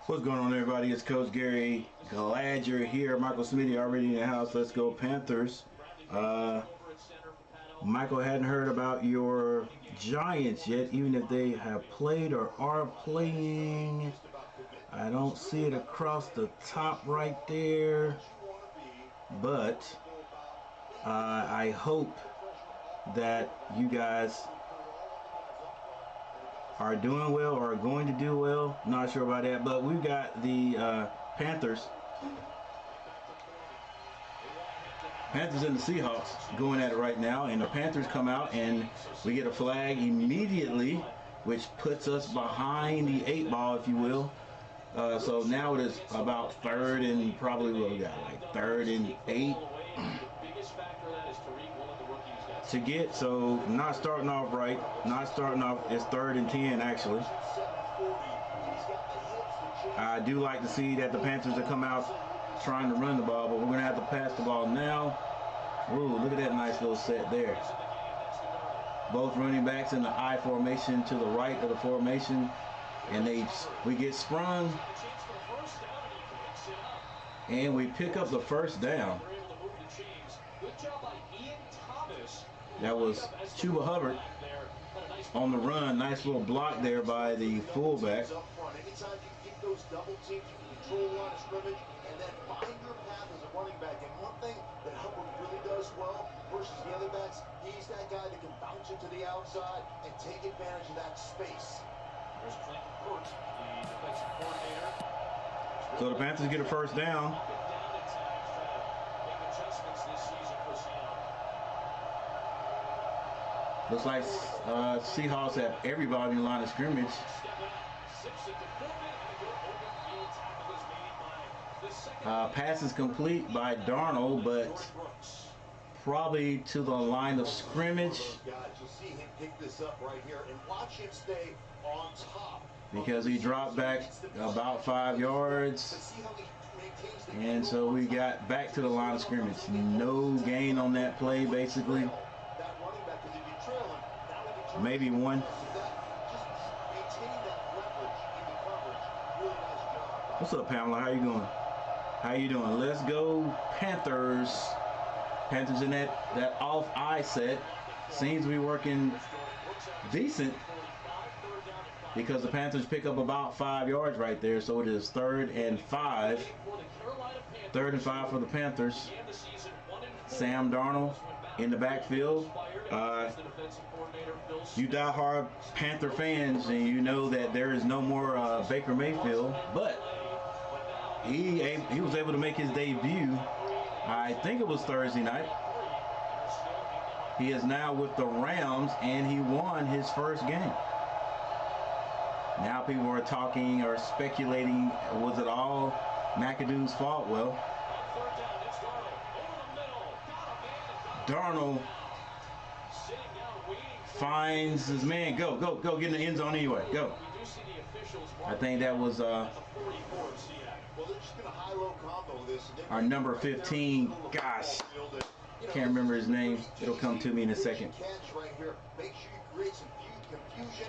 What's going on, everybody? It's Coach Gary. Glad you're here. Michael Smitty already in the house. Let's go Panthers. Michael hadn't heard about your Giants yet, even if they have played or are playing. I don't see it across the top right there, but I hope that you guys are doing well or are going to do well. Not sure about that, but we've got the Panthers and the Seahawks going at it right now, and the Panthers come out and we get a flag immediately, which puts us behind the 8-ball, if you will. So now it is about third and probably what we got, like 3rd and 8 to get. So not starting off right, not starting off. It's 3rd and 10 actually. I do like to see that the Panthers have come out trying to run the ball, but we're going to have to pass the ball now. Ooh, look at that nice little set there. Both running backs in the I formation to the right of the formation, and we get sprung, and we pick up the first down. That was Chuba Hubbard on the run. Nice little block there by the fullback. Anytime you get those double teams, you can control line of scrimmage and then find your path as a running back. And one thing that Hubbard really does well versus the other backs, he's that guy that can bounce it to the outside and take advantage of that space. There's Clint Kurt, the defensive coordinator. So the Panthers get a first down. Looks like Seahawks have everybody in the line of scrimmage. Pass is complete by Darnold, but probably to the line of scrimmage. You'll see him pick this up right here and watch him stay on top. Because he dropped back about 5 yards. And so we got back to the line of scrimmage. No gain on that play, basically. Maybe one. What's up, Pamela? How you doing? How you doing? Let's go Panthers. Panthers in that off eye set. Seems to be working decent because the Panthers pick up about 5 yards right there. So it is 3rd and 5. 3rd and 5 for the Panthers. Sam Darnold in the backfield. You diehard Panther fans, and you know that there is no more Baker Mayfield, but he was able to make his debut. I think it was Thursday night. He is now with the Rams, and he won his first game. Now people are talking or speculating, was it all McAdoo's fault? Well, Darnold finds his man. Go get in the end zone anyway. Go. I think that was our number 15. Gosh, can't remember his name. It'll come to me in a second. Make sure you create some confusion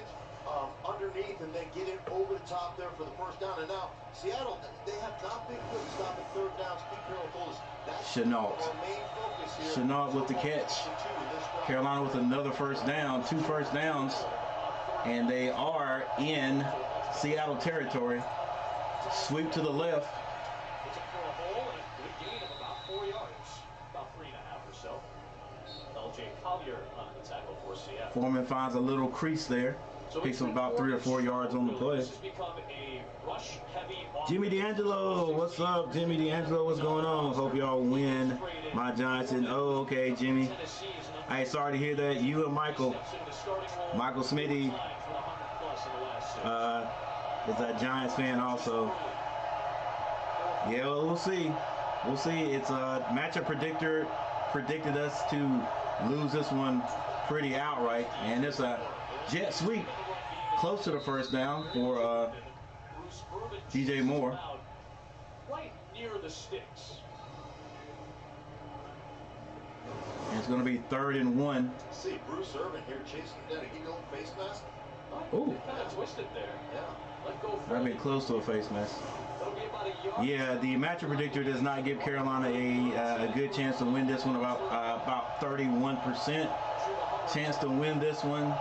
underneath and then get it over the top there for the first down. And now Seattle, they have not been good stopping 3rd downs. Pete Carroll told us that's Chenault. our main focus here. Chenault with the catch. Carolina with another first down, 2 first downs, and they are in Seattle territory. Sweep to the left. It's up for a hole and a good gain of about 4 yards, about 3.5 or so. LJ Collier on the tackle for Seattle. Foreman finds a little crease there. Picks up about 3 or 4 yards on the play. This has become a rush-heavy. Jimmy D'Angelo, what's up, Jimmy D'Angelo? What's going on? Hope y'all win. My Giants. And okay, Jimmy. Hey, sorry to hear that. You and Michael Smitty is a Giants fan also. Yeah, well, we'll see. We'll see. It's a matchup predictor predicted us to lose this one pretty outright, and it's a jet sweep close to the first down for DJ Moore. Right near the sticks. And it's going to be 3rd and 1. See Bruce Irvin here chasing down a big old face mask. Ooh. Kind of twisted there. Yeah. I've been close to a face mask. Yeah, the matchup predictor does not give Carolina a good chance to win this one. About 31% chance to win this one.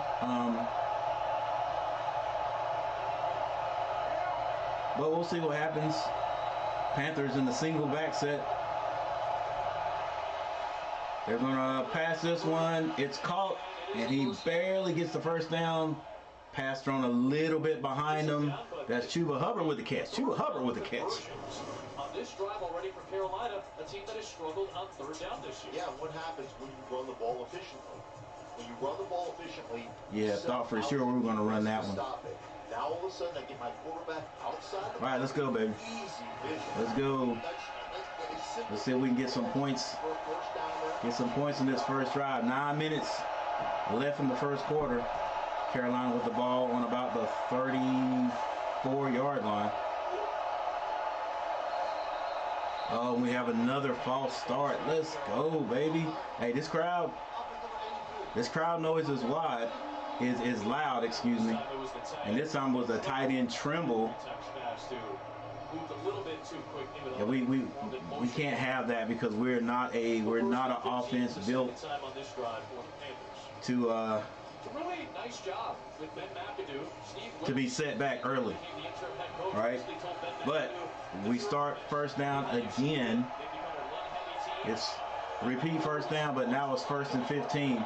But we'll see what happens. Panthers in the single back set. They're gonna pass this one. It's caught, and he barely gets the first down. Pass thrown a little bit behind him. That's Chuba Hubbard with the catch. Chuba Hubbard with the catch. On this drive already for Carolina, a team that has struggled on third down this year. Yeah, what happens when you run the ball efficiently? When you run the ball efficiently, yeah, thought for sure we were going to run that one. Stop it. Now all of a sudden I get my quarterback outside. All right, let's go, baby. Easy vision. Let's go. Let's see if we can get some points. Get some points in this first drive. 9 minutes left in the first quarter. Carolina with the ball on about the 34-yard line. Oh, we have another false start. Let's go, baby. Hey, this crowd noise is wide. Is loud, excuse me. And this time was a tight end Trimble. Yeah, we can't have that because we're not an offense built to really nice job with Ben McAdoo. to be set back early, right? But we start first down again. It's repeat first down, but now it's 1st and 15.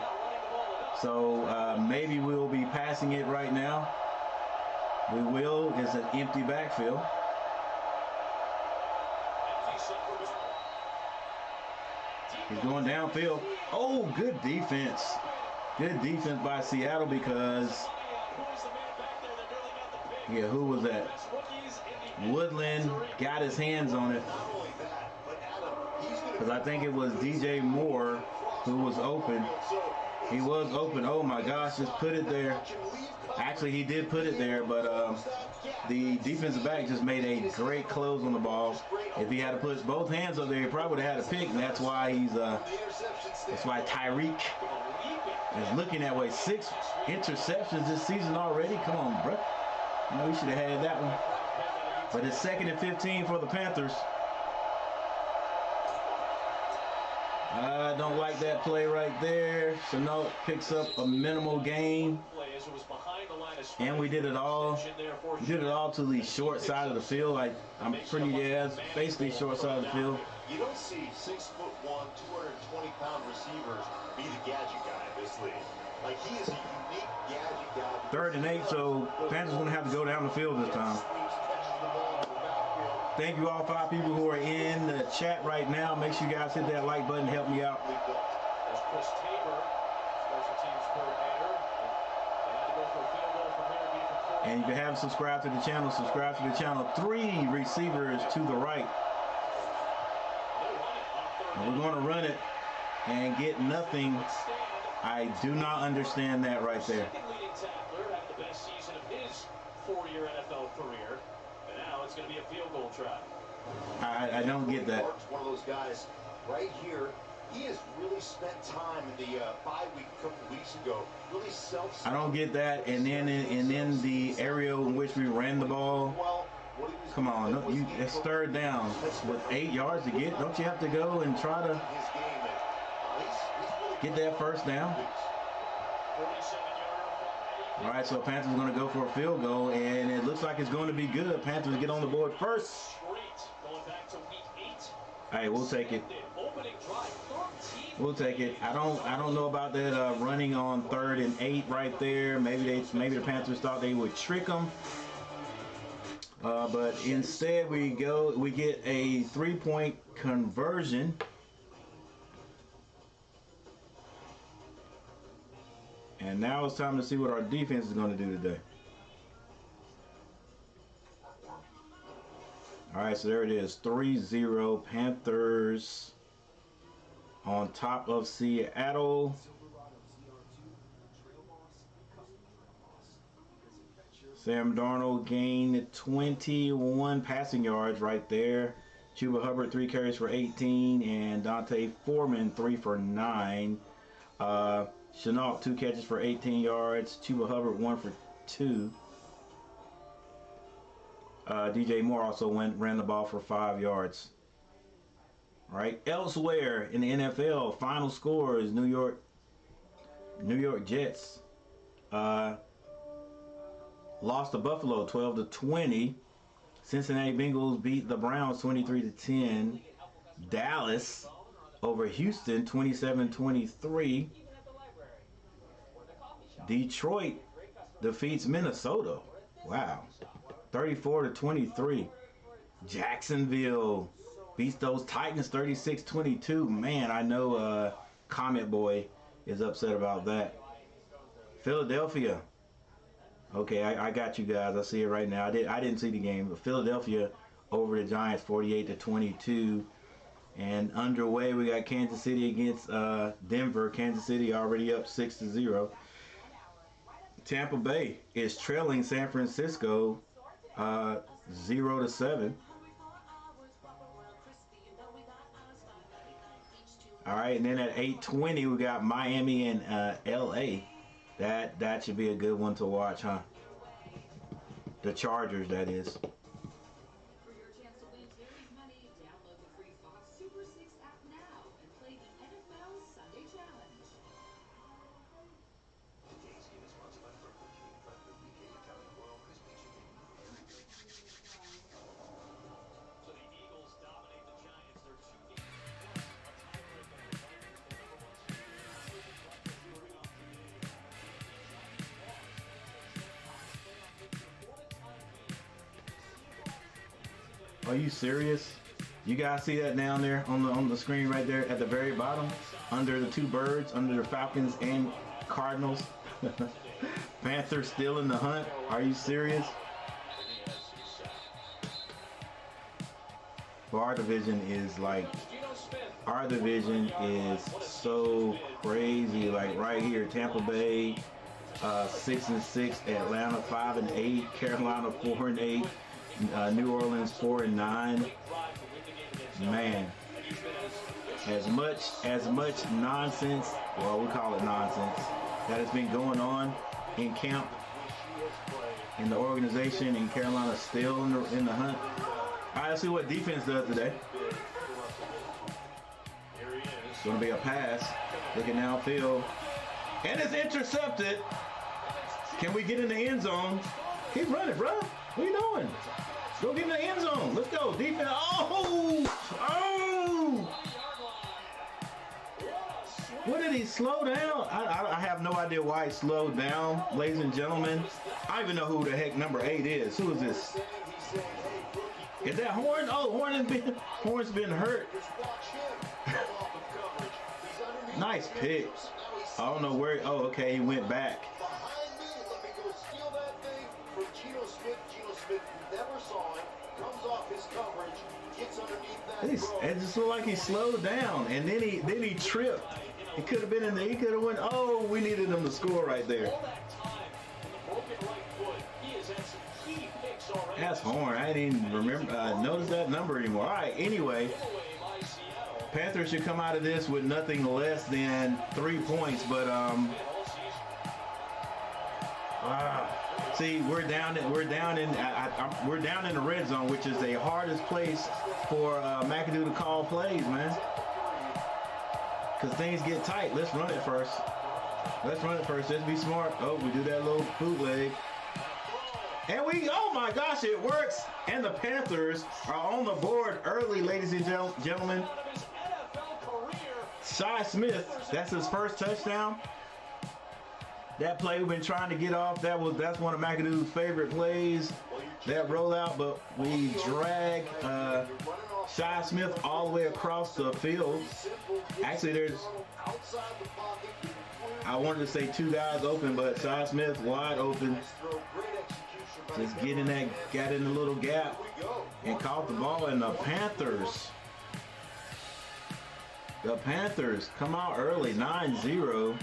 So maybe we will be passing it right now. We will. It's an empty backfield. He's going downfield. Oh, good defense. Good defense by Seattle because, yeah, who was that? Woodland got his hands on it. Because I think it was DJ Moore who was open. He was open. Oh, my gosh, just put it there. Actually, he did put it there, but the defensive back just made a great close on the ball. If he had to put both hands up there, he probably would have had a pick, and that's why Tyreek is looking that way. 6 interceptions this season already. Come on, bro. You know, we should have had that one. But it's 2nd and 15 for the Panthers. I don't like that play right there. Chenault picks up a minimal gain. And we did it all. We did it all to the short side of the field. I'm pretty, basically short side of the field. You don't see 6'1", 220-pound receivers be the gadget guy in this league. Like, he is a unique gadget guy. 3rd and 8, so Panthers going to have to go down the field this time. Thank you all 5 people who are in the chat right now. Make sure you guys hit that like button. Help me out. And if you haven't subscribed to the channel, subscribe to the channel. 3 receivers to the right. And we're going to run it and get nothing. I do not understand that right there. Second leading tackler had the best season of his 4-year NFL career. And now it's going to be a field goal try. I don't get that. One of those guys right here. He has really spent time in the bye week a couple weeks ago. Really I don't get that. And then the area in which we ran the ball. Come on, it's 3rd down with 8 yards to get. Don't you have to go and try to get that first down? All right, so Panthers are going to go for a field goal, and it looks like it's going to be good. Panthers get on the board first. Hey, we'll take it. We'll take it. I don't know about that running on 3rd and 8 right there. Maybe the Panthers thought they would trick them. But instead we get a 3-point conversion. And now it's time to see what our defense is going to do today. All right, so there it is. 3-0 Panthers on top of Seattle. Sam Darnold gained 21 passing yards right there. Chuba Hubbard 3 carries for 18, and Dante Foreman 3 for 9. Chenault 2 catches for 18 yards. Chuba Hubbard 1 for 2. DJ Moore also ran the ball for 5 yards. All right. Elsewhere in the NFL, final score is New York Jets lost to Buffalo 12-20. Cincinnati Bengals beat the Browns 23-10. Dallas over Houston 27-23. Detroit defeats Minnesota. Wow. 34-23. Jacksonville beats those Titans 36-22. Man, I know Comet Boy is upset about that. Philadelphia. Okay, I got you guys. I see it right now. I didn't see the game, but Philadelphia over the Giants 48-22. And underway, we got Kansas City against Denver. Kansas City already up 6-0. Tampa Bay is trailing San Francisco 0-7. All right, and then at 8:20 we got Miami and LA. That should be a good one to watch, huh? The Chargers, that is. For your chance to win today's money, download the free Fox Super 6 app now and play the NFL Sunday Challenge. Today's game is sponsored by Burger King. Drive the BK Italian Royal Crispy Chicken. So the Eagles dominate the Giants. They're 2 games Are you serious? You guys see that down there on the screen right there at the very bottom, under the 2 birds, under the Falcons and Cardinals? Panthers still in the hunt. Are you serious? Well, our division is so crazy. Like right here, Tampa Bay 6-6, Atlanta 5-8, Carolina 4-8. New Orleans 4-9. Man, as much nonsense, well, we call it nonsense, that has been going on in camp, in the organization, and Carolina still in the hunt. All right, let's see what defense does today. It's going to be a pass, looking downfield, and it's intercepted. Can we get in the end zone? Keep running, bro. What are you doing? Go get in the end zone. Let's go. Defense. Oh! What did he slow down? I have no idea why he slowed down, ladies and gentlemen. I don't even know who the heck number 8 is. Who is this? Is that Horn? Oh, Horn's been hurt. Nice pick. I don't know where. Oh, okay. He went back. It just looked like he slowed down, and then he tripped. He could have been in there. He could have went. Oh, we needed him to score right there. That's Horn. I didn't even remember notice that number anymore. All right. Anyway, Panthers should come out of this with nothing less than 3 points. But see, we're down in the red zone, which is the hardest place for McAdoo to call plays, man. Because things get tight. Let's run it first. Let's be smart. Oh, we do that little bootleg. And oh my gosh, it works. And the Panthers are on the board early, ladies and gentlemen. Shi Smith, that's his first touchdown. That play we've been trying to get off, that's one of McAdoo's favorite plays, that rollout, but we drag Shi Smith all the way across the field. Actually, I wanted to say 2 guys open, but Shi Smith wide open. Just got in the little gap and caught the ball, and the Panthers come out early, 9-0.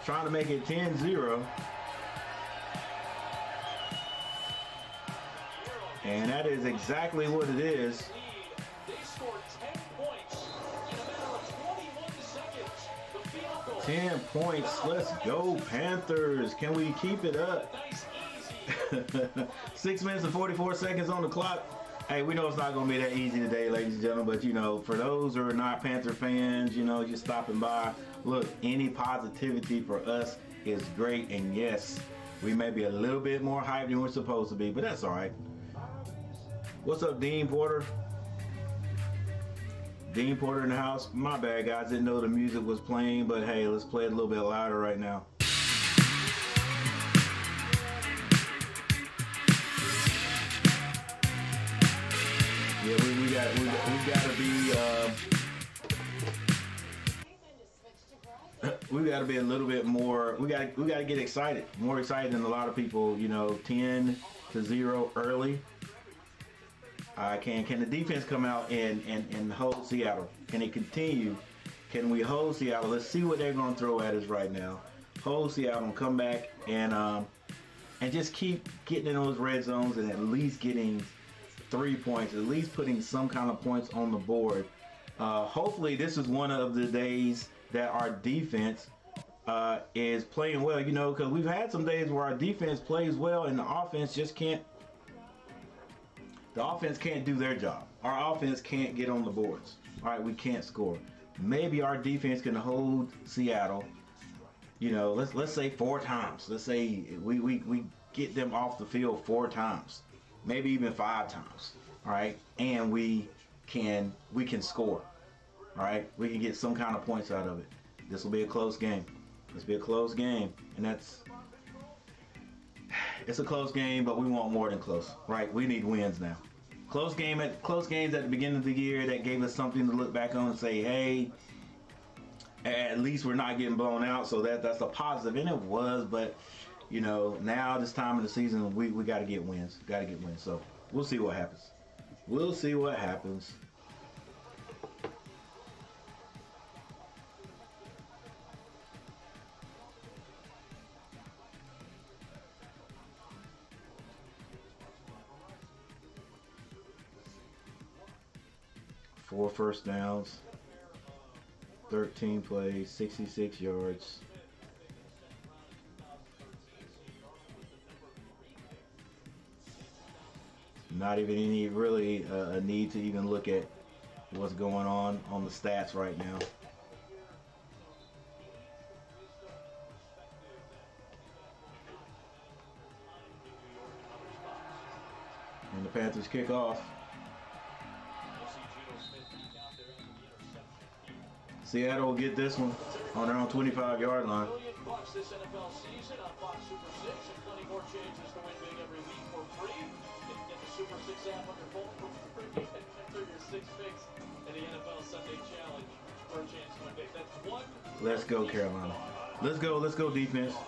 Trying to make it 10-0. And that is exactly what it is. 10 points. Let's go, Panthers. Can we keep it up? 6 minutes and 44 seconds on the clock. Hey, we know it's not going to be that easy today, ladies and gentlemen, but, you know, for those who are not Panther fans, you know, just stopping by, look, any positivity for us is great, and yes, we may be a little bit more hyped than we're supposed to be, but that's all right. What's up, Dean Porter? Dean Porter in the house. My bad, guys. Didn't know the music was playing, but hey, let's play it a little bit louder right now. Yeah, we got to be we got to be a little bit more. We got to get excited, more excited than a lot of people. You know, 10-0 early. Can the defense come out and hold Seattle? Can it continue? Can we hold Seattle? Let's see what they're going to throw at us right now. Hold Seattle and come back and just keep getting in those red zones and at least getting 3 points, at least putting some kind of points on the board. Hopefully this is one of the days that our defense is playing well, you know, because we've had some days where our defense plays well and the offense just can't. The offense can't do their job. Our offense can't get on the boards. All right, we can't score. Maybe our defense can hold Seattle, you know, let's say 4 times. Let's say we get them off the field 4 times, maybe even 5 times. All right, and we can score. All right, we can get some kind of points out of it. This will be a close game. This will be a close game, and it's a close game, but we want more than close, right? We need wins now. Close games at the beginning of the year that gave us something to look back on and say, hey, at least we're not getting blown out. So that's a positive, and it was. But you know, now this time of the season, we got to get wins. Got to get wins. So we'll see what happens. We'll see what happens. Four first downs, 13 plays, 66 yards. Not even any really a need to even look at what's going on the stats right now. And the Panthers kick off. Seattle will get this one on their own 25-yard line. $1 million this NFL season on Fox Super 6 and plenty more chances to win big every week for free. You can get the Super 6 app on your phone for free and enter your 6 picks in the NFL Sunday Challenge for a chance to win big. That's one. Let's go, Carolina. Let's go defense.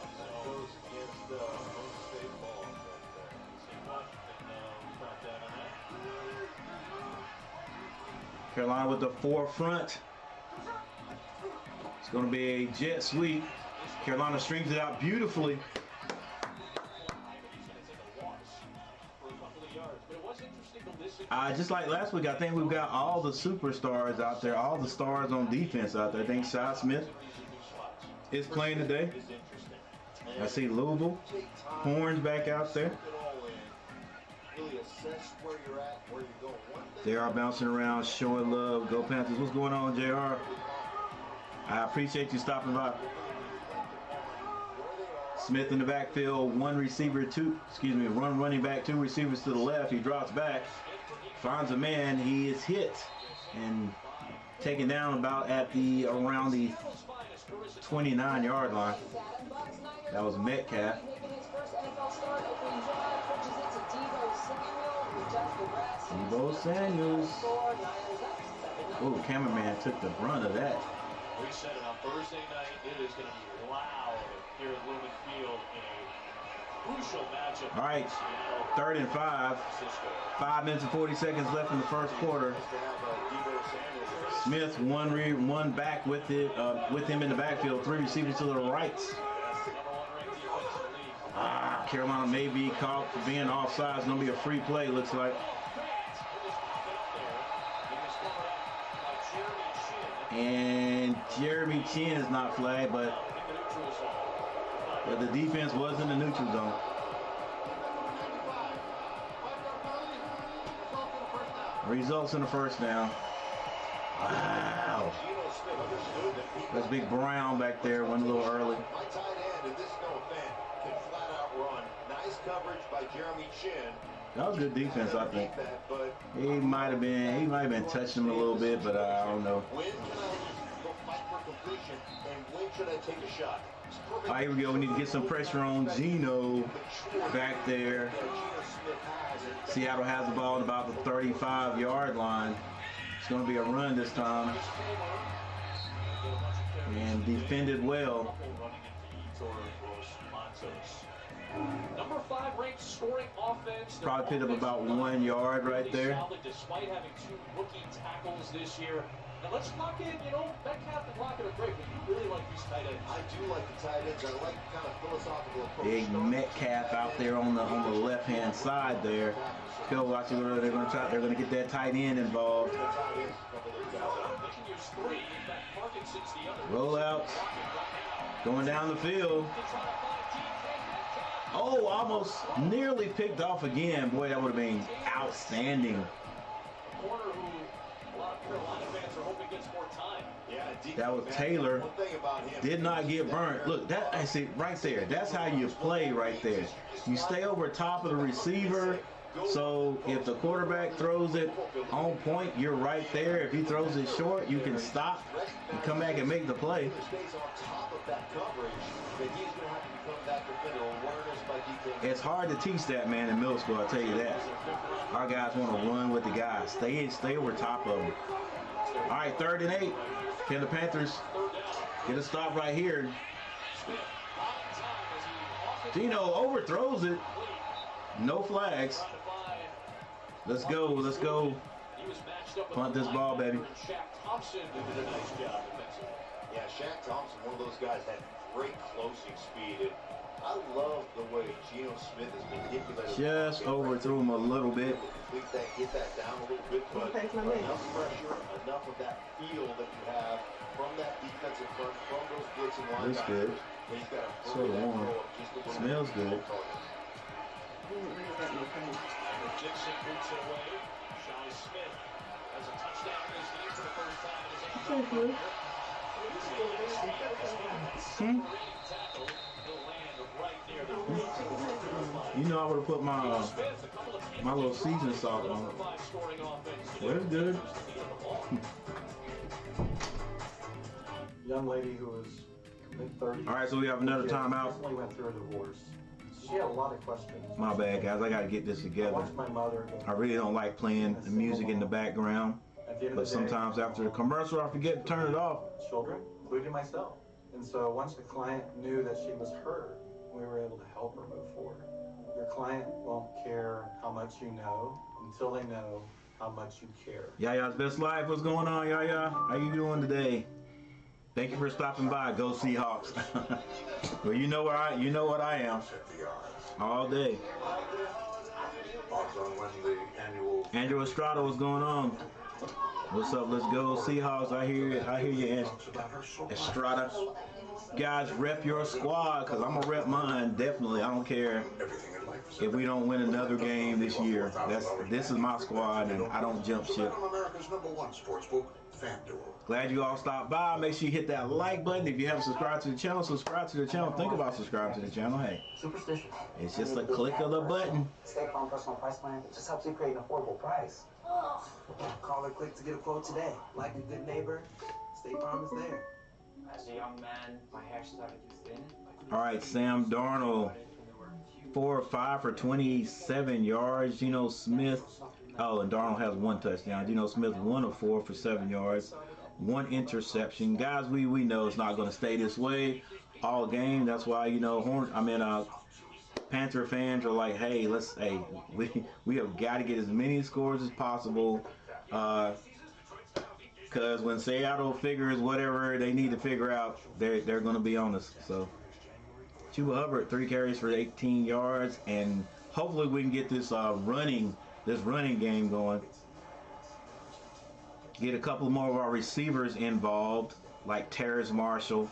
Carolina with the forefront. It's going to be a jet sweep. Carolina strings it out beautifully. Just like last week, I think we've got all the superstars out there, all the stars on defense out there. I think Cy Smith is playing today. I see Louisville. Horns back out there. JR bouncing around, showing love. Go Panthers. What's going on, JR? I appreciate you stopping by. Smith in the backfield, one running back, 2 receivers to the left. He drops back, finds a man. He is hit and taken down about at around the 29-yard line. That was Metcalf. Debo Samuels. Oh, cameraman took the brunt of that. We said it on Thursday night. It is going to be loud here at Lumen Field in a crucial matchup. All right, 3rd and 5. 5 minutes and 40 seconds left in the first quarter. Smith one back with him in the backfield. 3 receivers to the right. Carolina may be caught for being offside. It's going to be a free play, looks like. And Jeremy Chin is not flagged, but the defense was in the neutral zone. Results in the first down. Wow. That's Big Brown back there. Went a little early. My tight end, and this is no offense, can flat out run. Nice coverage by Jeremy Chin. That was good defense, I think. He might have been touching him a little bit, but I don't know. When can I go fight for completion, and when should I take a shot? All right, here we go. We need to get some pressure on Geno back there. Seattle has the ball at about the 35-yard line. It's going to be a run this time. And defended well. Number 5 ranked scoring offense. Probably picked up about 1 yard right there. Despite having 2 rookie tackles this year. Now let's lock in, Metcalf and Lockett are great, but you really like these tight ends. I do like the tight ends. I like the kind of philosophical approach. Big Metcalf out there on the left-hand side there. Go watch it. They're going to get that tight end involved. Roll out. Going down the field. Oh, almost nearly picked off again. Boy, that would have been outstanding. That was Taylor. Did not get burnt. Look, I see right there. That's how you play right there. You stay over top of the receiver. So if the quarterback throws it on point, you're right there. If he throws it short, you can stop and come back and make the play. It's hard to teach that, man, in middle school, I'll tell you that. Our guys want to run with the guys. Stay over top of them. All right, 3rd and 8. Can the Panthers get a stop right here? Geno overthrows it. No flags. Let's go. Let's go. Punt this ball, baby. Yeah, Shaq Thompson, one of those guys, had great closing speed. And I love the way Geno Smith has manipulated. Just overthrew him a little bit. Get that down a little bit, but enough pressure, enough of that feel that you have from that defensive front, from those blitzing linebackers. Looks good. Sort of warm. Smells good. Dixon boots it away. Shy Smith has a touchdown in his game for the first time in his You know I would have put my my little seasoning salt on it. Well, it's good. Young lady who was mid-30s. All right, so we have another timeout. Recently went through a divorce. She had a lot of questions. My bad, guys. I got to get this I together. watched my mother. I really don't like playing the music in the background, but sometimes after the commercial, I forget to turn it off. Children, including myself. And so once the client knew that she was her, we were able to help her move forward. Your client won't care how much you know until they know how much you care. Yaya's Best Life. What's going on, Yaya? How you doing today? Thank you for stopping by. Go Seahawks. Well, you know what I am. All day. Andrew Estrada, what's going on? What's up? Let's go Seahawks. I hear you, Estrada. Guys, rep your squad, because I'm going to rep mine, definitely. I don't care if we don't win another game this year. This is my squad, and I don't jump ship. Glad you all stopped by. Make sure you hit that like button. If you haven't subscribed to the channel, subscribe to the channel. Think about subscribing to the channel. Hey, Superstitious. it's just a click of the button. State Farm personal price plan. It just helps you create an affordable price. Call or click to get a quote today. Like a good neighbor, State Farm is there. As a young man, my hair started to thin. All right, Sam Darnold, 4 or 5 for 27 yards. Geno Smith, and Darnold has 1 touchdown. Geno Smith, 1 of 4 for 7 yards, 1 interception. Guys, we know it's not going to stay this way all game. That's why, Panther fans are like, hey, we have got to get as many scores as possible. Because when Seattle figures whatever they need to figure out, they're going to be on us. So, Chuba Hubbard, 3 carries for 18 yards, and hopefully we can get this running game going. Get a couple more of our receivers involved, like Terrace Marshall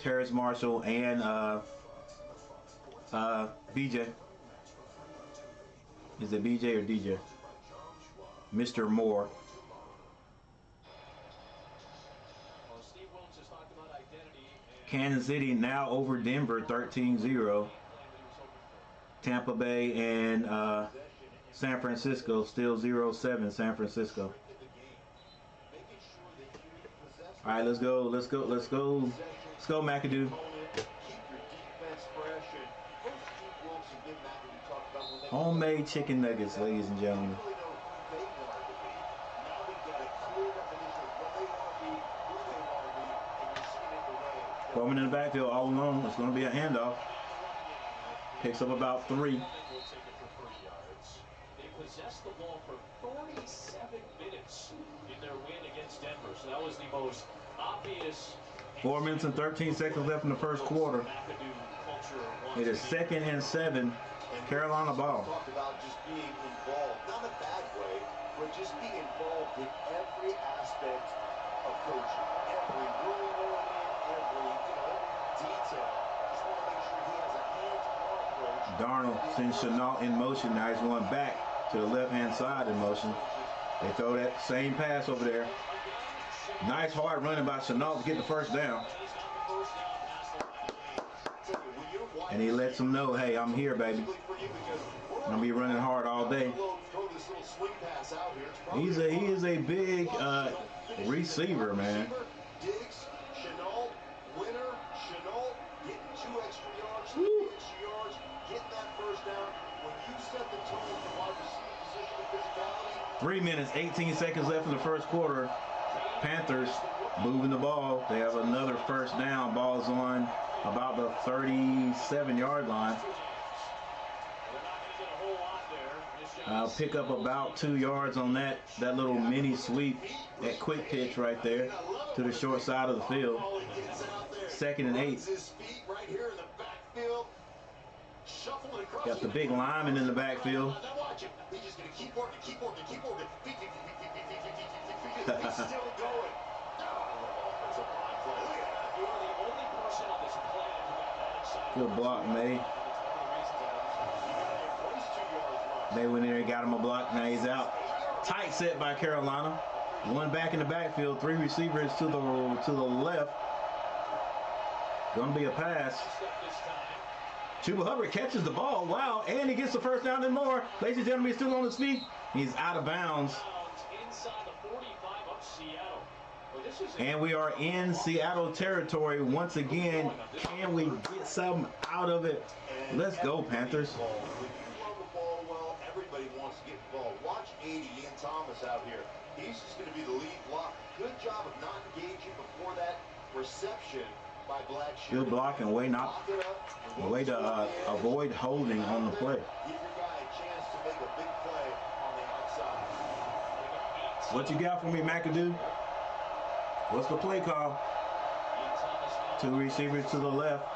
and BJ. Is it BJ or DJ? Mr. Moore. Kansas City now over Denver 13-0. Tampa Bay and San Francisco still 0-7 San Francisco. All right, let's go, McAdoo. Homemade chicken nuggets, ladies and gentlemen. 4 men in the backfield all alone. It's going to be a handoff. Picks up about 3. They possessed the ball for 47 minutes in their win against Denver. So that was the most obvious. 4 minutes and 13 seconds left in the first quarter. It is 2nd and 7. Carolina ball. Talked about just being involved, not in a bad way, but just being involved in every aspect of coaching, every rule learning, every detail. Just want to make sure he has a hands-on approach. Darnold sends Chenault in motion. Now he's going back to the left-hand side in motion. They throw that same pass over there. Nice hard running by Chenault to get the first down. And he lets them know, hey, I'm here, baby. I'm going to be running hard all day. He is a big receiver, man. Diggs, Chenault, winner, Chenault, getting 2 extra yards, 3 extra yards, getting that first down. When you set the tone for wide receiver position of physicality. 3 minutes, 18 seconds left in the first quarter. Panthers moving the ball. They have another first down. Ball's on about the 37-yard line. I'll pick up about 2 yards on that little mini sweep, that quick pitch right there to the short side of the field. 2nd and 8. Got the big lineman in the backfield. Good block, May. They went in there and got him a block. Now he's out. Tight set by Carolina. 1 back in the backfield. 3 receivers to the left. Gonna be a pass. Chuba Hubbard catches the ball. Wow, and he gets the first down and more. Ladies and gentlemen, he's still on his feet. He's out of bounds. And we are in Seattle territory once again. Can we get something out of it? Let's go, Panthers. Everybody wants to get involved. Watch 80, Ian Thomas out here. He's just going to be the lead block. Good job of not engaging before that reception by Blackshear. Good blocking, way to avoid holding on the play. Give your guy a chance to make a big play on the outside. What you got for me, McAdoo? What's the play call? 2 receivers to the left.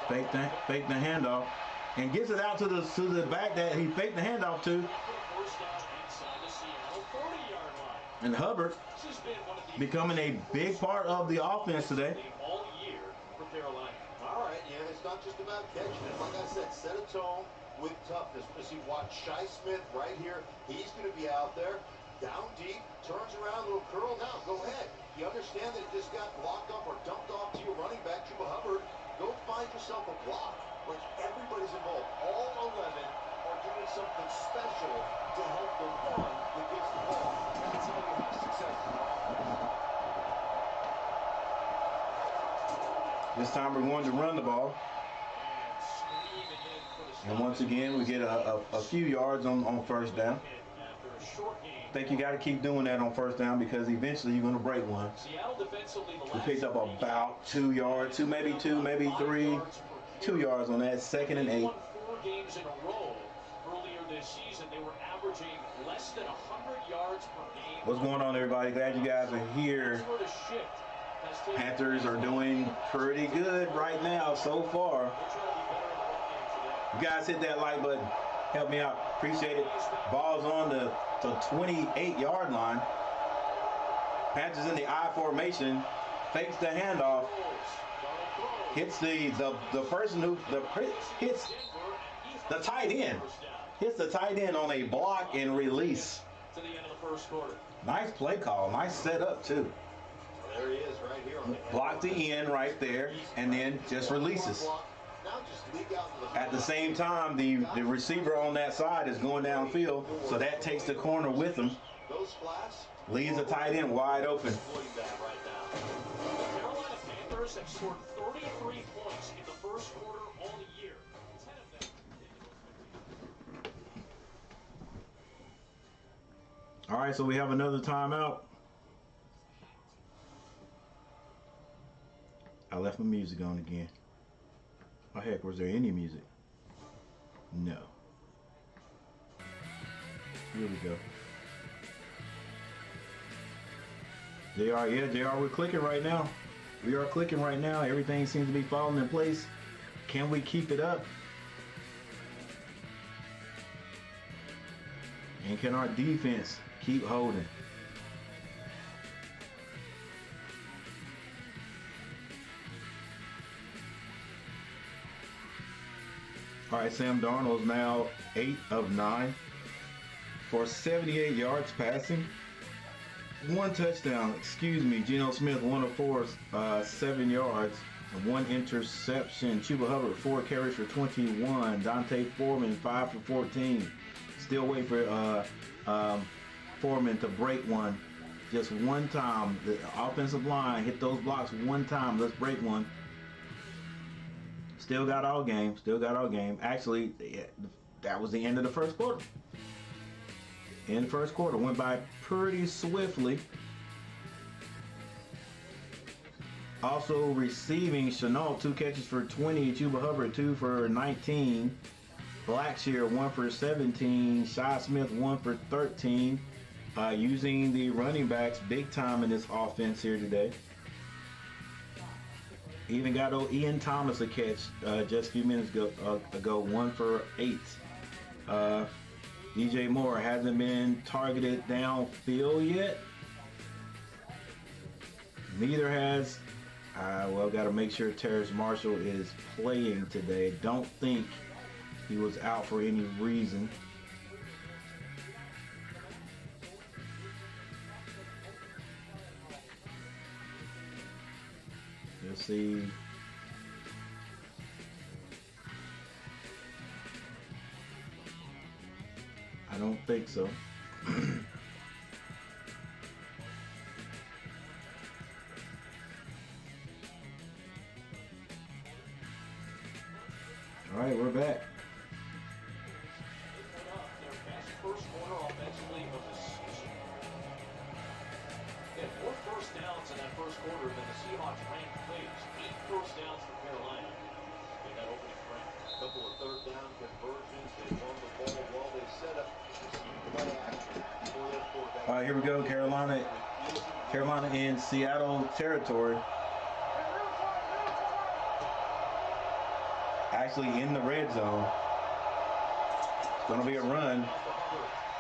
Fake the handoff. And gets it out to the back that he faked the handoff to. And Hubbard becoming a big part of the offense today. All right, yeah, it's not just about catching it. Like I said, set a tone with toughness. As you watch Shi Smith right here, he's going to be out there, down deep, turns around, little curl. Now, go ahead. You understand that it just got blocked up or dumped off to your running back, Chuba Hubbard. Go find yourself a block. Like everybody's involved. All 11 are doing something special to help the one that gets the ball. That's how you have success in offense. This time we're going to run the ball. And once again, we get a few yards on first down. I think you got to keep doing that on first down because eventually you're going to break one. We picked up about 2 yards, maybe 3. 2 yards on that. 2nd and 8. 4 games in a row earlier this season. They were averaging less than 100 yards per game. What's going on, everybody? Glad you guys are here. Panthers are doing pretty good right now so far. You guys hit that like button. Help me out. Appreciate it. Ball's on the 28-yard line. Panthers in the I formation. Fakes the handoff. Hits the person who hits The tight end. Hits the tight end on a block and release. To the end of the first quarter. Nice play call. Nice setup, too. There he is right here on the Block the end right there, and then just releases. Now just leak out to the At the same time, the receiver on that side is going downfield, so that takes the corner with him. those flats. Leaves the tight end wide open. Exploiting that right now. The Carolina Panthers have scored 33 points in the first quarter all year. 10 of them. All right, so we have another timeout. I left my music on again. Oh, heck, was there any music? No. Here we go. JR, yeah, JR, we're clicking right now. We are clicking right now. Everything seems to be falling in place. Can we keep it up? And can our defense keep holding? All right, Sam Darnold is now 8 of 9 for 78 yards passing. 1 touchdown, Geno Smith 1 of 4, 7 yards, and 1 interception. Chuba Hubbard 4 carries for 21. Dante Foreman 5 for 14. Still wait for Foreman to break one. Just one time. The offensive line hit those blocks one time. Let's break one. Still got all game. Still got all game. Actually, that was the end of the first quarter. In the first quarter, went by pretty swiftly. Also receiving, Chanel 2 catches for 20, Chuba Hubbard 2 for 19, Blackshear 1 for 17, Shi Smith 1 for 13. Using the running backs big time in this offense here today. Even got old Ian Thomas a catch just a few minutes ago, 1 for 8. DJ Moore hasn't been targeted downfield yet. Neither has, got to make sure Terrace Marshall is playing today. Don't think he was out for any reason. Let's see. I don't think so. All right, we're back. Their best first quarter offensively of the season. They had 4 first downs in that first quarter than the Seahawks ran plays. 8 first downs for Carolina in that opening frame. A couple of third down conversions. They won the ball while they set up play action for their quarterback. All right, here we go. Carolina in Seattle territory. Actually in the red zone. It's going to be a run.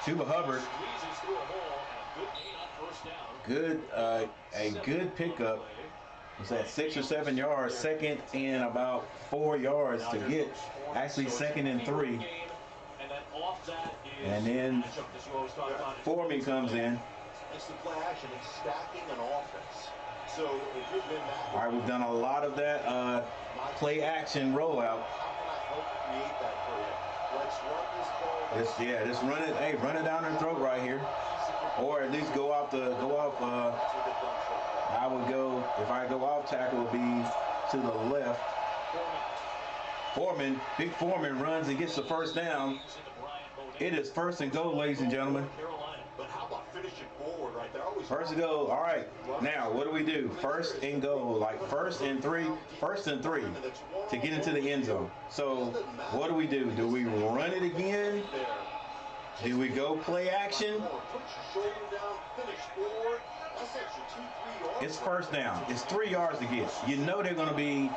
Chuba Hubbard. Squeezes through a hole and a good gain on first down. A good pickup. Was that 6 or 7 yards? Second and about 4 yards to get. Actually second and 3. And then Foreman comes in. It's the play action. It's stacking an offense. So if you've been that. All right, we've done a lot of that play action rollout. How can I help create that for you? Let's run this ball. Just run it. Hey, run it down their throat right here, or at least go off. I would go, if I go off tackle, it would be to the left. Big Foreman runs and gets the first down. It is first and goal, ladies and gentlemen. But how about finishing forward right there? First and goal. All right. Now, what do we do? First and goal, like first and three to get into the end zone. So, what do? Do we run it again? Do we go play action? It's first down. It's 3 yards to get. You know they're going to be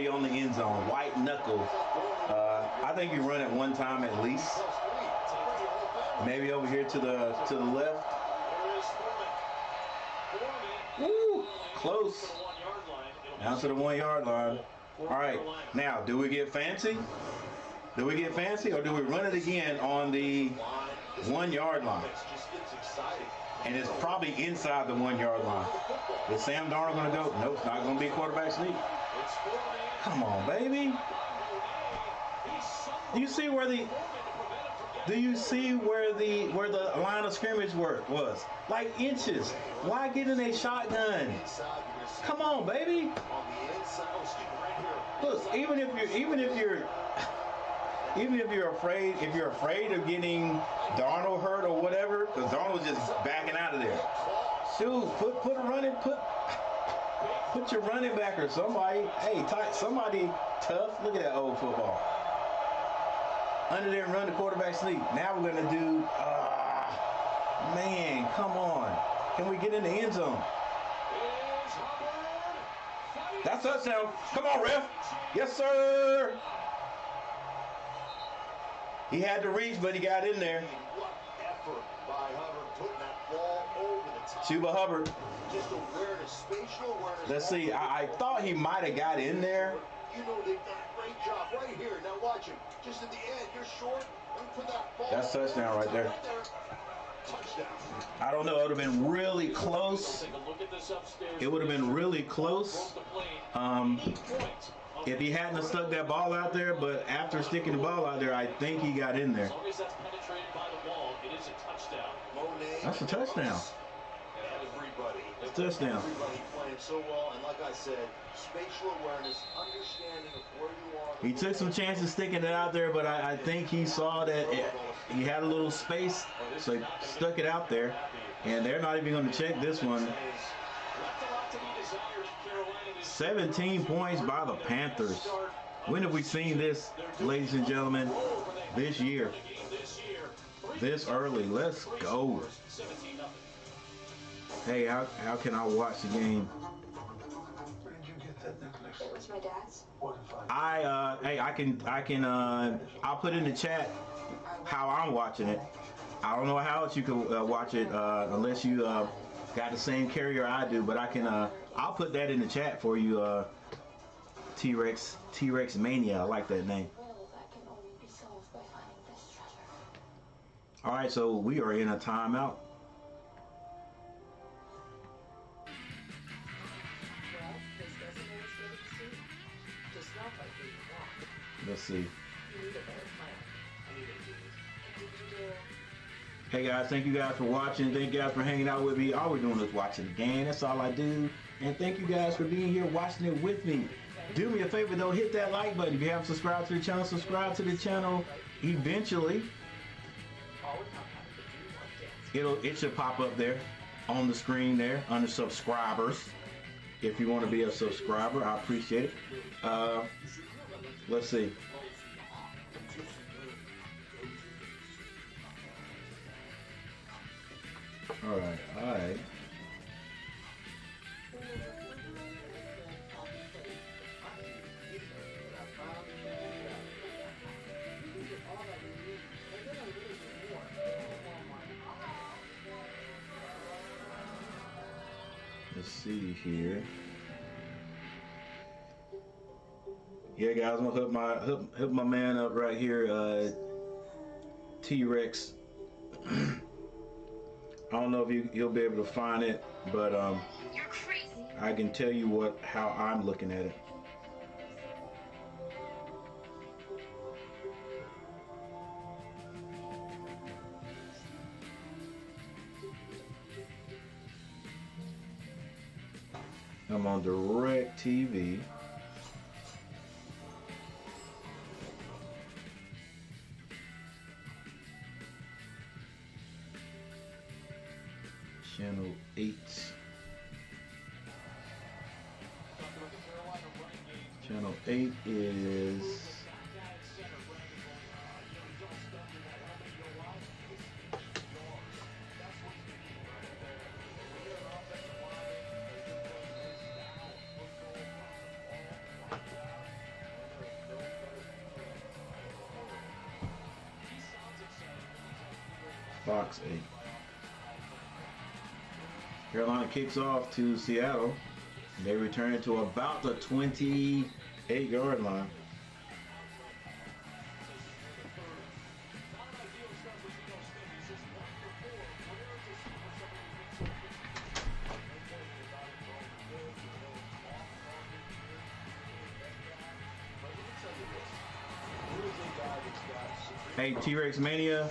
on the end zone. White knuckle. I think you run it one time at least. Maybe over here to the left. Woo! Close. Down to the 1 yard line. All right. Now, do we get fancy? Do we get fancy or do we run it again on the 1 yard line? And it's probably inside the 1 yard line. Is Sam Darnold going to go? Nope, it's not going to be quarterback sneak. Come on, baby. Do you see where the line of scrimmage was? Like inches. Why get in a shotgun? Come on, baby. Look, even if you're afraid of getting Darnold hurt or whatever, because Darnold's just backing out of there. Shoot, put your running back or somebody. Hey, somebody tough. Look at that old football. Under there and run the quarterback sneak. Now we're gonna do. Man, come on. Can we get in the end zone? That's touchdown. Come on, ref. Yes, sir. He had to reach, but he got in there. Chuba Hubbard. Just awareness, spatial awareness. Let's see. I thought he might have got in there. You know they've done a great job right here. Now watch him. Just at the end, you're short. Put that ball. That's touchdown right there. Touchdown. I don't know. It would have been really close. It would have been really close. If he hadn't have stuck that ball out there, but after sticking the ball out there, I think he got in there. As long as that's penetrated by the ball, it is a touchdown. That's a touchdown. It's a touchdown. Everybody playing so well, and like I said, spatial awareness, understanding of where you are. He took some chances sticking it out there, but I think he saw that he had a little space, so he stuck it out there. And they're not even going to check this one. 17 points by the Panthers. When have we seen this, ladies and gentlemen, this year? This early. Let's go. Hey, how can I watch the game? It's my dad's. I'll put in the chat how I'm watching it. I don't know how else you can watch it unless you got the same carrier I do, but I'll put that in the chat for you, T-Rex Mania. I like that name. That can only be solved by finding this treasure. All right, so we are in a timeout. Let's see. Hey guys, thank you guys for watching. Thank you guys for hanging out with me. All we're doing is watching the game. That's all I do. And thank you guys for being here watching it with me. Do me a favor though, hit that like button. If you haven't subscribed to the channel, subscribe to the channel. Eventually, it should pop up there on the screen there under subscribers. If you want to be a subscriber, I appreciate it. Let's see. All right. Let's see here. Yeah, guys, I'm gonna hook my man up right here, T-Rex. I don't know if you'll be able to find it, but You're crazy. I can tell you how I'm looking at it. I'm on DirecTV. Channel 8. Channel 8 is Fox 8. Carolina kicks off to Seattle. They return to about the 28-yard line. Hey, T-Rex Mania.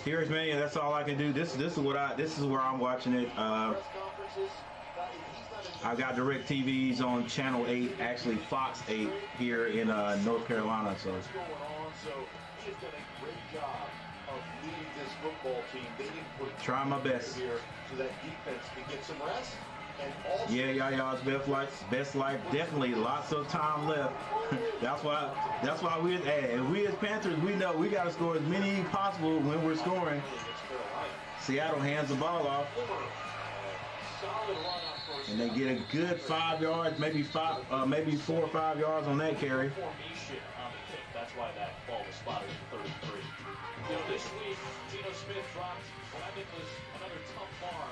T-Rex Mania. That's all I can do. This is where I'm watching it. I've got direct TVs on Channel 8, actually Fox 8 here in North Carolina. So. Trying my best. So that defense can get some rest. Yeah, y'all's best life. Definitely lots of time left. that's why we as Panthers, we know we got to score as many possible when we're scoring. Seattle hands the ball off, and they get a good 5 yards, maybe 4 or 5 yards on that carry. That's why that ball was spotted at 33. This week, Geno Smith dropped what I think was another tough bar.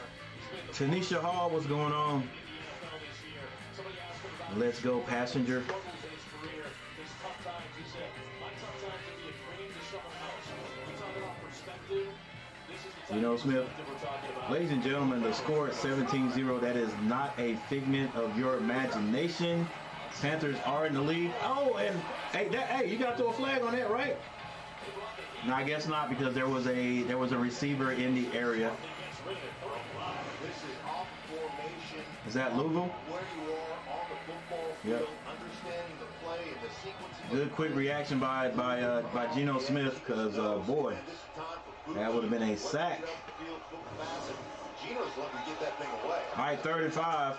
Tanisha Hall, what's going on? Let's go, passenger. Geno Smith. Ladies and gentlemen, the score is 17-0. That is not a figment of your imagination. Panthers are in the lead. Oh, and hey, you got to throw a flag on that, right? No, I guess not, because there was a receiver in the area. Is that Louisville? Yep. Good quick reaction by Geno Smith, because boy, that would have been a sack. All right, 35.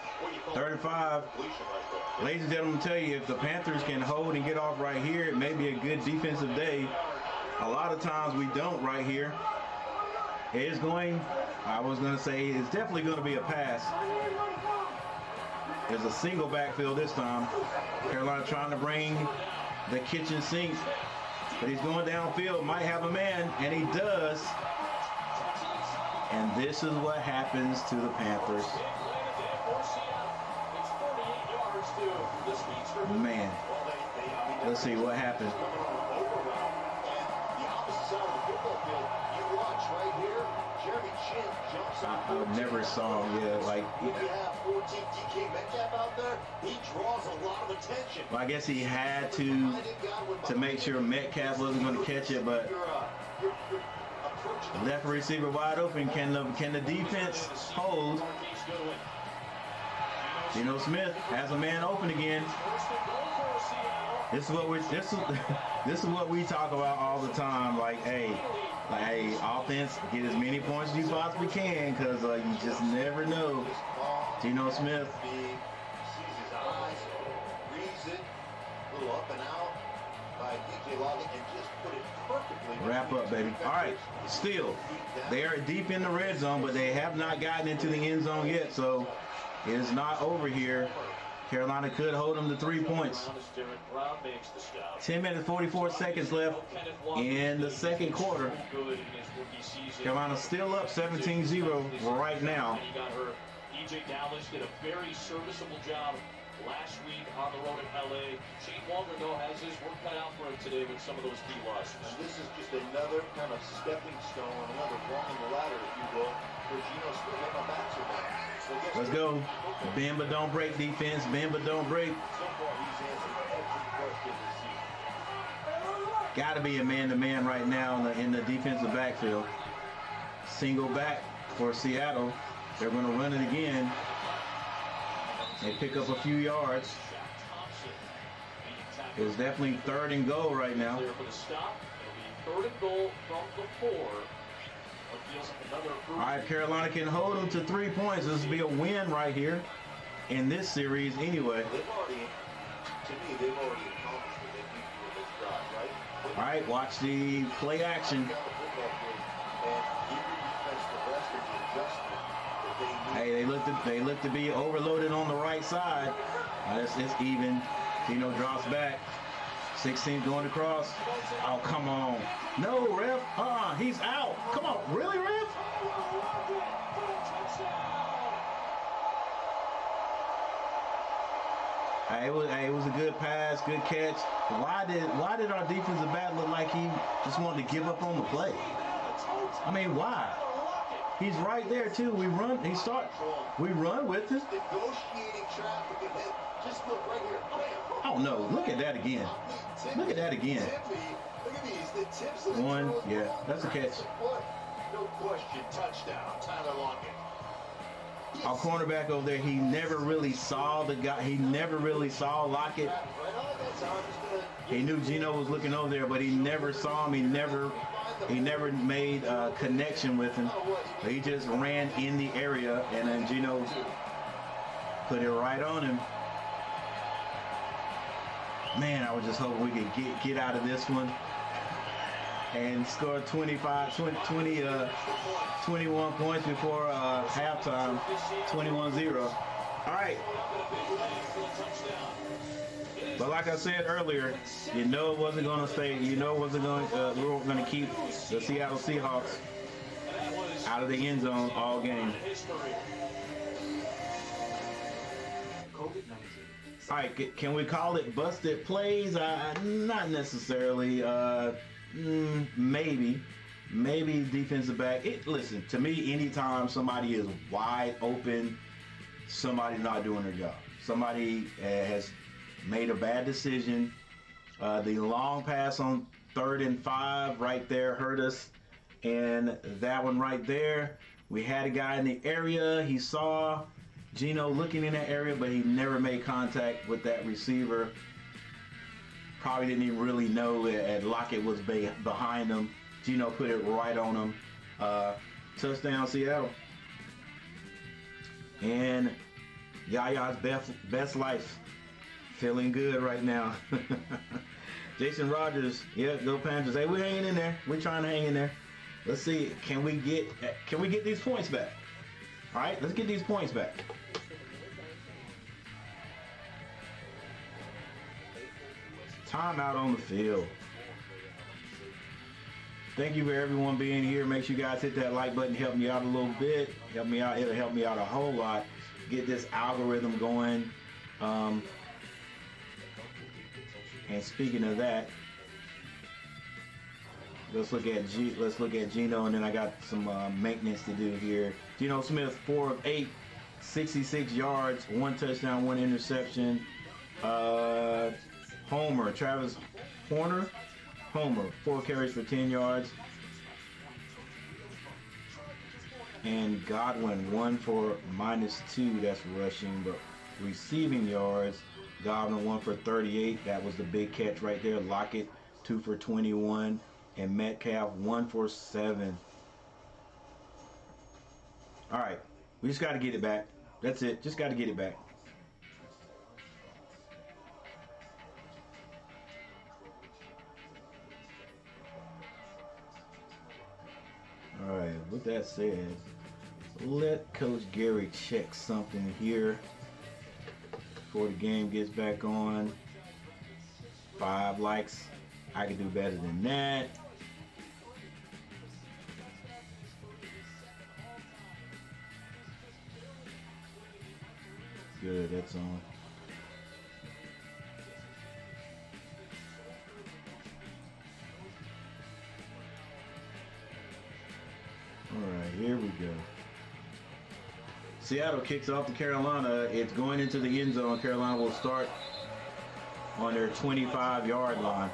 Ladies and gentlemen, tell you, if the Panthers can hold and get off right here, it may be a good defensive day. A lot of times we don't right here. It's definitely going to be a pass. There's a single backfield this time. Carolina trying to bring the kitchen sink, but he's going downfield, might have a man, and he does. And this is what happens to the Panthers. Man, let's see what happens. I never saw him, well, I guess he had to make sure Metcalf wasn't going to catch it, but left receiver wide open. Can the defense hold? Geno Smith has a man open again. This is what we talk about all the time. Hey, offense, get as many points as you possibly can, because you just never know. Geno Smith. Wrap up, baby. All right, still, they are deep in the red zone, but they have not gotten into the end zone yet, so it is not over here. Carolina could hold them to 3 points. 10 minutes, 44 seconds left in the second quarter. Carolina still up 17-0 right now. EJ Dallas did a very serviceable job last week on the road in LA. Shane Waldron, though, has his work cut out for him today with some of those key losses. And this is just another kind of stepping stone, another rung in the ladder, if you will, for Geno Smith. My backs are down. Let's go. Bend but don't break defense. Bend but don't break. So far, he's answered every question this season. Got to be a man-to-man right now in the defensive backfield. Single back for Seattle. They're going to run it again. They pick up a few yards. It's definitely 3rd and goal right now. Third and goal from the 4. All right, Carolina can hold them to 3 points. This will be a win right here in this series anyway. They've already accomplished what they need for this drive, right? All right, watch the play action. Hey, they look to be overloaded on the right side. It's even. Geno drops back. 16 going across. Oh, come on. No, ref. He's out. Come on. Really, ref? Hey, it was a good pass, good catch. Why did our defensive back look like he just wanted to give up on the play? I mean, why? He's right there too. We run with it. Negotiating traffic and then just look right here. Oh no, look at that again. Look at that again. Look at these, the tips of the One, throw. yeah, that's a catch. No question, touchdown, Tyler Lockett. Our cornerback over there, he never really saw the guy. He never really saw Lockett. He knew Gino was looking over there, but he never saw him. He never made a connection with him. He just ran in the area, and then Gino put it right on him. Man, I was just hoping we could get out of this one and score 21 points before halftime, 21-0. All right. But like I said earlier, you know it wasn't going to stay. You know it wasn't going. We weren't going to keep the Seattle Seahawks out of the end zone all game. All right, can we call it busted plays? Not necessarily. Maybe defensive back. Listen, to me, anytime somebody is wide open, somebody's not doing their job. Somebody has made a bad decision. The long pass on 3rd and 5 right there hurt us. And that one right there, we had a guy in the area. He saw Gino looking in that area, but he never made contact with that receiver. Probably didn't even really know that Lockett was behind him. Gino put it right on him. Touchdown, Seattle. And Yaya's best life. Feeling good right now. Jason Rogers, yeah, Go Panthers. Hey, we're hanging in there. We're trying to hang in there. Let's see, can we get these points back? All right, let's get these points back. Timeout on the field. Thank you for everyone being here. Make sure you guys hit that like button. Help me out a little bit. Help me out. It'll help me out a whole lot. Get this algorithm going. And speaking of that, let's look at Gino, and then I got some maintenance to do here. Geno Smith, 4 of 8, 66 yards, 1 touchdown, 1 interception. Travis Homer, 4 carries for 10 yards. And Godwin, 1 for -2, that's rushing, but receiving yards, Godwin 1 for 38, that was the big catch right there. Lockett, 2 for 21, and Metcalf, 1 for 7. All right, we just got to get it back. That's it, just got to get it back. All right, with that said, let Coach Gary check something here before the game gets back on. 5 likes. I can do better than that. Good, that's on. Alright, here we go. Seattle kicks off to Carolina. It's going into the end zone. Carolina will start on their 25-yard line.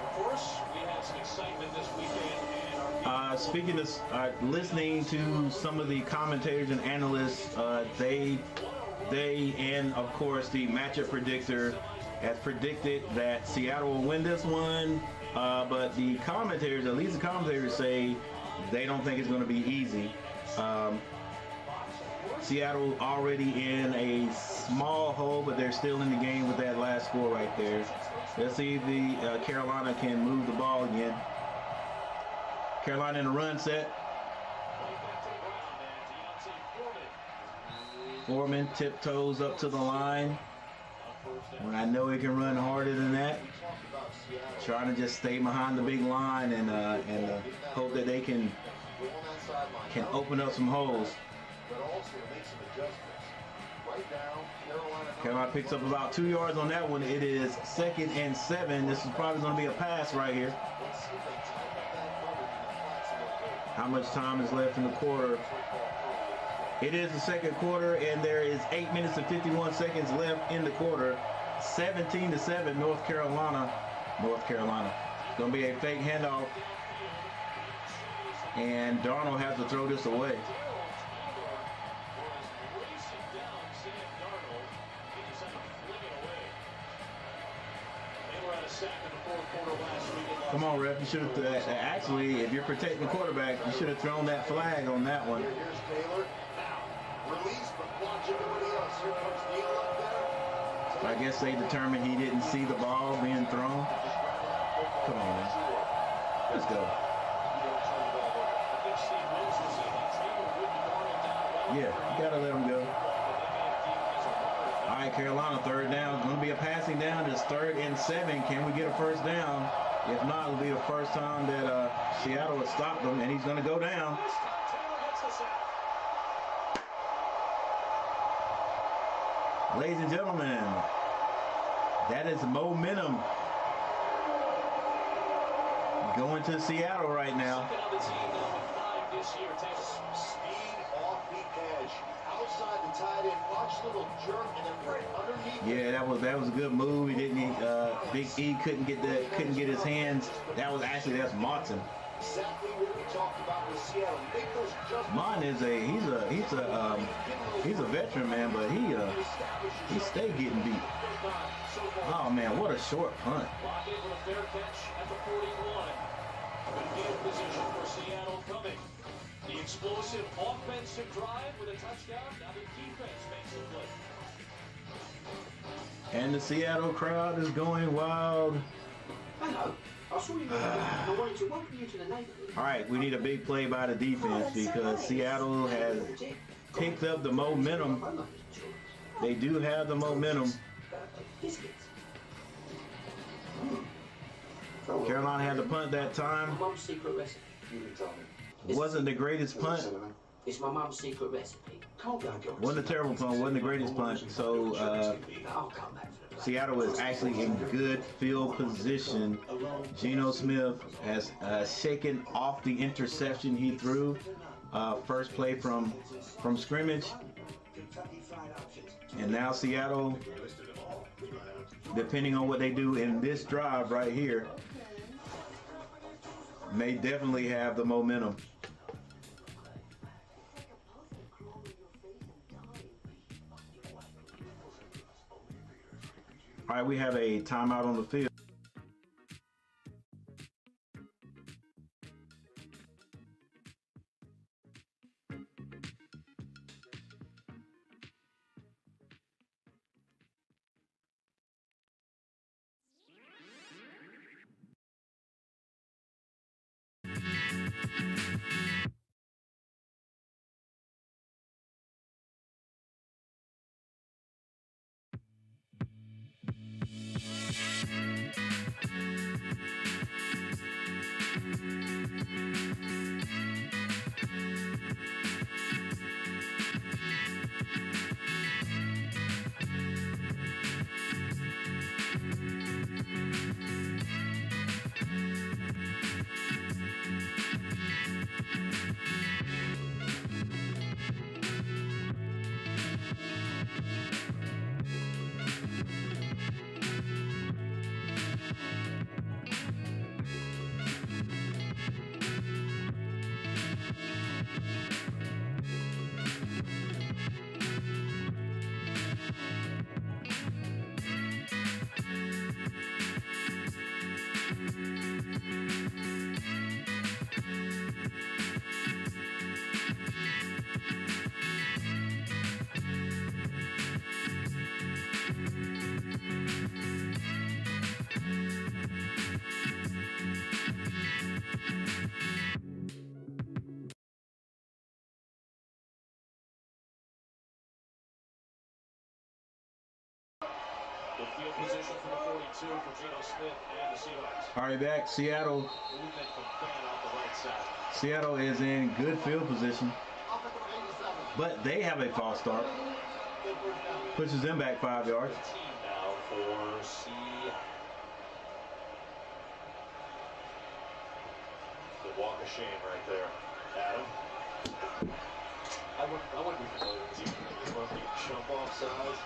Of course, we had some excitement this weekend. Speaking of listening to some of the commentators and analysts, they and of course the matchup predictor has predicted that Seattle will win this one. But the commentators, at least the commentators, say they don't think it's going to be easy. Seattle already in a small hole, but they're still in the game with that last score right there. Let's see if the Carolina can move the ball again. Carolina in the run set. Foreman tiptoes up to the line. When I know he can run harder than that. Trying to just stay behind the big line and hope that they can open up some holes. Carolina picks up about 2 yards on that one. It is 2nd and 7. This is probably going to be a pass right here. how much time is left in the quarter. It is the second quarter, and there is 8 minutes and 51 seconds left in the quarter. 17-7, North Carolina. It's going to be a fake handoff. And Darnold has to throw this away. Come on, ref. You should have actually, if you're protecting the quarterback, you should have thrown that flag on that one. Here's Taylor. Now, release, but watch everybody else. Here comes Neal up there. I guess they determined he didn't see the ball being thrown. Come on, man. Let's go. Yeah, you gotta let him go. All right, Carolina, third down. It's going to be a passing down. It's 3rd and 7. Can we get a first down? If not, it'll be the first time that Seattle has stopped him, and he's going to go down. Ladies and gentlemen, that is momentum going to Seattle right now. Speed off the edge. Outside the tight end. Watch little jerk and then right underneath. Yeah, that was a good move. He didn't. Big E couldn't get his hands. That's Martin. Exactly what we talked about with Seattle. Make those adjustments. Martin he's a veteran, man, but he stay getting beat. Oh man, what a short punt. Position for Seattle coming. The explosive offensive drive with a touchdown. Now the defense makes a play. And the Seattle crowd is going wild. Hello. I saw you. I wanted to welcome you to the neighborhood. All right, we need a big play by the defense because Seattle has picked up the momentum. They do have the momentum. Biscuits. Carolina had to punt that time. My mum's secret recipe. It wasn't the greatest punt. It's my mum's secret recipe. Wasn't a terrible punt. Wasn't the greatest punt. So I'll come back for the play. Seattle is actually in good field position. Geno Smith has shaken off the interception he threw. First play from scrimmage. And now Seattle, depending on what they do in this drive right here, may definitely have the momentum. All right, we have a timeout on the field. The field position for the 42 for Geno Smith and the Seahawks. All right, back. Seattle. Movement from Fan on the right side. Seattle is in good field position, but they have a false start. Pushes them back 5 yards. Team now for Seattle. The walk of shame right there. I wouldn't be familiar with you. It's one of the jump off sides.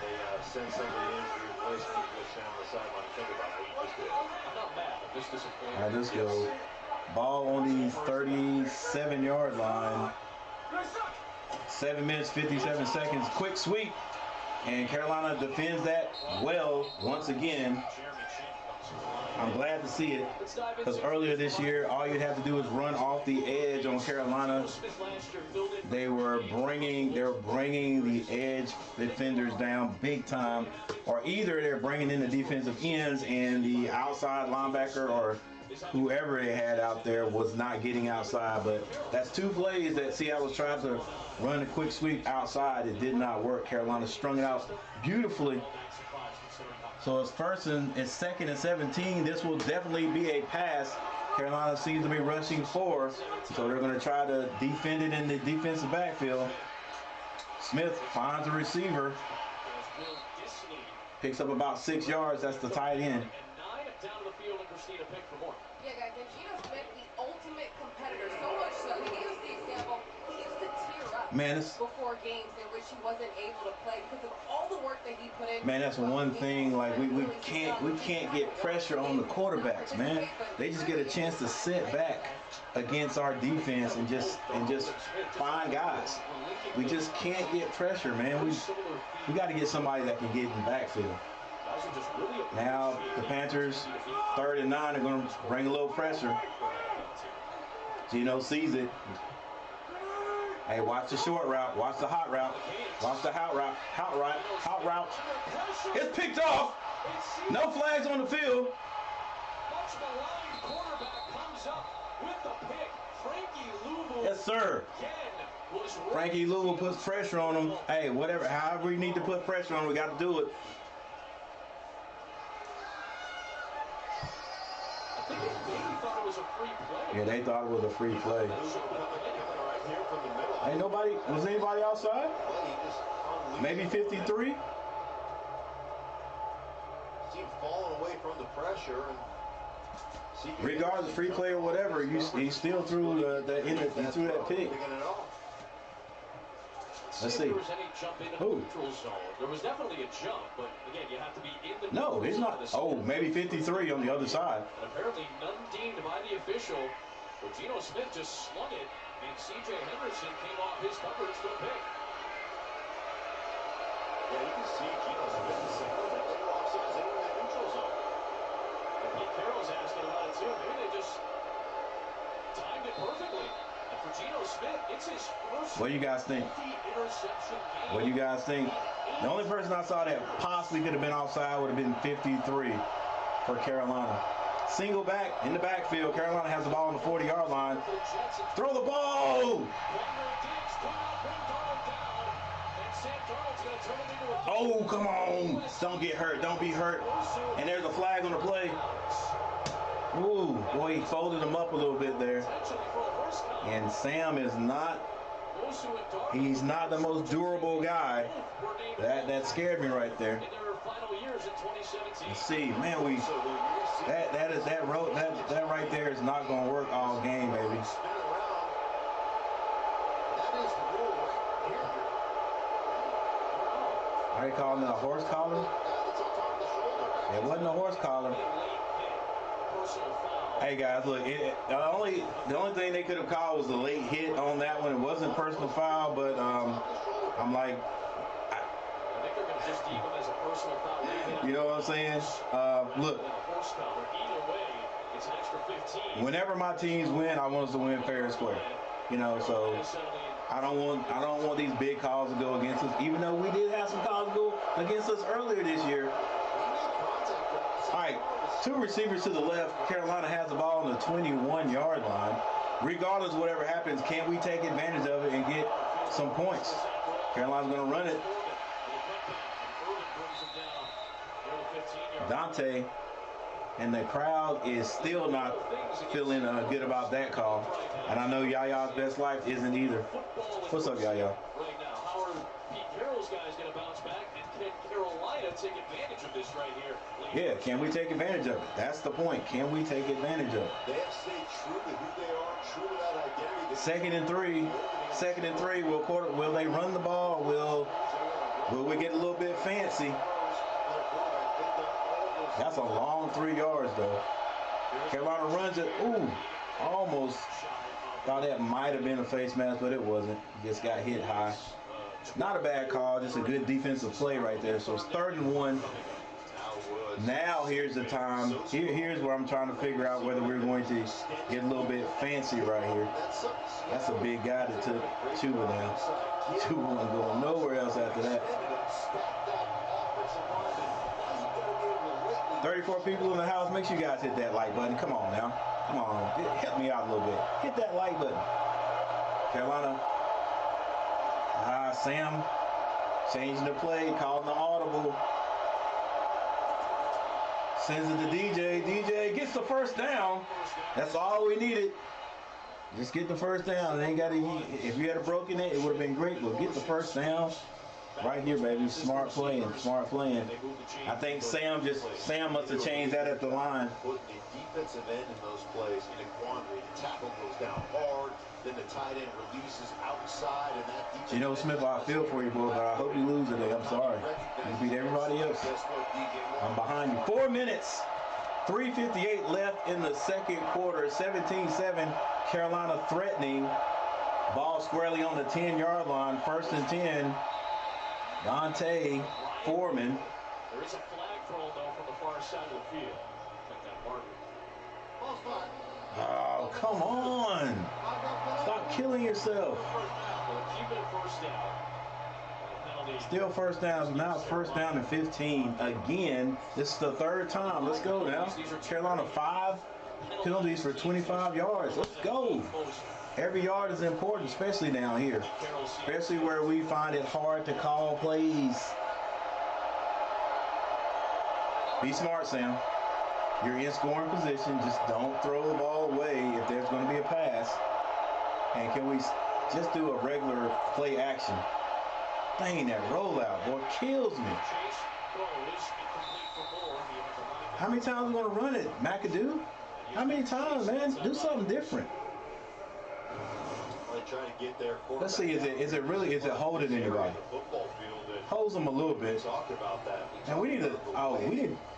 They send somebody in to replace me, just stand on the sideline and think about what you just did. I'm not mad. I'm just disappointed. All right, let's go. Ball on the 37-yard line. 7 minutes, 57 seconds. Quick sweep. And Carolina defends that well once again. I'm glad to see it, because earlier this year, all you'd have to do is run off the edge on Carolina. They were bringing the edge defenders down big time, or either they're bringing in the defensive ends and the outside linebacker or whoever they had out there was not getting outside. But that's two plays that Seattle was trying to run a quick sweep outside. It did not work. Carolina strung it out beautifully. So it's second and 17. This will definitely be a pass. Carolina seems to be rushing 4, so they're going to try to defend it in the defensive backfield. Smith finds a receiver, picks up about 6 yards. That's the tight end. Yeah, guys, and Geno Smith, the ultimate competitor, so much so he gave us the example. He used to tear up before games in which he wasn't able to play because of all the work that he put in. Man, that's one thing. Like we can't get pressure on the quarterbacks, man. They just get a chance to sit back against our defense and just find guys. We just can't get pressure, man. We got to get somebody that can get in the backfield. Now the Panthers, 3rd and 9, are going to bring a little pressure. Geno sees it. Hey, watch the short route. Watch the hot route. Watch the hot route. Hot route. It's picked off. No flags on the field. Yes, sir. Frankie Louisville puts pressure on him. Hey, whatever, however we need to put pressure on him, we got to do it. Yeah, they thought it was a free play. Ain't nobody, was anybody outside? Maybe 53? Team falling away from the pressure. And regardless, free play or whatever, he still threw that pick. Let's see. Who? There was definitely a jump, but again, you have to be in the. No, it's not. Oh, maybe 53 on the other side. And apparently none deemed by the official. But Geno Smith just slung it, and C.J. Henderson came off his coverage for the pick. Yeah, you can see Geno Smith is saying that they were offsides in that neutral zone. And Pete Carroll's asking about it too. Maybe they just timed it perfectly. And for Geno Smith, it's his first. What do you guys think? Interception game. What do you guys think? The only person I saw that possibly could have been offside would have been 53 for Carolina. Single back in the backfield. Carolina has the ball on the 40-yard line. Throw the ball! Oh, come on. Don't get hurt. Don't be hurt. And there's a flag on the play. Ooh, boy, he folded him up a little bit there. And Sam is not, he's not the most durable guy. That scared me right there. Let's see, man, that right there is not gonna work all game, baby. Are they calling it a horse collar? It wasn't a horse collar. Hey guys, look, the only thing they could have called was a late hit on that one. It wasn't personal foul, but I'm like, you know what I'm saying? Look, whenever my teams win, I want us to win fair and square. You know, so I don't want these big calls to go against us, even though we did have some calls go against us earlier this year. All right, 2 receivers to the left. Carolina has the ball on the 21-yard line. Regardless of whatever happens, can we take advantage of it and get some points? Carolina's going to run it. Dante, and the crowd is still not feeling good about that call. And I know Yaya's best life isn't either. What's up, Yaya? Right now, how are Pete Carroll's guys going to bounce back, and can Carolina take advantage of this right here. Yeah, can we take advantage of it? That's the point. Can we take advantage of it? They have stayed true to who they are, true to that identity. Second and three. Will they run the ball? Will we get a little bit fancy? That's a long 3 yards, though. Carolina runs it. Ooh, almost thought that might have been a face mask, but it wasn't. Just got hit high. Not a bad call, just a good defensive play right there. So it's 3rd and 1. Now here's the time. Here's where I'm trying to figure out whether we're going to get a little bit fancy right here. That's a big guy that took Chuba now. Chuba wasn't going nowhere else after that. 34 people in the house. Make sure you guys hit that like button. Come on now. Come on. Help me out a little bit. Hit that like button. Carolina. Sam changing the play, calling the audible. Sends it to DJ. DJ gets the first down. That's all we needed. Just get the first down. It ain't got to. If you had broken it, it would have been great. But get the first down. Right here, baby. Smart playing. Smart playing. I think Sam must have changed that at the line. Put the defensive end in those plays in a quandary. The tackle goes down hard. Then the tight end releases outside, and that defense. You know, Smith, I feel for you, boy, but I hope you lose today. I'm sorry. You beat everybody else. I'm behind you. 4 minutes. 3:58 left in the second quarter. 17-7. Carolina threatening. Ball squarely on the 10-yard line. 1st and 10. Dante Foreman. There is a flag thrown, though, from the far side of the field. Like that marker. Oh, come on. Stop killing yourself. Keep it at first down. Still first down. Now it's 1st down and 15 again. This is the 3rd time. Let's go now. Carolina 5 penalties for 25 yards. Let's go. Every yard is important, especially down here. Especially where we find it hard to call plays. Be smart, Sam. You're in scoring position. Just don't throw the ball away if there's going to be a pass. And can we just do a regular play action? Dang, that rollout, boy, kills me. How many times are we going to run it, McAdoo? How many times, man? Do something different. Let's see, is it holding anybody? Holds them a little bit. And we need to,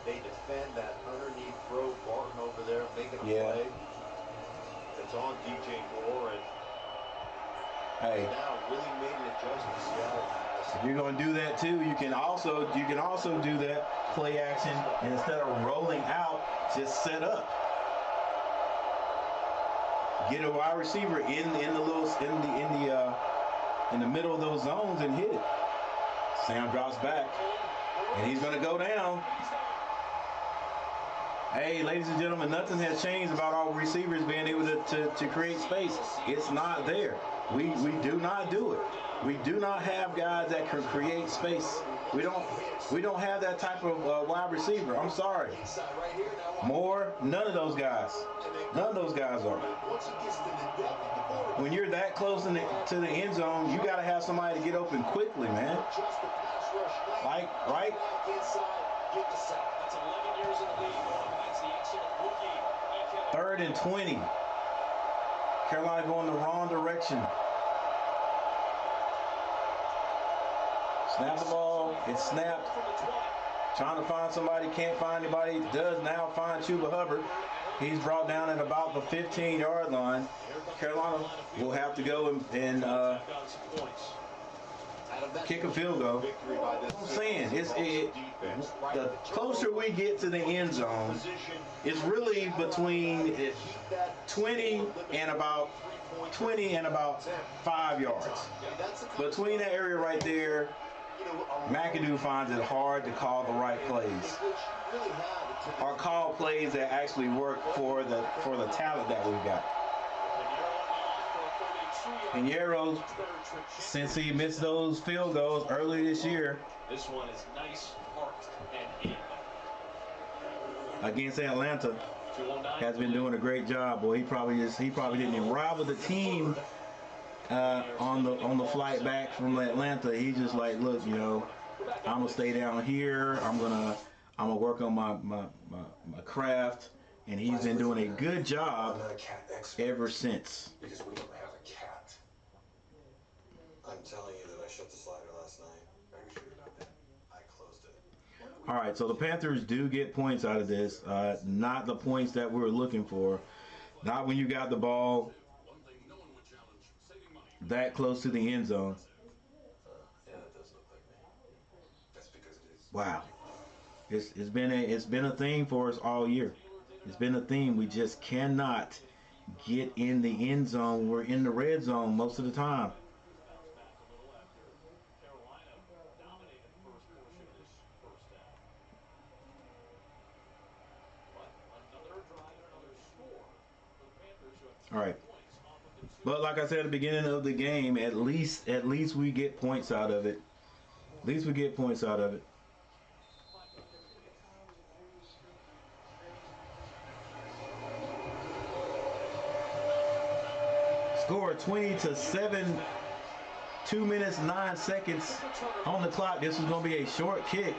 They defend that underneath throw. Barton over there making a play. It's on DJ Moore, and hey, now really made an adjustment. Seattle has. If you're going to do that too, you can also do that play action, and instead of rolling out, just set up. Get a wide receiver in the middle of those zones and hit it. Sam drops back, and he's going to go down. Hey, ladies and gentlemen, nothing has changed about our receivers being able to create space. It's not there. We do not do it. We do not have guys that can create space. We don't have that type of wide receiver. I'm sorry. Moore, none of those guys. None of those guys are. When you're that close to the end zone, you got to have somebody to get open quickly, man. Like, right? That's 11 years in the league. That's the excellent rookie. 3rd and 20. Carolina going the wrong direction. Snap the ball. It's snapped. Trying to find somebody. Can't find anybody. Does now find Chuba Hubbard. He's brought down at about the 15-yard line. Carolina will have to go and kick a field goal. I'm saying the closer we get to the end zone, it's really between 20 and about 5 yards. Between that area right there, McAdoo finds it hard to call the right plays, or call plays that actually work for the talent that we've got. And Yarrow, since he missed those field goals early this year, this one is nice, arced, and in. Against Atlanta, has been doing a great job. Boy, he probably didn't even rival the team on the flight back from Atlanta. He's just like, look, I'm gonna stay down here. I'm gonna work on my craft, and he's been doing a good job ever since. Because we don't have a cat. I'm telling you that I shut the slider last night. Are you sure about that? I closed it. All right, so the Panthers do get points out of this. Not the points that we were looking for. Not when you got the ball that close to the end zone. Yeah, that does look like me. That's because it is. Wow, it's been a theme for us all year. It's been a theme. We just cannot get in the end zone. We're in the red zone most of the time. All right. But like I said at the beginning of the game, at least we get points out of it. At least we get points out of it. Score 20-7. 2 minutes 9 seconds on the clock. This is going to be a short kick.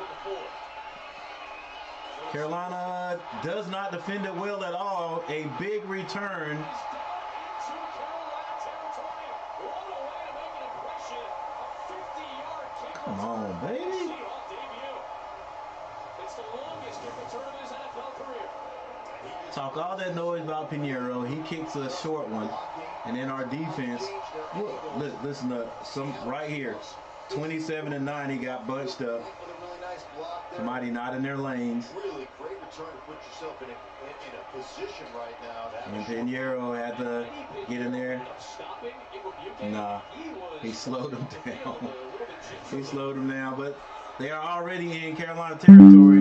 Carolina does not defend it well at all. A big return. Come on, baby. Talk all that noise about Pinheiro. He kicks a short one. And then our defense, listen to some right here. 27-9, he got bunched up. Somebody not in their lanes. Really great return to put yourself in a position right now. And Pinheiro had to get in there. Nah, he slowed him down. He slowed him down, but they are already in Carolina territory.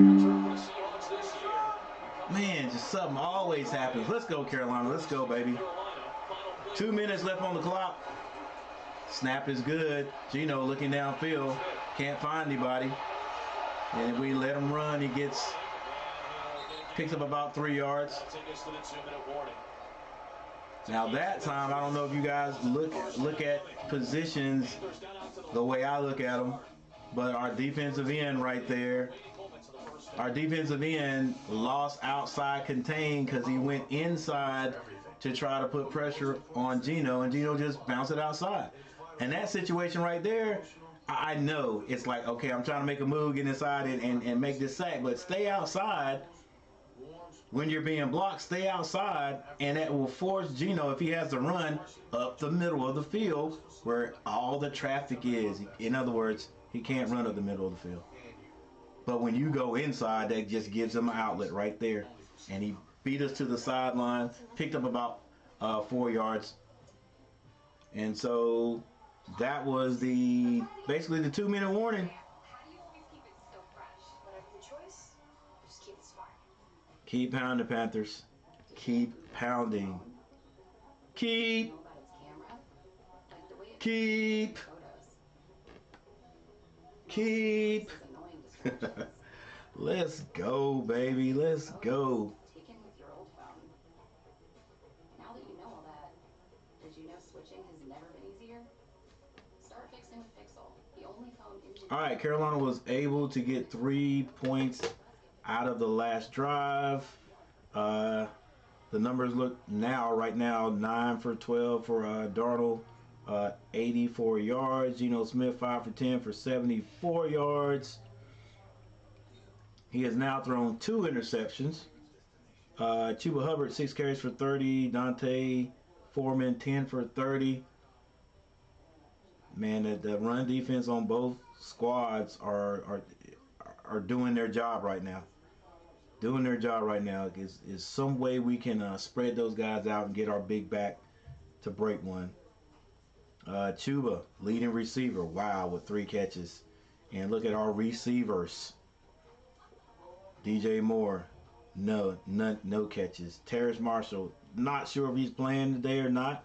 Man, just something always happens. Let's go, Carolina. Let's go, baby. 2 minutes left on the clock. Snap is good. Gino looking downfield. Can't find anybody. And if we let him run, he picks up about 3 yards. Now that time, I don't know if you guys look at positions the way I look at them, but our defensive end right there, our defensive end lost outside contain because he went inside to try to put pressure on Gino, and Gino just bounced it outside. And that situation right there, I know it's like, okay, I'm trying to make a move, get inside and make this sack, but stay outside. When you're being blocked, stay outside, and that will force Gino, if he has to run, up the middle of the field where all the traffic is. In other words, he can't run up the middle of the field. But when you go inside, that just gives him an outlet right there. And he beat us to the sideline, picked up about 4 yards. And so that was basically the 2 minute warning. Keep pounding, Panthers. Keep pounding. Keep. Let's go, baby. Let's go. Now that you know all that, did you know switching has never been easier? Start fixing with Pixel, the only phone in. All right, Carolina was able to get 3 points out of the last drive. The numbers look right now 9 for 12 for Darnold, 84 yards. Geno Smith 5 for 10 for 74 yards. He has now thrown 2 interceptions. Chuba Hubbard 6 carries for 30. Dante Foreman 10 for 30. Man, the run defense on both squads are doing their job right now. Doing their job right now. Is some way we can spread those guys out and get our big back to break one. Chuba, leading receiver. Wow, with 3 catches. And look at our receivers. DJ Moore, no catches. Terrace Marshall, not sure if he's playing today or not,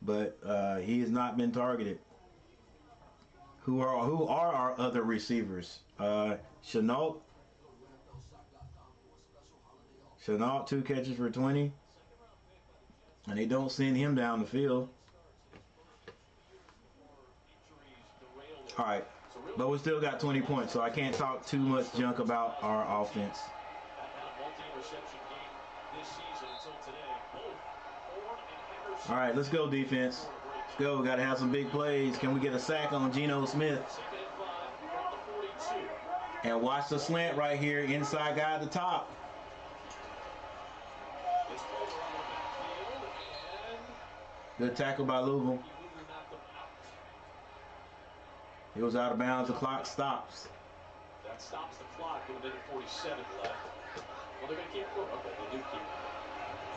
but he has not been targeted. Who are our other receivers? Chenault, 2 catches for 20, and they don't send him down the field. All right. So But we still got 20 points, so I can't talk too much junk about our offense. All right, let's go defense. Let's go. Got to have some big plays. Can we get a sack on Geno Smith? And watch the slant right here. Inside guy at the top. Good tackle by Louisville. He was out of bounds. The clock stops. That stops the clock with a minute 47 left. Well, they're going to keep going. Okay, they do keep.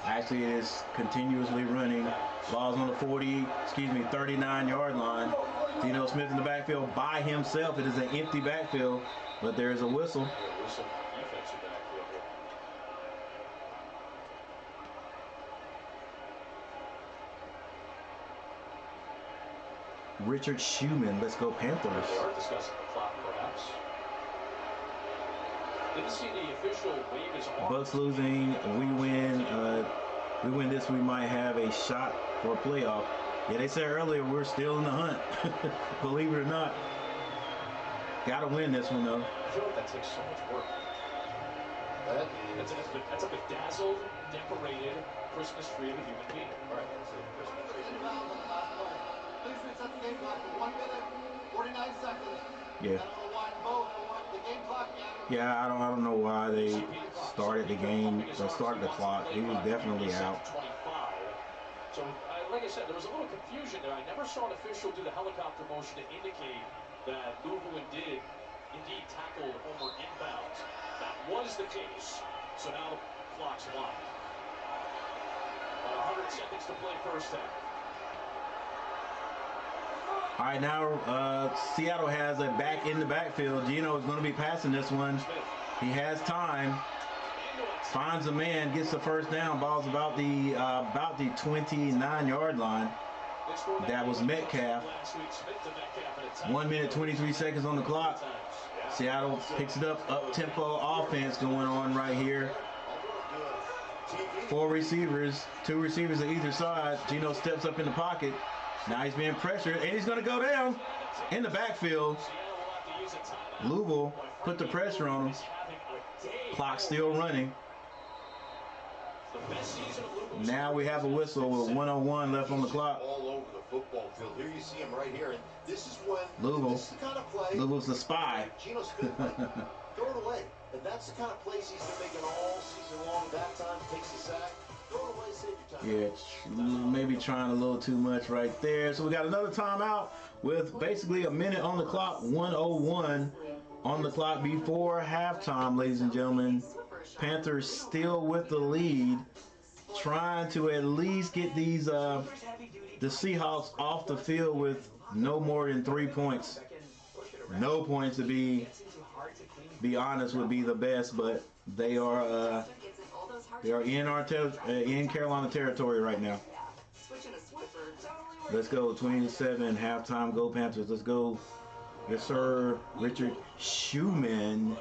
Actually, it is continuously running. Ball's on the 39-yard line. Geno Smith in the backfield by himself. It is an empty backfield, but there is a whistle. Richard Schumann, let's go Panthers. They are discussing the clock, perhaps. Didn't see the official wave is on. Bucks losing, we win. We win this, we might have a shot for a playoff. Yeah, they said earlier we're still in the hunt. Believe it or not. Gotta win this one though. I feel like that takes so much work. That's a bedazzled, decorated Christmas tree of a human being. All right. Yeah. Yeah, I don't know why they started the game or started the clock. He was definitely out. So, like I said, there was a little confusion there. I never saw an official do the helicopter motion to indicate that Louisville indeed tackled Homer inbounds. That was the case. So now the clock's locked. 100 seconds to play first half. All right, now Seattle has a back in the backfield. Geno is going to be passing this one. He has time. Finds a man, gets the first down. Ball's about the 29-yard line. That was Metcalf. 1 minute 23 seconds on the clock. Seattle picks it up tempo offense going on right here. 4 receivers, 2 receivers on either side. Geno steps up in the pocket. Now he's being pressured, and he's going to go down in the backfield. Louisville put the pressure on him. Clock still running. Now we have a whistle with 1:01 left on the clock. All over the football field. Here you see him right here, and this is when Louisville's the spy. Geno's good. Throw it away, and that's the kind of plays he's been making all season long. That time takes the sack. Throw it away, save your time. Yeah, maybe trying a little too much right there. So we got another timeout with basically a minute on the clock. 1:01 on the clock before halftime, ladies and gentlemen. Panthers still with the lead, trying to at least get these the Seahawks off the field with no more than 3 points. No points, to be honest, would be the best, but they are in Carolina territory right now. Let's go 27 halftime. Go Panthers. Let's go. Yes, sir. Richard Schumann.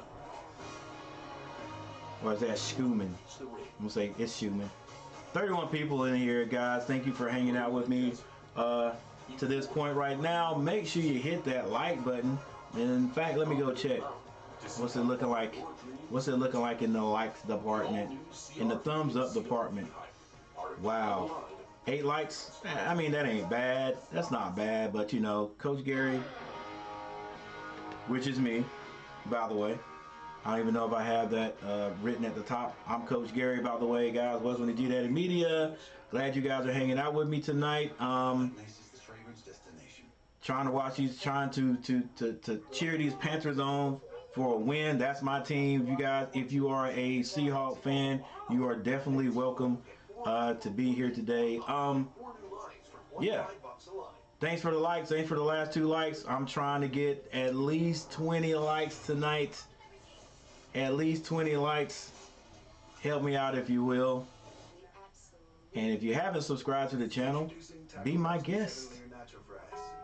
Or is that Schumann? I'm gonna say it's Schumann. 31 people in here, guys. Thank you for hanging out with me to this point right now. Make sure you hit that like button. And in fact, let me go check. What's it looking like? What's it looking like in the likes department? In the thumbs up department? Wow. 8 likes? I mean, that ain't bad. That's not bad, but you know, Coach Gary, which is me, by the way. I don't even know if I have that written at the top. I'm Coach Gary, by the way, guys. Was when the G Daddy Media. Glad you guys are hanging out with me tonight. Trying to watch these, trying to cheer these Panthers on for a win. That's my team. If you are a Seahawks fan, you are definitely welcome to be here today. Yeah. Thanks for the likes. Thanks for the last 2 likes. I'm trying to get at least 20 likes tonight. At least 20 likes. Help me out if you will. And if you haven't subscribed to the channel, be my guest.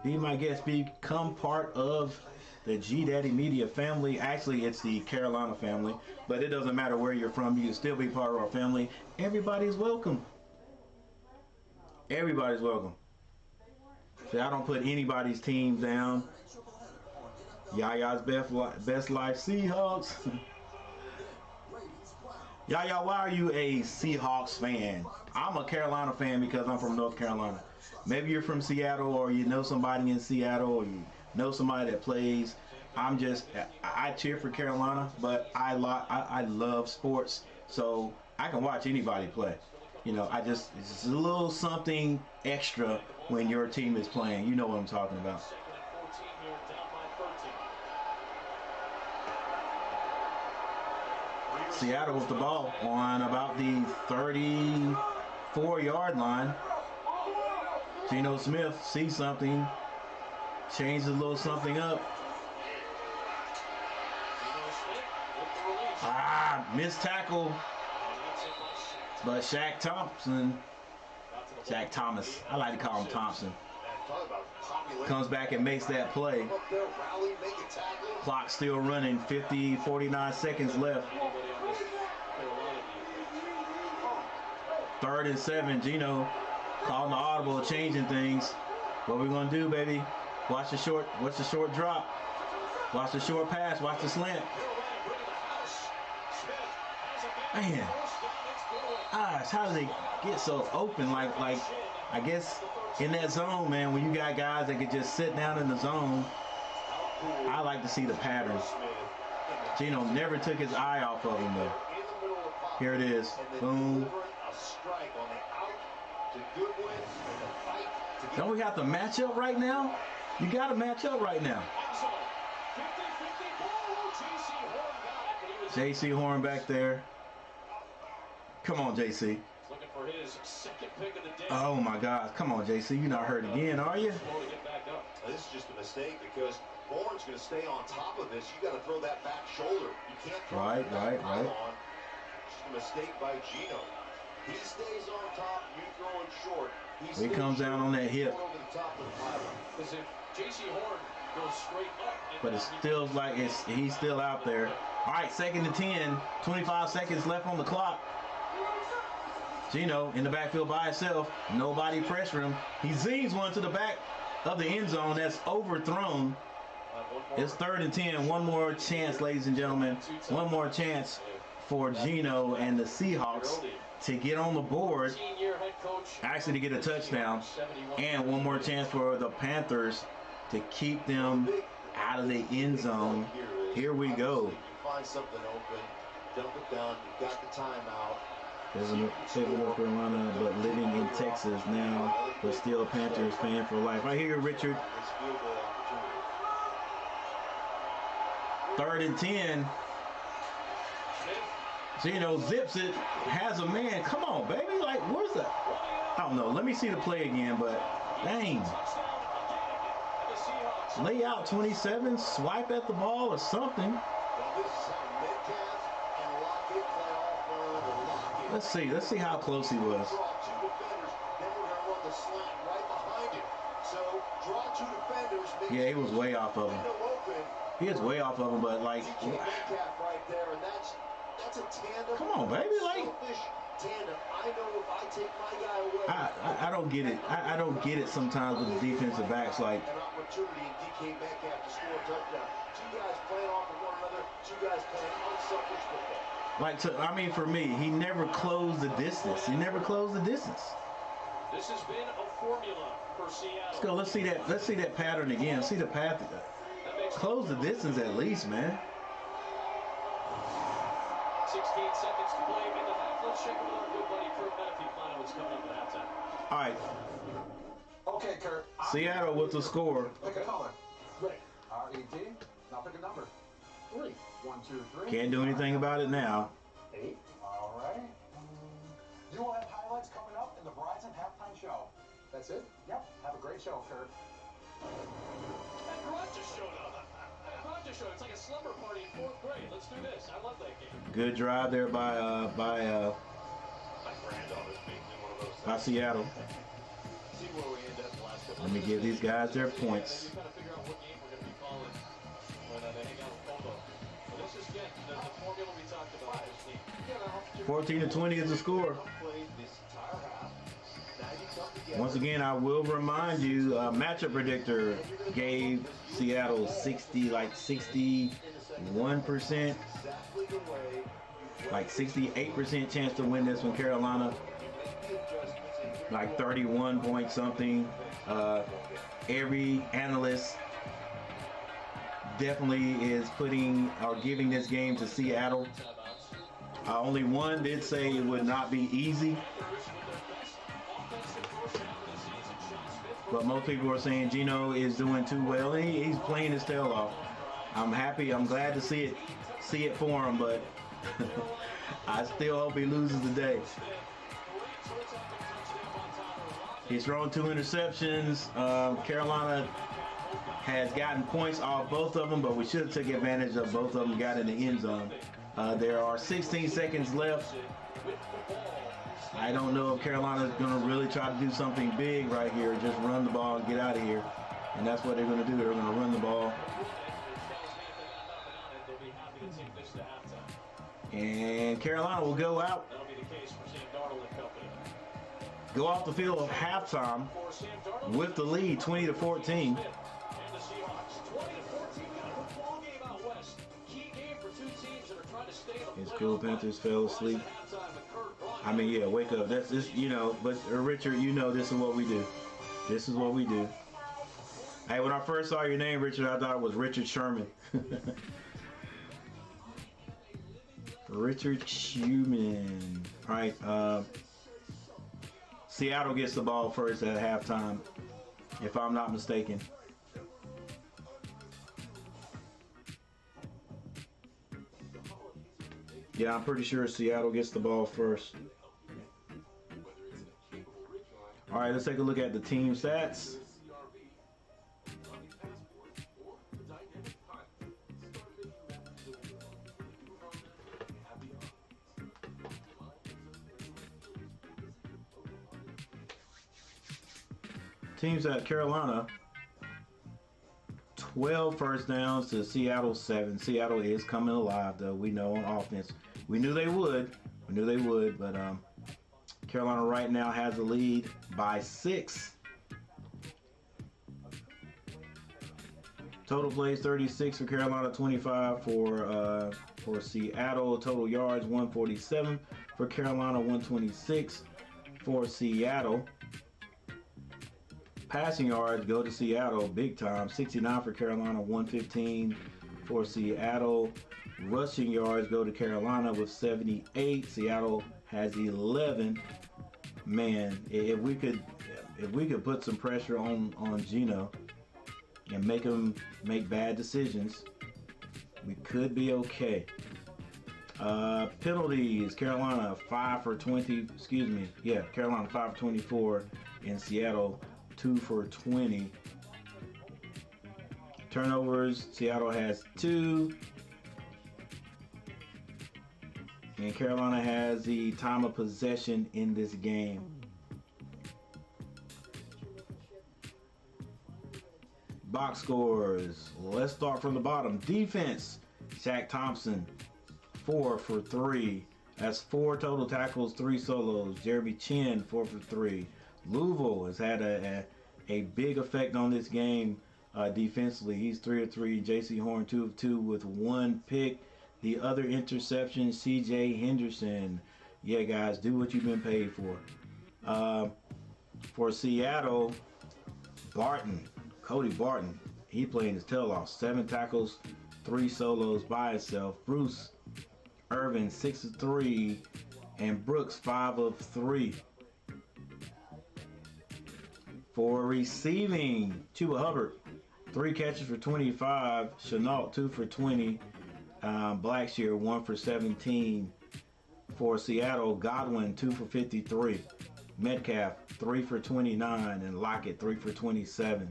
Be my guest. Become part of the G Daddy Media family. Actually, it's the Carolina family, but it doesn't matter where you're from. You can still be part of our family. Everybody's welcome. Everybody's welcome. See, I don't put anybody's team down. Yaya's best life Seahawks. Yaya, why are you a Seahawks fan? I'm a Carolina fan because I'm from North Carolina. Maybe you're from Seattle, or you know somebody in Seattle, or you know somebody that plays. I cheer for Carolina, but I love sports, so I can watch anybody play. You know, it's a little something extra when your team is playing. You know what I'm talking about. Seattle with the ball on about the 34-yard line. Geno Smith sees something, changes a little something up. Missed tackle, but Shaq Thomas, I like to call him Thompson, comes back and makes that play. Clock still running, 49 seconds left. 3rd and 7, Geno calling the audible, changing things. What we gonna do, baby? Watch the short drop. Watch the short pass, watch the slant. Man, how do they get so open? Like I guess in that zone, man, when you got guys that can just sit down in the zone, I like to see the patterns. Geno never took his eye off of him, though. Here it is. Boom. Don't we have to match up right now? You got to match up right now. J.C. Horn back there. Come on, J.C. Looking for his second pick of the day. Oh, my God. Come on, J.C. You're not hurt again, are you? This is just a mistake because Horn's going to stay on top of this. You got to throw that back shoulder. You can't throw that back on. Just a mistake by Geno. He stays on top, you throw it short. He comes down on that hip. Because if J.C. Horn goes straight up, but it feels like he's still out there. All right, 2nd and 10, 25 seconds left on the clock. Geno in the backfield by himself. Nobody pressure him. He zings one to the back of the end zone. That's overthrown. It's 3rd and 10. One more chance, ladies and gentlemen. One more chance for Geno and the Seahawks to get on the board, actually to get a touchdown, and one more chance for the Panthers to keep them out of the end zone. Here we go. Find something open, dump it down, you got the timeout. Living in North Carolina, but living in Texas now, but still a Panthers fan for life. Right here, Richard. 3rd and 10. Geno zips it, has a man. Come on, baby. Like, where's that? I don't know. Let me see the play again, but dang. Lay out 27, swipe at the ball or something. Let's see how close he was. Yeah, he was way off of him. He is way off of him, but like, come on, baby, like. I don't get it. I don't get it sometimes with the defensive backs. Like, I mean, for me, he never closed the distance. He never closed the distance. This has been a formula for Seattle. Let's go. Let's see that pattern again. See the path. Close the distance at least, man. 16 seconds to play in the half. Let's check with our good buddy Kurt Matthew. Find out what's coming up at halftime. All right. Okay, Kurt. Seattle with the score. Pick a color. Red. R-E-D. Now pick a number. 3. 1, 2, 3. Can't do anything about it now. 8. All right. You will have highlights coming up in the Verizon halftime show. That's it? Yep. Have a great show, Kurt. That garage just showed up. It's like a slumber party in 4th grade. Let's do this. I love that game. Good drive there by Seattle. Let me give these guys their points. 14-20 is the score. Once again, I will remind you, matchup predictor gave Seattle 61%, like 68% chance to win this one. Carolina, like 31 point something. Every analyst definitely is putting or giving this game to Seattle. Only one did say it would not be easy. But most people are saying Geno is doing too well. He's playing his tail off. I'm happy. I'm glad to see it for him, but I still hope he loses today. He's thrown 2 interceptions. Carolina has gotten points off both of them, but we should have took advantage of both of them, got in the end zone. There are 16 seconds left. I don't know if Carolina's going to really try to do something big right here, just run the ball and get out of here. And that's what they're going to do. They're going to run the ball. And Carolina will go out. Go off the field at halftime with the lead, 20-14. His Go Panthers fell asleep. I mean, yeah, wake up. That's just, you know, but Richard, you know, this is what we do. This is what we do. Hey, when I first saw your name, Richard, I thought it was Richard Sherman. Richard Schumann. All right. Seattle gets the ball first at halftime, if I'm not mistaken. Yeah, I'm pretty sure Seattle gets the ball first. All right, let's take a look at the team stats. Teams at Carolina, 12 first downs to Seattle 7. Seattle is coming alive, though. We know on offense. We knew they would. But Carolina right now has the lead by 6. Total plays 36 for Carolina, 25 for Seattle. Total yards 147 for Carolina, 126 for Seattle. Passing yards go to Seattle big time, 69 for Carolina, 115 for Seattle. Rushing yards go to Carolina with 78. Seattle has 11. Man, if we could put some pressure on Geno and make him make bad decisions, we could be okay. Penalties, Carolina 5 for 20. Carolina 5 for 24, and Seattle 2 for 20. Turnovers, Seattle has 2. And Carolina has the time of possession in this game. Box scores. Let's start from the bottom. Defense, Shaq Thompson, 4 for 3. That's 4 total tackles, 3 solos. Jeremy Chin, 4 for 3. Louisville has had a big effect on this game defensively. He's 3 of 3. J.C. Horn, 2 of 2 with 1 pick. The other interception, C.J. Henderson. Yeah, guys, do what you've been paid for. For Seattle, Cody Barton, he playing his tail off. 7 tackles, 3 solos by himself. Bruce Irvin, 6 of 3. And Brooks, 5 of 3. For receiving, Chuba Hubbard, 3 catches for 25. Chenault, 2 for 20. Blackshear, 1 for 17. For Seattle, Godwin, 2 for 53. Metcalf, 3 for 29. And Lockett, 3 for 27.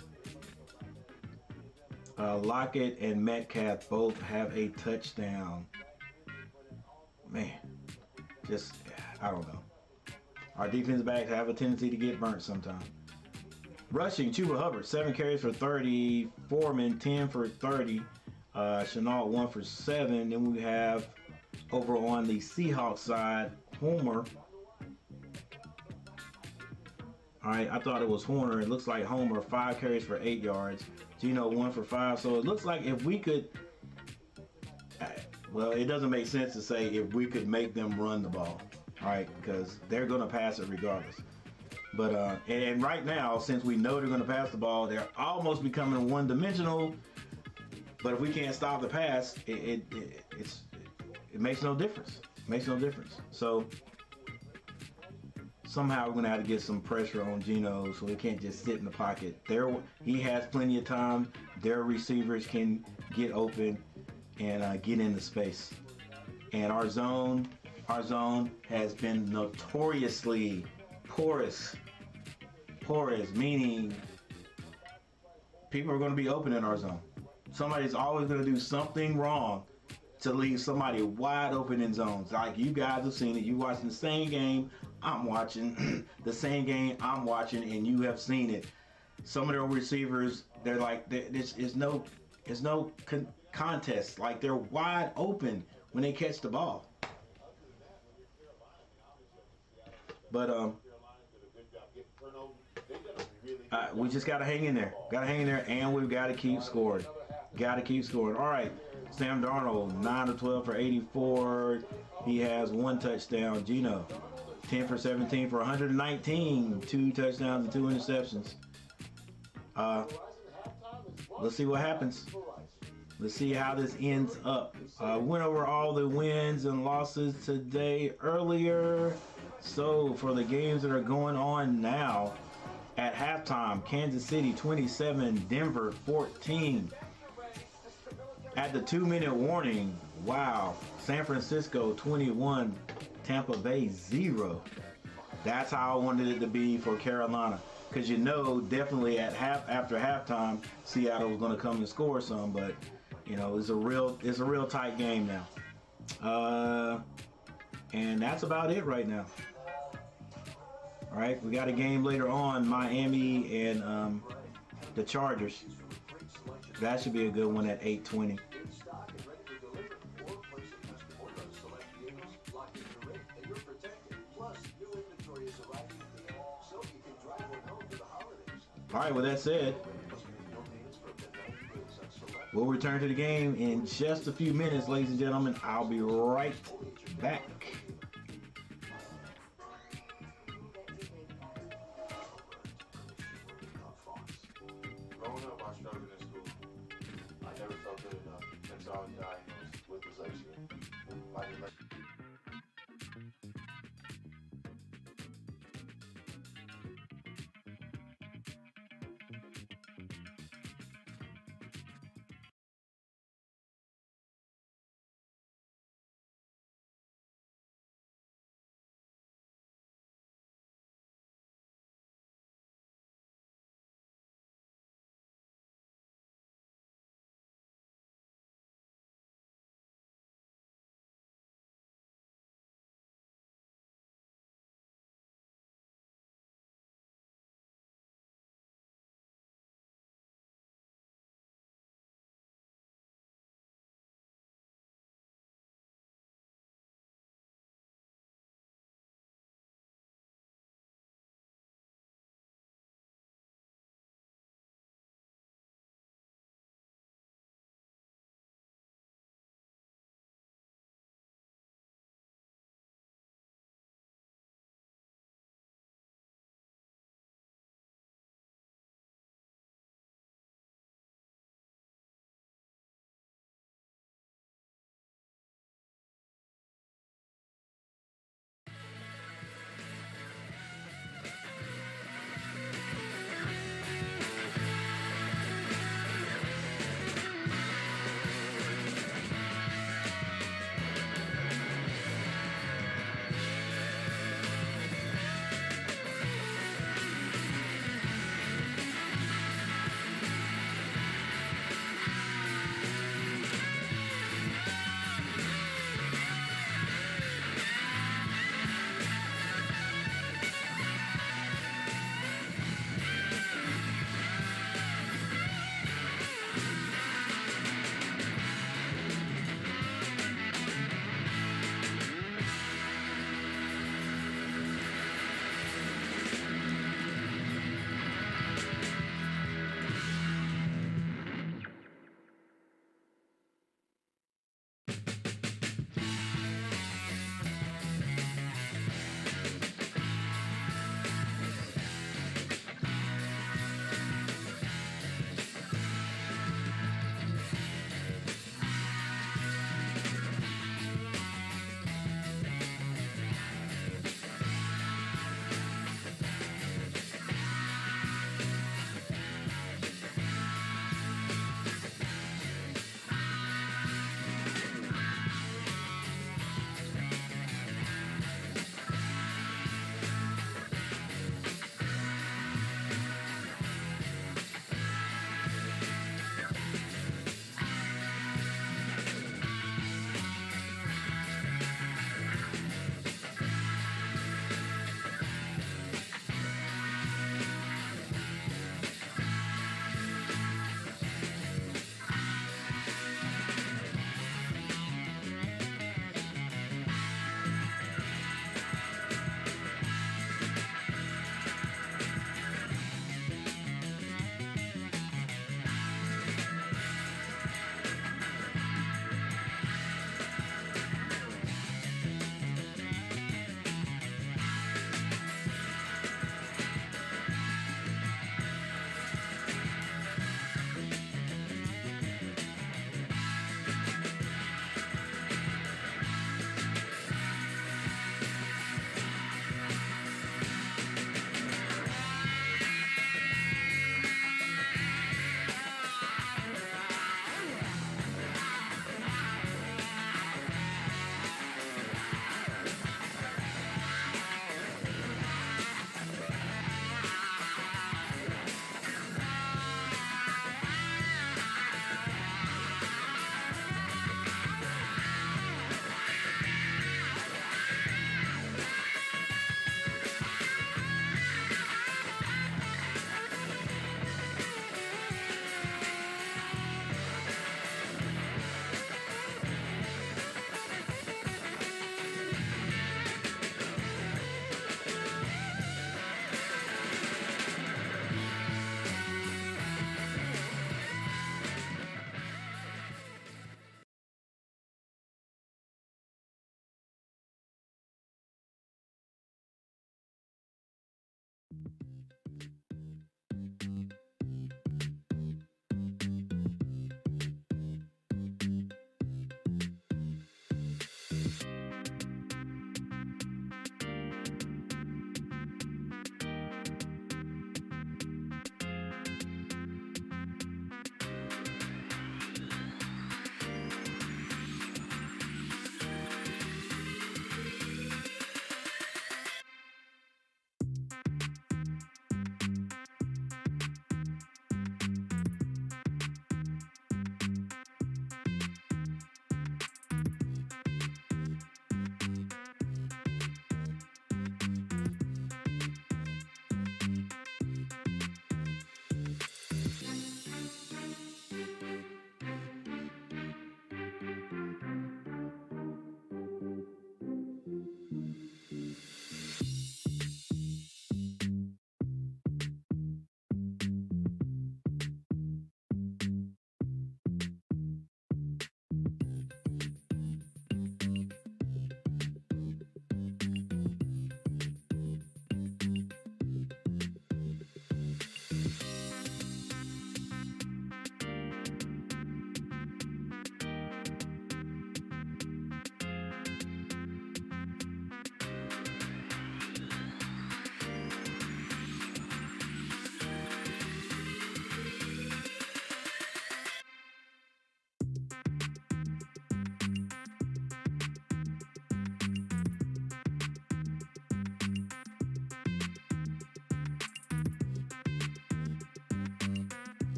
Lockett and Metcalf both have a touchdown. Man, just, I don't know. Our defensive backs have a tendency to get burnt sometimes. Rushing, Chuba Hubbard, 7 carries for 30. Foreman, 10 for 30. Chenault, 1 for 7. Then we have over on the Seahawks side, Homer. All right, I thought it was Horner. It looks like Homer, 5 carries for 8 yards. Geno, 1 for 5. So it looks like if we could, well, it doesn't make sense to say if we could make them run the ball, all right, because they're going to pass it regardless. But and right now, since we know they're going to pass the ball, they're almost becoming one-dimensional. But if we can't stop the pass, it makes no difference. It makes no difference. So somehow we're going to have to get some pressure on Geno so he can't just sit in the pocket. He has plenty of time. Their receivers can get open and get into space. And our zone has been notoriously porous, meaning people are going to be open in our zone. Somebody's always going to do something wrong to leave somebody wide open in zones. Like you guys have seen it. You watching the same game I'm watching, the same game I'm watching, and you have seen it. Some of their receivers, they're like, there's no contest. Like they're wide open when they catch the ball. But we just got to hang in there. And we've got to keep scoring. All right, Sam Darnold, 9 of 12 for 84. He has 1 touchdown. Geno, 10 for 17 for 119. 2 touchdowns and 2 interceptions. Let's see what happens. Let's see how this ends up. Went over all the wins and losses today earlier. So for the games that are going on now, at halftime, Kansas City 27, Denver 14. At the 2-minute warning, wow, San Francisco 21, Tampa Bay 0. That's how I wanted it to be for Carolina. Because you know, definitely after halftime, Seattle was going to come and score some, but you know, it's a real tight game now. And that's about it right now. All right, we got a game later on, Miami and the Chargers. That should be a good one at 8:20. All right, with that said, we'll return to the game in just a few minutes, ladies and gentlemen. I'll be right back. Growing up, I struggled in school. I never felt good enough until I was diagnosed with dyslexia.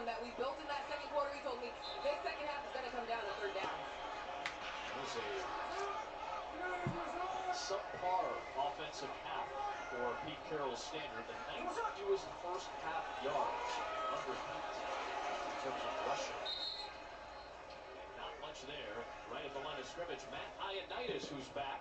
That we built in that second quarter. He told me this second half is going to come down to third down. That was a subpar offensive half for Pete Carroll's standard. The ninth fewest first half yards under Pete in terms of rushing. Not much there. Right at the line of scrimmage, Matt Ioannidis, who's back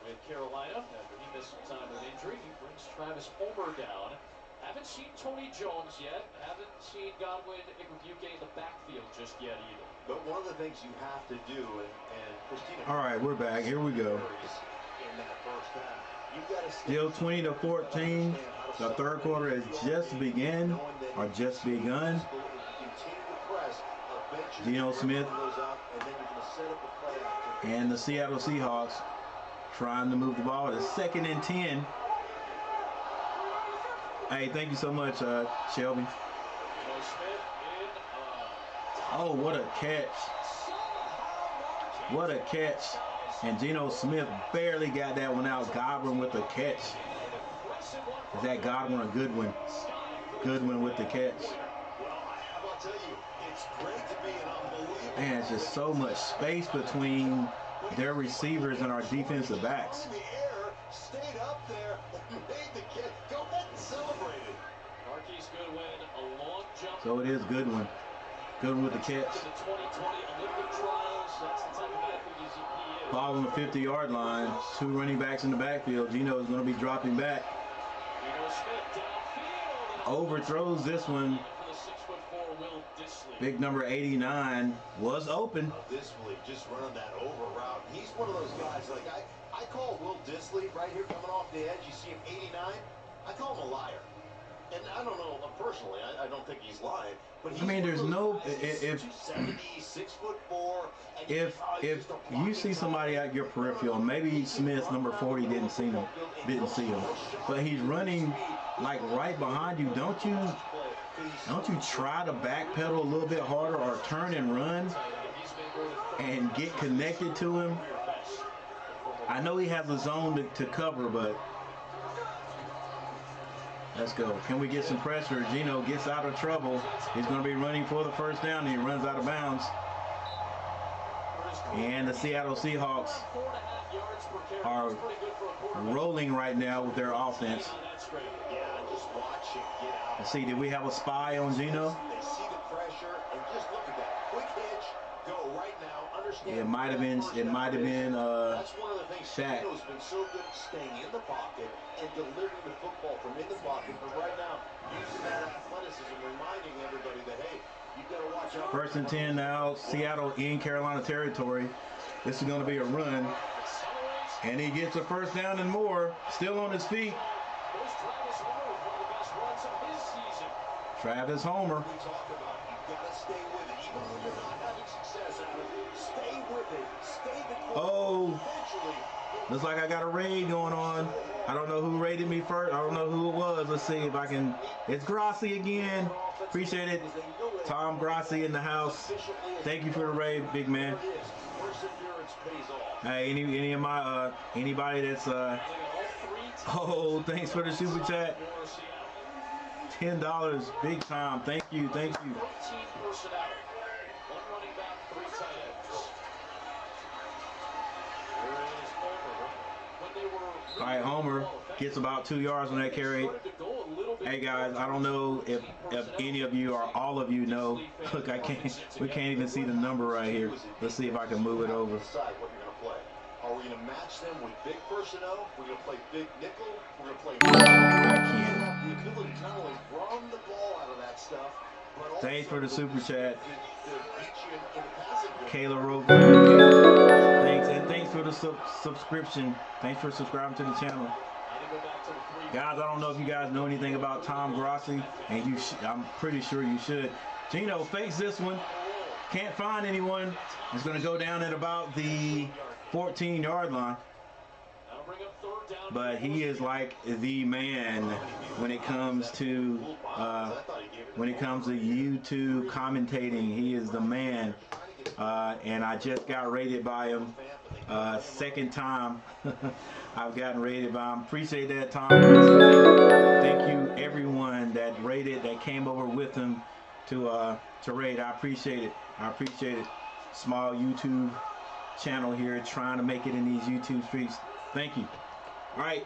with Carolina after he missed some time with injury. He brings Travis Homer down. Haven't seen Tony Jones yet. Haven't seen Godwin Igwebuike in the backfield just yet either. But one of the things you have to do, and Christina. All right, we're back. Here we go. In that first half, you've got to still 20-14. The third quarter has just begun or just begun. Geno Smith and the Seattle Seahawks trying to move the ball. It's 2nd and 10. Hey, thank you so much, Shelby. Oh, what a catch. What a catch. And Geno Smith barely got that one out. Godwin with the catch. Is that Godwin or Goodwin? Goodwin with the catch. Man, it's just so much space between their receivers and our defensive backs. Stayed up there, made the catch. Go ahead and celebrate it. Marquise Goodwin, a long jump. So it is Goodwin. Goodwin with the catch. The 2020 Olympic trials. That's the type of athlete he is. Ball on the 50-yard line. 2 running backs in the backfield. Geno is going to be dropping back. Overthrows this one. Big number 89 was open. Disley just running that over route. He's one of those guys, like I call Will Disley right here coming off the edge. You see him 89. I call him a liar. And I don't know, personally, I don't think he's lying. But I mean, there's no if 270, 6'4", if you see somebody at your peripheral, maybe Smith number 40 didn't see him, but he's running like right behind you. Don't you try to backpedal a little bit harder or turn and run and get connected to him? I know he has a zone to cover, but let's go. Can we get some pressure? Geno gets out of trouble. He's going to be running for the first down, and he runs out of bounds. And the Seattle Seahawks are rolling right now with their offense. Let's see, did we have a spy on Geno? It might have been That's one of the things. Shaq. Geno's been so good at staying in the pocket and delivering the football from in the pocket. But right now, using that athleticism, reminding everybody that, hey, you've got to watch out. 1st and 10 now, Seattle in Carolina territory. This is going to be a run. And he gets a first down and more. Still on his feet. Travis Homer. We talk about you've got to stay with it. Even when you're not having success out of it, stay with it. Stay the course. Oh, looks like I got a raid going on. I don't know who raided me first. I don't know who it was. Let's see if I can. It's Grassi again. Appreciate it. Tom Grassi in the house. Thank you for the raid, big man. Hey, any of my anybody that's oh, thanks for the super chat. $10, big time. Thank you, thank you. All right, Homer gets about 2 yards on that carry. Hey guys, I don't know if any of you or all of you know. Look, we can't even see the number right here. Let's see if I can move it over. Are we going to match them with big personnel? We're going to play big nickel. We're going to play. I can't. The ability to not only run the ball out of that stuff, but also thanks for the super chat. to beat you in the passing game. Kayla Rover. Thanks, and thanks for the subscription. Thanks for subscribing to the channel. Guys, I don't know if you guys know anything about Tom Grassi, and I'm pretty sure you should. Geno fakes this one. Can't find anyone. It's going to go down at about the 14-yard line. But he is like the man when it comes to YouTube commentating. He is the man. And I just got rated by him. Second time I've gotten rated by him. Appreciate that, Tom. Thank you everyone that rated, that came over with him to rate. I appreciate it. I appreciate it. Small YouTube channel here trying to make it in these YouTube streets. Thank you. All right.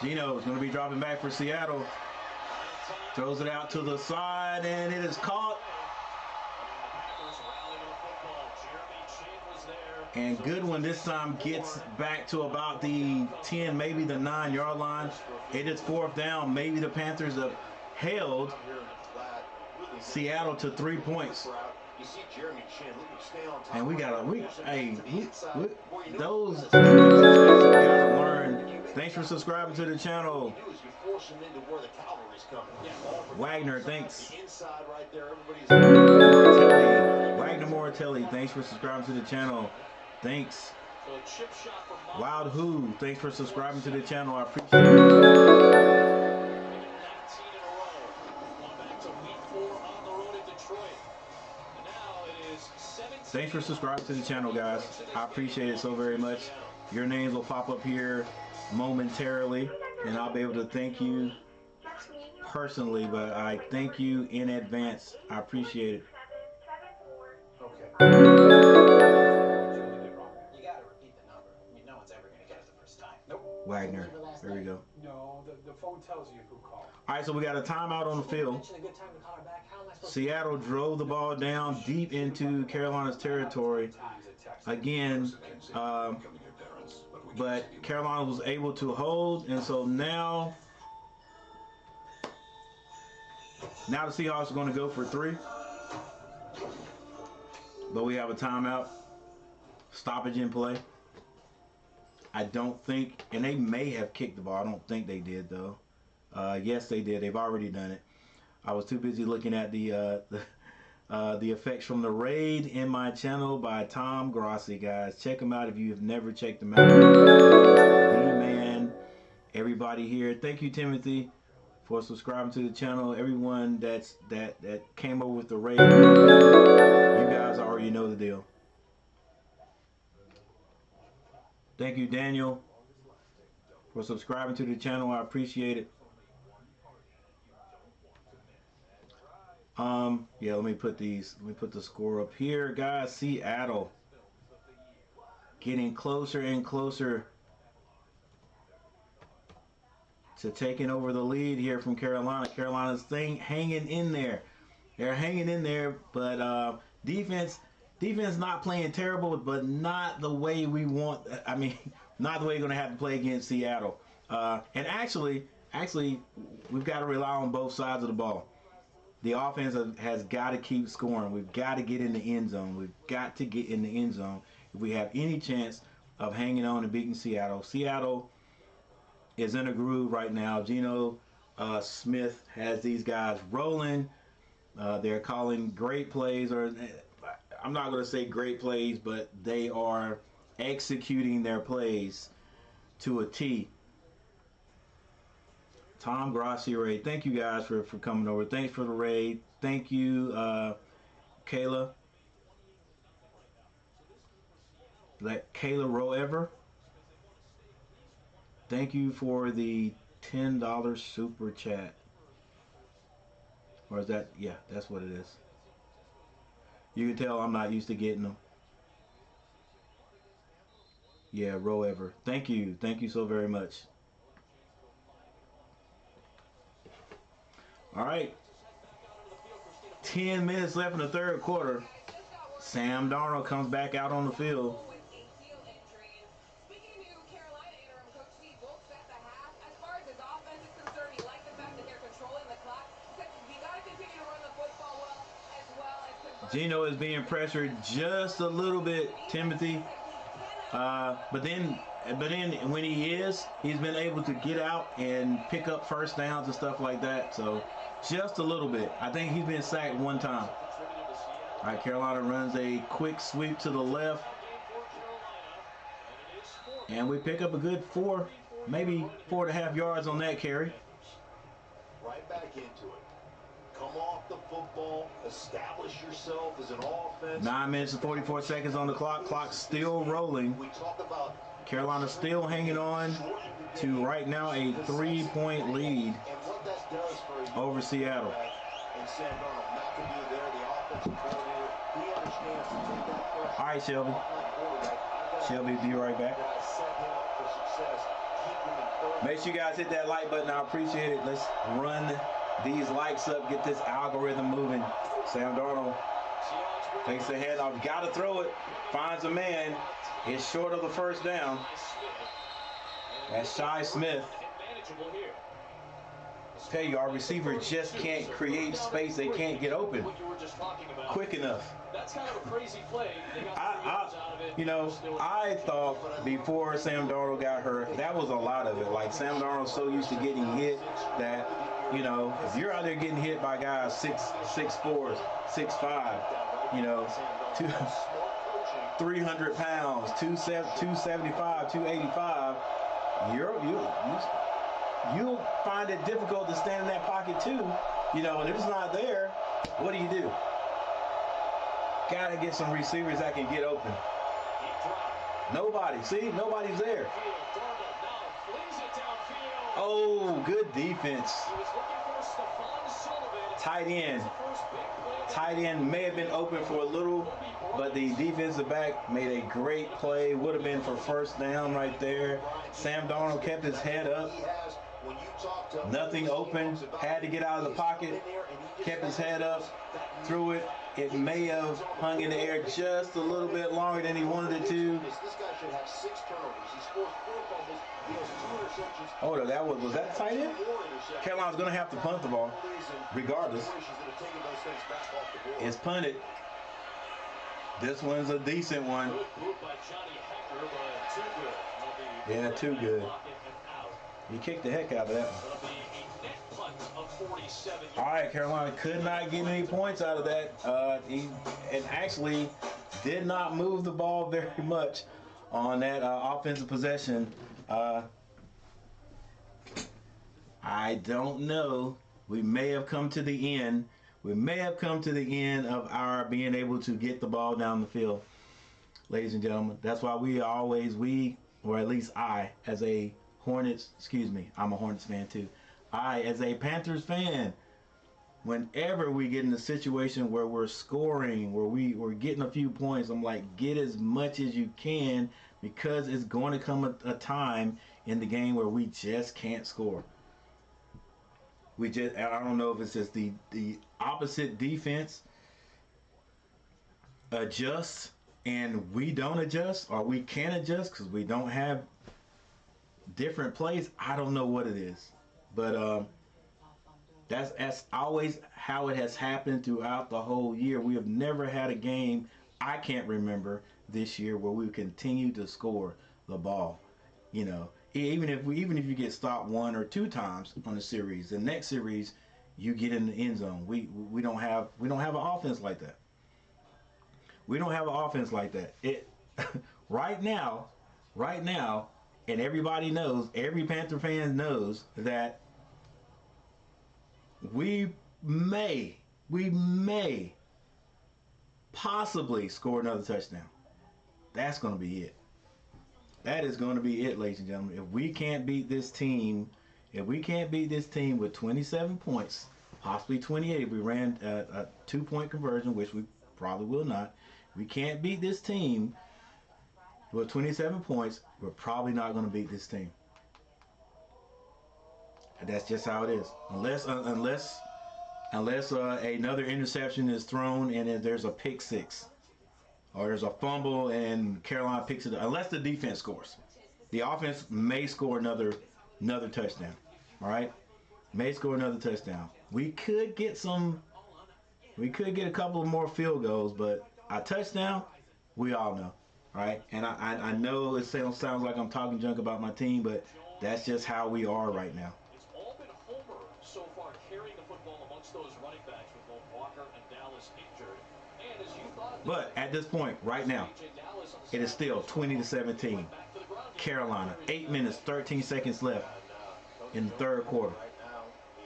Geno is going to be dropping back for Seattle. Throws it out to the side, and it is caught. And Goodwin this time gets back to about the 10, maybe the 9-yard line. It is 4th down. Maybe the Panthers have held Seattle to 3 points. And we got those guys learn. Thanks for subscribing to the channel. Wagner, thanks. Wagner Moratelli, thanks for subscribing to the channel. Thanks. Loud Who, thanks for subscribing to the channel. I appreciate it. Thanks for subscribing to the channel, guys. I appreciate it so very much. Your names will pop up here momentarily, and I'll be able to thank you personally, but I thank you in advance. I appreciate it. Okay. You gotta repeat the number. I mean, no one's ever gonna get it the first time. Nope. Wagner. There we go. No, the phone tells you who called. All right, so we got a timeout on the field. Seattle drove the ball down deep into Carolina's territory again, but Carolina was able to hold, and so now the Seahawks are going to go for 3, but we have a timeout, stoppage in play. I don't think, and they may have kicked the ball. I don't think they did though. Yes, they did. They've already done it. I was too busy looking at the effects from the raid in my channel by Tom Grossi, guys. Check him out if you have never checked him out. The man, everybody here. Thank you, Timothy, for subscribing to the channel. Everyone that came over with the raid, you guys already know the deal. Thank you, Daniel, for subscribing to the channel. I appreciate it. Yeah, let me put the score up here, guys. Seattle getting closer and closer to taking over the lead here from Carolina. Carolina's hanging in there. They're hanging in there, but defense not playing terrible, but not the way we want. I mean, not the way you're going to have to play against Seattle. And actually, we've got to rely on both sides of the ball. The offense has got to keep scoring. We've got to get in the end zone. We've got to get in the end zone if we have any chance of hanging on and beating Seattle. Seattle is in a groove right now. Geno Smith has these guys rolling. They're calling great plays, or I'm not going to say great plays, but they are executing their plays to a T. Tom Grossi raid. Thank you guys for coming over. Thanks for the raid. Thank you, Kayla. Kayla Roever. Thank you for the $10 super chat. Or is that? Yeah, that's what it is. You can tell I'm not used to getting them. Yeah, Roever. Thank you. Thank you so very much. All right, 10 minutes left in the third quarter. Sam Darnold comes back out on the field. Geno is being pressured just a little bit, Timothy. But then when he's been able to get out and pick up first downs and stuff like that. So just a little bit. I think he's been sacked one time. All right, Carolina runs a quick sweep to the left. And we pick up a good maybe 4.5 yards on that carry. Right back into it. Come off the football, establish yourself as an offense. 9 minutes and 44 seconds on the clock. Clock's still rolling. We talk about Carolina still hanging on to right now a 3-point lead over Seattle. And Sam Darnold, McAdoo there, the offensive coordinator, he understands to take that pressure. All right, Shelby. Shelby, be right back. Make sure you guys hit that like button. I appreciate it. Let's run these likes up, get this algorithm moving. Sam Darnold takes the head off. Got to throw it. Finds a man. It's short of the first down. That's Shi Smith. Tell you, our receiver just can't create space. They can't get open quick enough. That's kind of a crazy play. I thought before Sam Darnold got hurt, that was a lot of it. Like, Sam Darnold's so used to getting hit that, if you're out there getting hit by guys 6'4", 6'5", 300 pounds, 275, 285, you'll find it difficult to stand in that pocket too. And if it's not there, what do? Gotta get some receivers that can get open. Nobody. See, nobody's there. Oh, good defense. Tight end. Tight end may have been open for a little, but the defensive back made a great play. Would have been for first down right there. Sam Darnold kept his head up. Nothing open. Had to get out of the pocket. Kept his head up. Threw it. It may have hung in the air just a little bit longer than he wanted it to. Oh, was that tight end? Carolina's going to have to punt the ball, regardless. It's punted. This one's a decent one. Good move by Johnny Hecker, but too good. Yeah, too good. You kicked the heck out of that one. That'll be a net punt of 47. All right, Carolina could not get any points out of that. And actually did not move the ball very much on that offensive possession. I don't know. We may have come to the end. We may have come to the end of our being able to get the ball down the field, ladies and gentlemen. That's why or at least I, as a Hornets, I'm a Hornets fan too. I, as a Panthers fan, whenever we get in a situation where we're scoring, where we're getting a few points, I'm like, get as much as you can, because it's going to come a time in the game where we just can't score. I don't know if it's just the opposite defense adjusts and we don't adjust, or we can't adjust because we don't have different plays. I don't know what it is, but that's always how it has happened throughout the whole year. We have never had a game, I can't remember this year, where we continue to score the ball. You know, even if you get stopped 1 or 2 times on the series, the next series you get in the end zone. We don't have an offense like that. We don't have an offense like that. It right now, and everybody knows, every Panther fan knows that we may possibly score another touchdown. That's going to be it. That is going to be it, ladies and gentlemen. If we can't beat this team with 27 points, possibly 28 if we ran a 2-point conversion, which we probably will not. We can't beat this team with 27 points. We're probably not going to beat this team. And that's just how it is. Unless another interception is thrown and there's a pick six, or there's a fumble and Carolina picks it up. Unless the defense scores, the offense may score another touchdown. All right, may score another touchdown. We could get a couple of more field goals, but a touchdown, we all know, right? And I know it sounds like I'm talking junk about my team, but that's just how we are right now. It's all been Homer so far carrying the football amongst those running backs with both Walker and Dallas injured. And as you thought, but at this point, right now, it is still 20-17. Carolina, 8 minutes, 13 seconds left in the third quarter. Right now,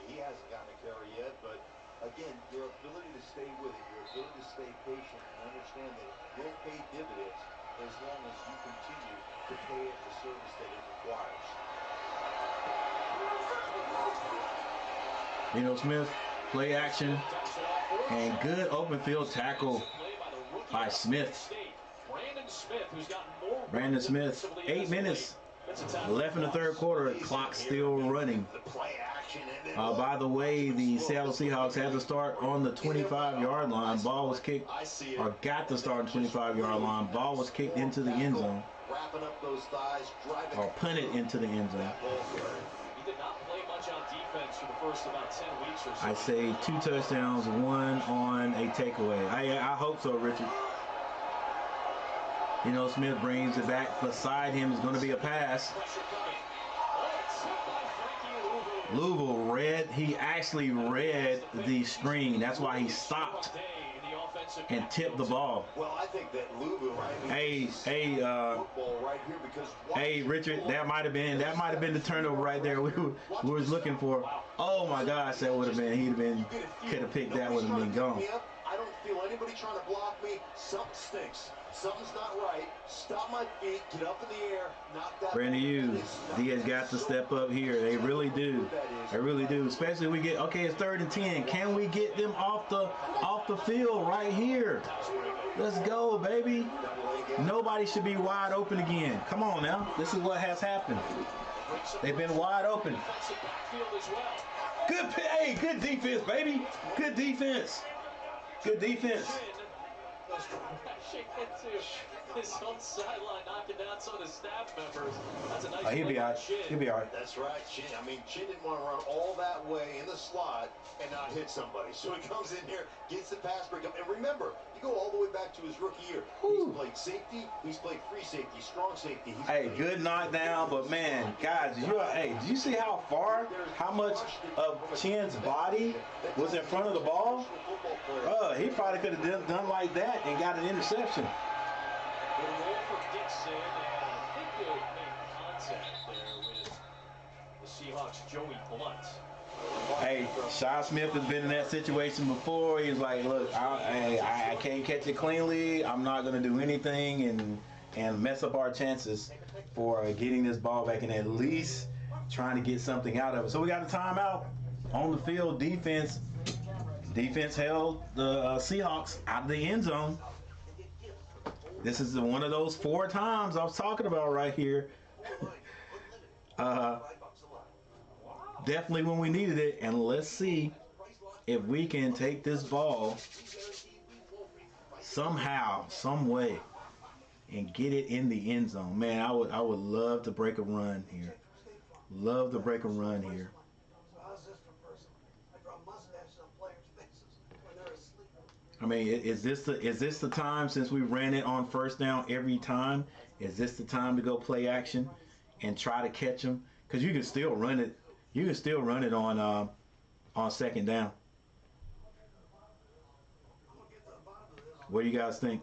he hasn't gotten a carry yet, but again, your ability to stay with it, your ability to stay patient, and understand that it will pay dividends as long as you continue to pay it the service that it requires. Smith, play action, and good open field tackle by Smith. Brandon Smith, 8 minutes left in the third quarter. Clock still running. By the way, the Seattle Seahawks had to start on the 25-yard line. Ball was kicked, or got to start on the 25-yard line. Ball was kicked into the end zone, or punted into the end zone. He did not play much on defense for the first about 10 weeks or so. I say 2 touchdowns, 1 on a takeaway. I hope so, Richard. Smith brings it back. Beside him is going to be a pass. Louisville he actually read the screen. That's why he stopped and tipped the ball. Well, I think that Louisville, right? Hey, Richard, that might have been the turnover right there we was looking for. Oh my gosh, that would have been. Could have picked that. Would have been gone. I don't feel anybody trying to block me. Something stinks. Something's not right. Stop my feet. Get up in the air. Knock that. Brandon Hughes, he has got to step up here. They really do. They really do. Especially we get, okay, it's 3rd and 10. Can we get them off the field right here? Let's go, baby. Nobody should be wide open again. Come on now. This is what has happened. They've been wide open. Good defense, baby. Good defense. Good defense. goes crashing into his own sideline, knocking down some of the staff members. That's a nice he'll be all right. He'll be all right. That's right, Chin. I mean, Chin didn't want to run all that way in the slot and not hit somebody. So he comes in here, gets the pass breakup. And remember, you go all the way back to his rookie year. He's played safety, he's played free safety, strong safety. Hey, good knockdown, but man, guys, did you see how much of Chin's body was in front of the ball? He probably could have done like that and got an interception. Good roll for Dixon, and I think they made contact there with the Seahawks' Joey Blunt. Hey, Shaw Smith has been in that situation before. He's like, look, I can't catch it cleanly. I'm not going to do anything and mess up our chances for getting this ball back and at least trying to get something out of it. So we got a timeout on the field. Defense held the Seahawks out of the end zone. This is one of those 4 times I was talking about right here. Definitely when we needed it. And let's see if we can take this ball somehow, some way, and get it in the end zone. Man, I would love to break a run here. Love to break a run here. I mean, is this the time, since we ran it on first down every time? Is this the time to go play action and try to catch them? Because you can still run it. You can still run it on second down. What do you guys think?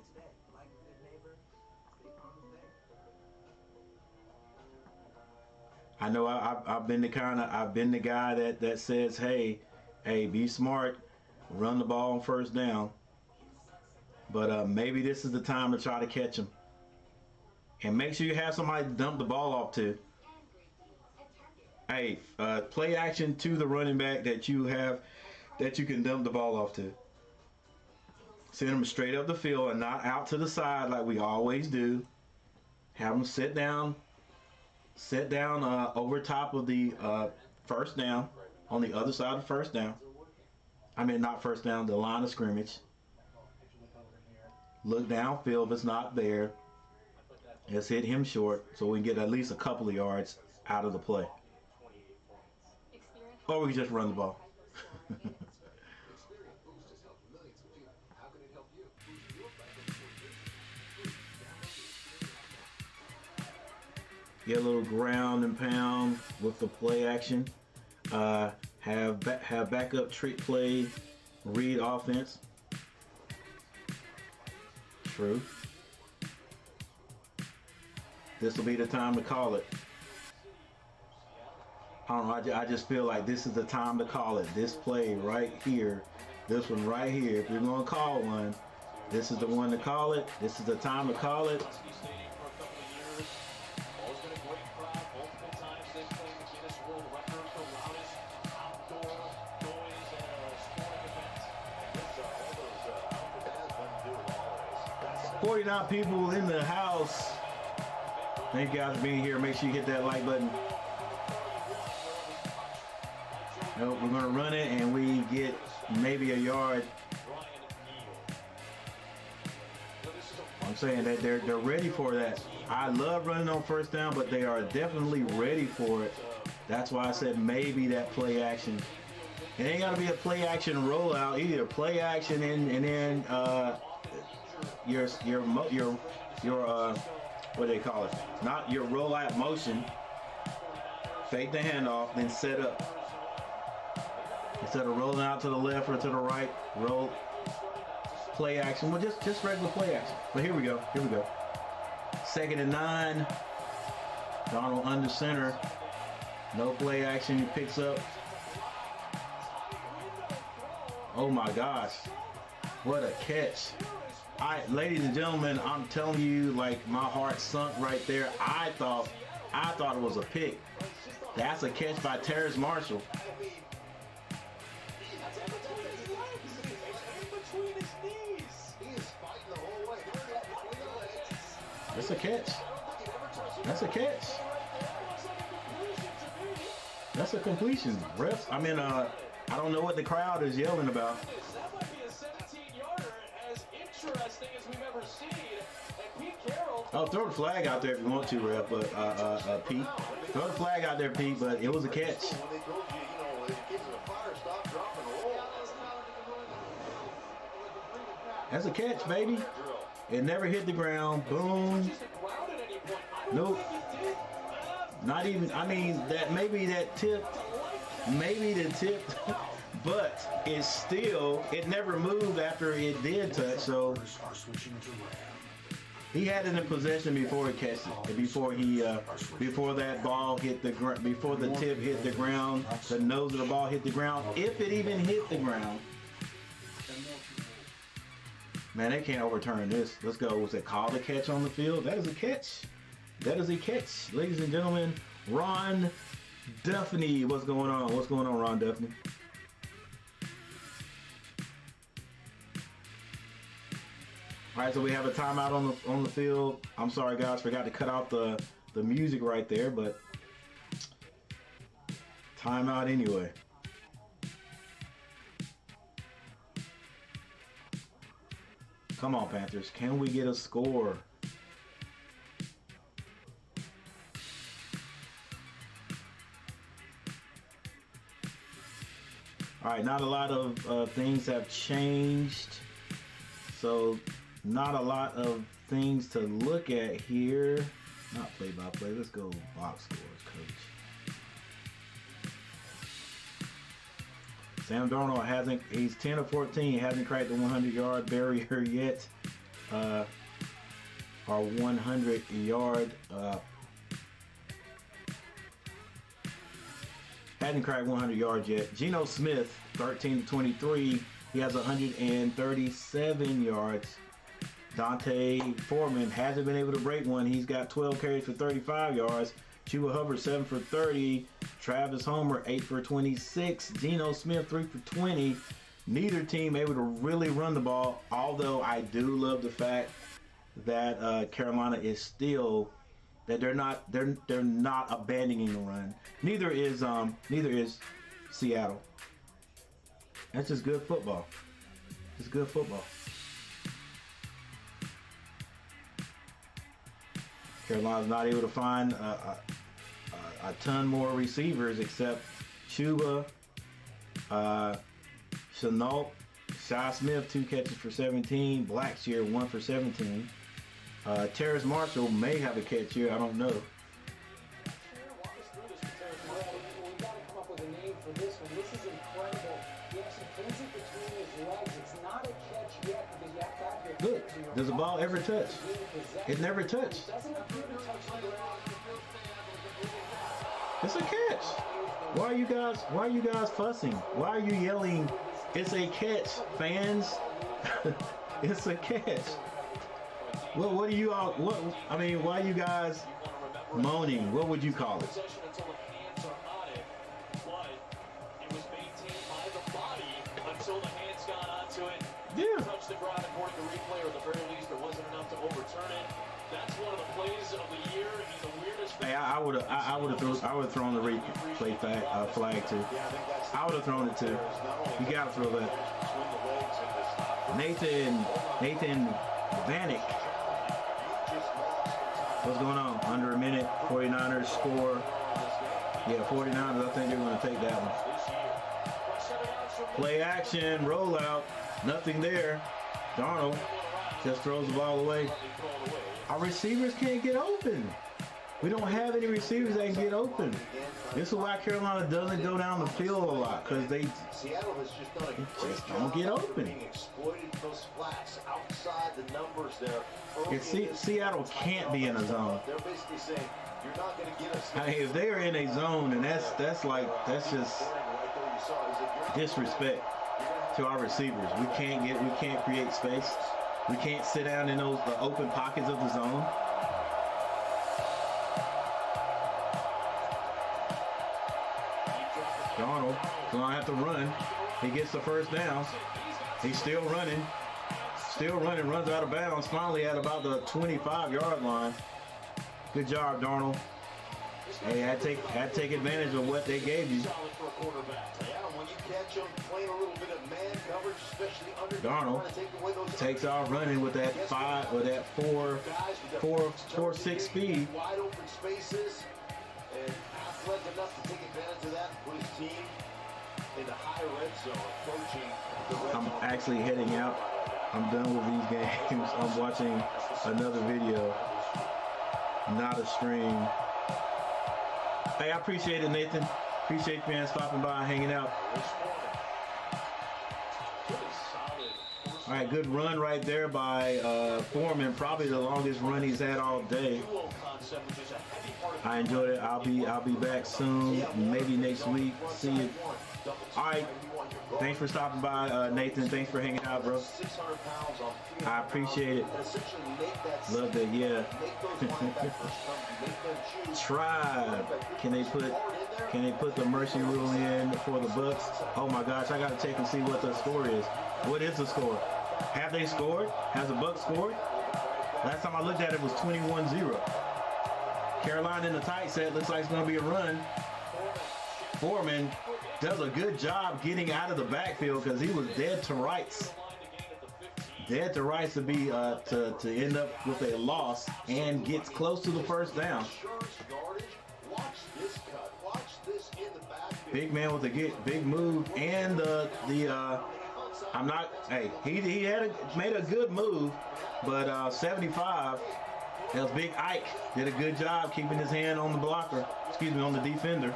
I know I've been the guy that says, hey, be smart, run the ball on first down. But maybe this is the time to try to catch them. And make sure you have somebody to dump the ball off to. Hey, play action to the running back that you can dump the ball off to. Send them straight up the field and not out to the side like we always do. Have them sit down over top of the first down, on the other side of first down. I mean, not first down, the line of scrimmage. Look downfield if it's not there. Let's hit him short so we can get at least a couple of yards out of the play. Or we can just run the ball. Get a little ground and pound with the play action. Have backup trick play, read offense. True. This will be the time to call it. I don't know, I just feel like this is the time to call it. This play right here, this one right here. If you're going to call one, this is the one to call it. This is the time to call it. Not people in the house. Thank you guys for being here. Make sure you hit that like button. Nope, we're gonna run it and we get maybe a yard. I'm saying that they're ready for that. I love running on first down, but they are definitely ready for it. That's why I said maybe that play action. It ain't gotta be a play action rollout either. Play action and then your what do they call it? Not your rollout motion. Fake the handoff, then set up. Instead of rolling out to the left or to the right, roll play action. Well, just regular play action. But here we go. 2nd and 9. Darnold under center. No play action. He picks up. Oh my gosh. What a catch. Ladies and gentlemen, I'm telling you, like, my heart sunk right there. I thought it was a pick. That's a catch by Terrace Marshall. That's a catch. That's a catch. That's a completion. Refs, I mean, I don't know what the crowd is yelling about. That might be a 17-yarder as interesting. best thing as we've ever seen. And Pete Carroll. Oh, throw the flag out there if you want to, Rep. But Pete, throw the flag out there, Pete. But it was a catch. That's a catch, baby. It never hit the ground. Boom. Nope. Not even. I mean, that maybe that tip. Maybe the tip. But it's still. It never moved after it did touch. So he had it in possession before he catched it. Before that ball hit the ground. Before the tip hit the ground. The nose of the ball hit the ground. If it even hit the ground. Man, they can't overturn this. Let's go. Was it called a catch on the field? That is a catch. That is a catch. Ladies and gentlemen, Ron Duffney. What's going on? What's going on, Ron Duffney? All right, so we have a timeout on the field. I'm sorry, guys. Forgot to cut out the music right there, but timeout anyway. Come on, Panthers. Can we get a score? All right, not a lot of things have changed. So not a lot of things to look at here. Not play-by-play. Let's go box scores, coach. Sam Darnold he's 10 of 14, hasn't cracked the 100-yard barrier yet. Our 100-yard hadn't cracked 100 yards yet. Geno Smith, 13 to 23, he has 137 yards. Dante Foreman hasn't been able to break one. He's got 12 carries for 35 yards. Chuba Hubbard, 7 for 30. Travis Homer, 8 for 26. Geno Smith, 3 for 20. Neither team able to really run the ball, although I do love the fact that Carolina is still that they're not abandoning the run. Neither is Seattle. That's just good football. It's good football. Carolina's not able to find a ton more receivers except Chuba, Shenault, Shi Smith, 2 catches for 17. Blackshear, 1 for 17. Terrace Marshall may have a catch here. I don't know. We got to come up with a name for this one. This is incredible. He actually pins it between his legs. It's not a catch yet because you have to have your Look, does the ball ever touch? It never touched. It doesn't appear to touch the ground. It's a catch. Why are you guys fussing? Why are you yelling? It's a catch, fans. It's a catch. Well, what do you all? What I mean, why are you guys moaning? What would you call it? Yeah. Touched the ground according to replay, or at the very least, there wasn't enough to overturn it. That's one of the plays of the year. I mean, the weirdest. Hey, I would have thrown the replay flag too. I would have thrown it too. You gotta throw that. Nathan Vanek. What's going on? Under a minute. 49ers score. Yeah, 49ers. I think they're going to take that one. Play action. Rollout. Nothing there. Darnold just throws the ball away. Our receivers can't get open. We don't have any receivers that can get open. This is why Carolina doesn't go down the field a lot, because they Seattle has just done a great just don't get job open. being exploited those flats outside the numbers there. Seattle can't be in a zone. They're basically saying you're not going to get us. I mean, if they're in a zone, and that's just disrespect to our receivers. We can't create space. We can't sit down in those open pockets of the zone. Darnold gonna have to run. He gets the first down. He's still running, runs out of bounds. Finally at about the 25-yard line. Good job, Darnold. Hey, I take advantage of what they gave you. When you catch him, playing a little bit of man coverage, especially under Darnold takes off running with that 4.6 speed. Wide open spaces and athletic enough to take advantage of that and put his team in the high red zone, approaching the red zone. I'm actually heading out. I'm done with these games. I'm watching another video, not a stream. Hey, I appreciate it, Nathan. Appreciate fans stopping by and hanging out. All right, good run right there by Foreman. Probably the longest run he's had all day. I enjoyed it. I'll be back soon, maybe next week. See you. All right. Thanks for stopping by, Nathan. Thanks for hanging out, bro. I appreciate it. Love that. Yeah. Tribe. Can they put the mercy rule in for the Bucks? Oh my gosh, I gotta check and see what the score is. What is the score? Have they scored? Has the Bucks scored? Last time I looked at it was 21-0. Carolina in the tight set. Looks like it's gonna be a run. Foreman does a good job getting out of the backfield because he was dead to rights. Dead to rights to be to end up with a loss and gets close to the first down. Big man with a big move and he made a good move, but 75. That was Big Ike did a good job keeping his hand on the blocker. Excuse me, on the defender.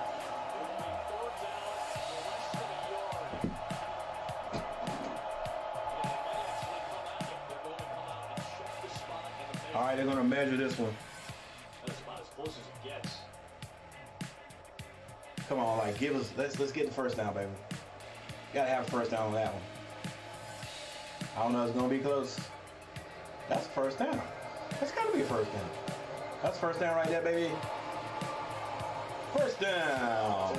All right, they're gonna measure this one. That's about as close as it gets. Come on, like let's get the first down, baby. Gotta have a first down on that one. I don't know, it's gonna be close. That's a first down. That's gotta be a first down. That's first down right there, baby. First down. How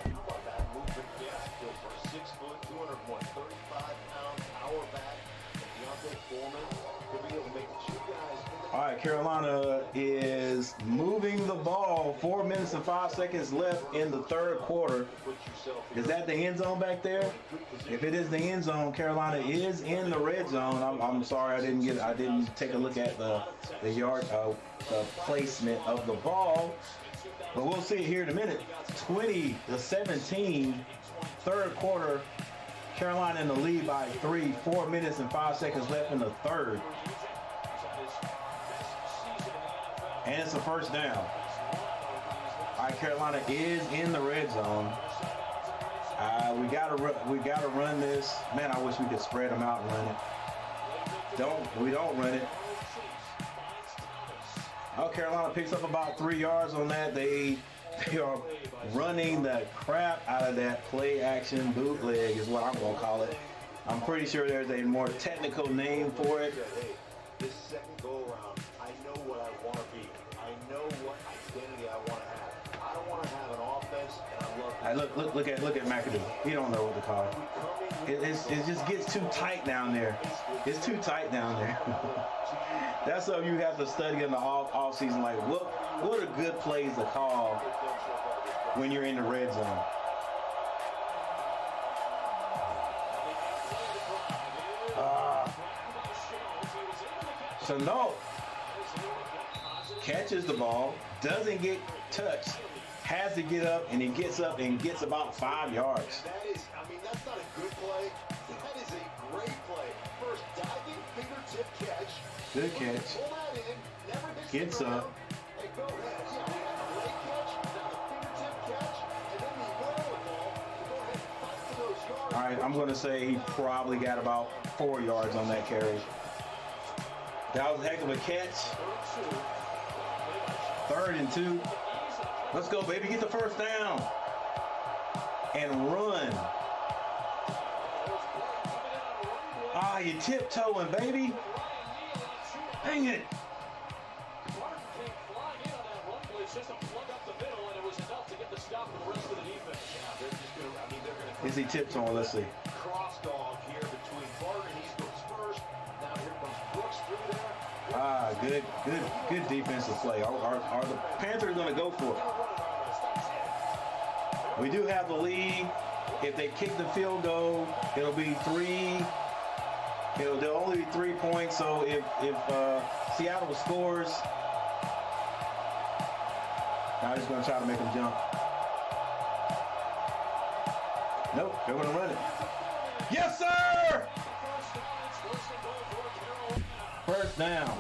about that movement? Yeah, for a 6 foot, 235-pound power back. Foreman could be able to make two guys. All right, Carolina is moving the ball. 4 minutes and 5 seconds left in the third quarter. Is that the end zone back there? If it is the end zone, Carolina is in the red zone. I'm sorry, I didn't take a look at the yard, the placement of the ball. But we'll see it here in a minute. 20-17, third quarter. Carolina in the lead by 3, 4 minutes and 5 seconds left in the third. And it's a first down. All right, Carolina is in the red zone. We gotta run this. Man, I wish we could spread them out and run it. We don't run it. Oh, Carolina picks up about 3 yards on that. They are running the crap out of that play action bootleg is what I'm going to call it. I'm pretty sure there's a more technical name for it. This second go around, I know what I want to be. I know what identity I want to have. I don't want to have an offense, and I love it. Look at McAdoo. He don't know what to call it. It just gets too tight down there. It's too tight down there. That's something you have to study in the off season. Like what are good plays to call when you're in the red zone? Darnold catches the ball, doesn't get touched, has to get up, and he gets up and gets about 5 yards. That's not a good play. That is a great play. First diving fingertip catch. Good catch. Pull that in, never hits gets the ground. up. Hey, go ahead. Yeah, great catch, now the fingertip catch, and then the wherewithal to go ahead and fight for those yards. All right, I'm going to say he probably got about 4 yards on that carry. That was a heck of a catch. 3rd and 2. Let's go, baby. Get the first down. And run. You tiptoeing, baby. Dang it. Is he tiptoeing? Let's see. Cross dog here between Barton and East goes first. Now here comes Brooks through there. Good defensive play. Are the Panthers going to go for it? We do have the lead. If they kick the field goal, it'll be 3. There'll only be 3 points. So if Seattle scores, now he's going to try to make them jump. Nope, they're going to run it. Yes, sir! First down.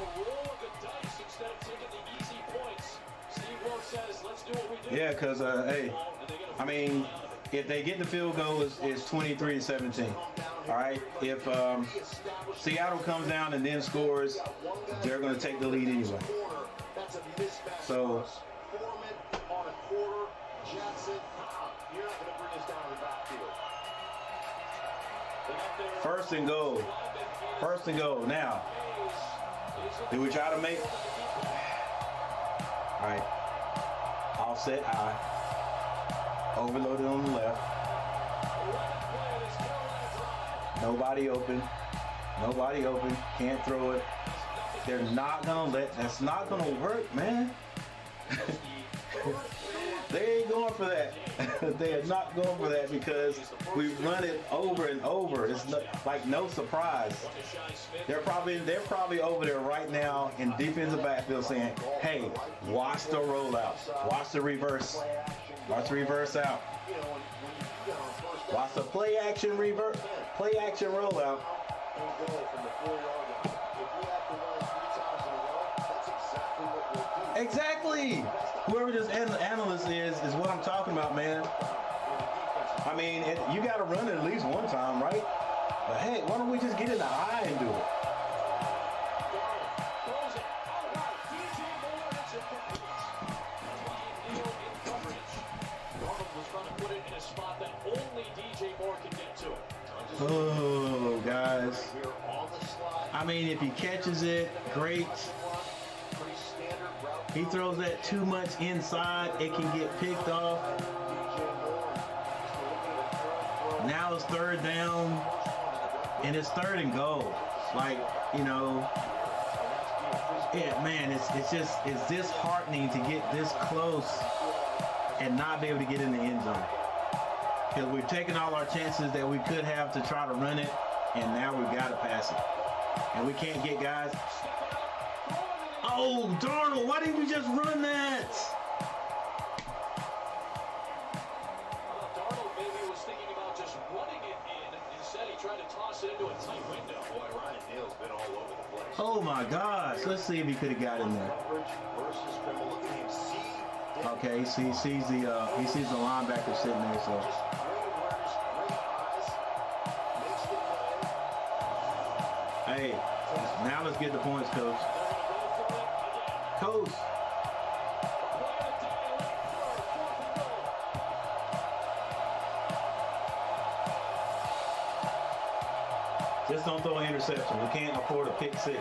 Yeah, because, hey, I mean, if they get the field goal, it's 23-17. All right? If Seattle comes down and then scores, they're going to take the lead anyway. So, first and goal. First and goal. Now, do we try to make? All right. Offset I. Overloaded on the left. Nobody open. Nobody open. Can't throw it. They're not gonna let. That's not gonna work, man. They ain't going for that. They are not going for that because we run it over and over. It's like no surprise. They're probably over there right now in defensive backfield saying, "Hey, watch the rollout. Watch the reverse. Watch the reverse out. Watch the play action reverse. Play action rollout." Exactly. Whoever this analyst is what I'm talking about, man. I mean, you got to run it at least one time, right? But hey, why don't we just get in the eye and do it? Oh, guys. I mean, if he catches it, great. He throws that too much inside, it can get picked off. Now it's third down, and it's third and goal. Like, you know, yeah, man, it's disheartening to get this close and not be able to get in the end zone. Because we've taken all our chances that we could have to try to run it, and now we've got to pass it. And we can't get guys. Oh, Darnold, why didn't you just run that? Darnold maybe was thinking about just running it in. Instead, he tried to toss it into a tight window. Boy, Ryan Neal's been all over the place. Oh, my gosh. Let's see if he could have got in there. Okay, he sees the linebacker sitting there, so. Hey, now let's get the points, Coach. Coach. Just don't throw an interception. We can't afford a pick six.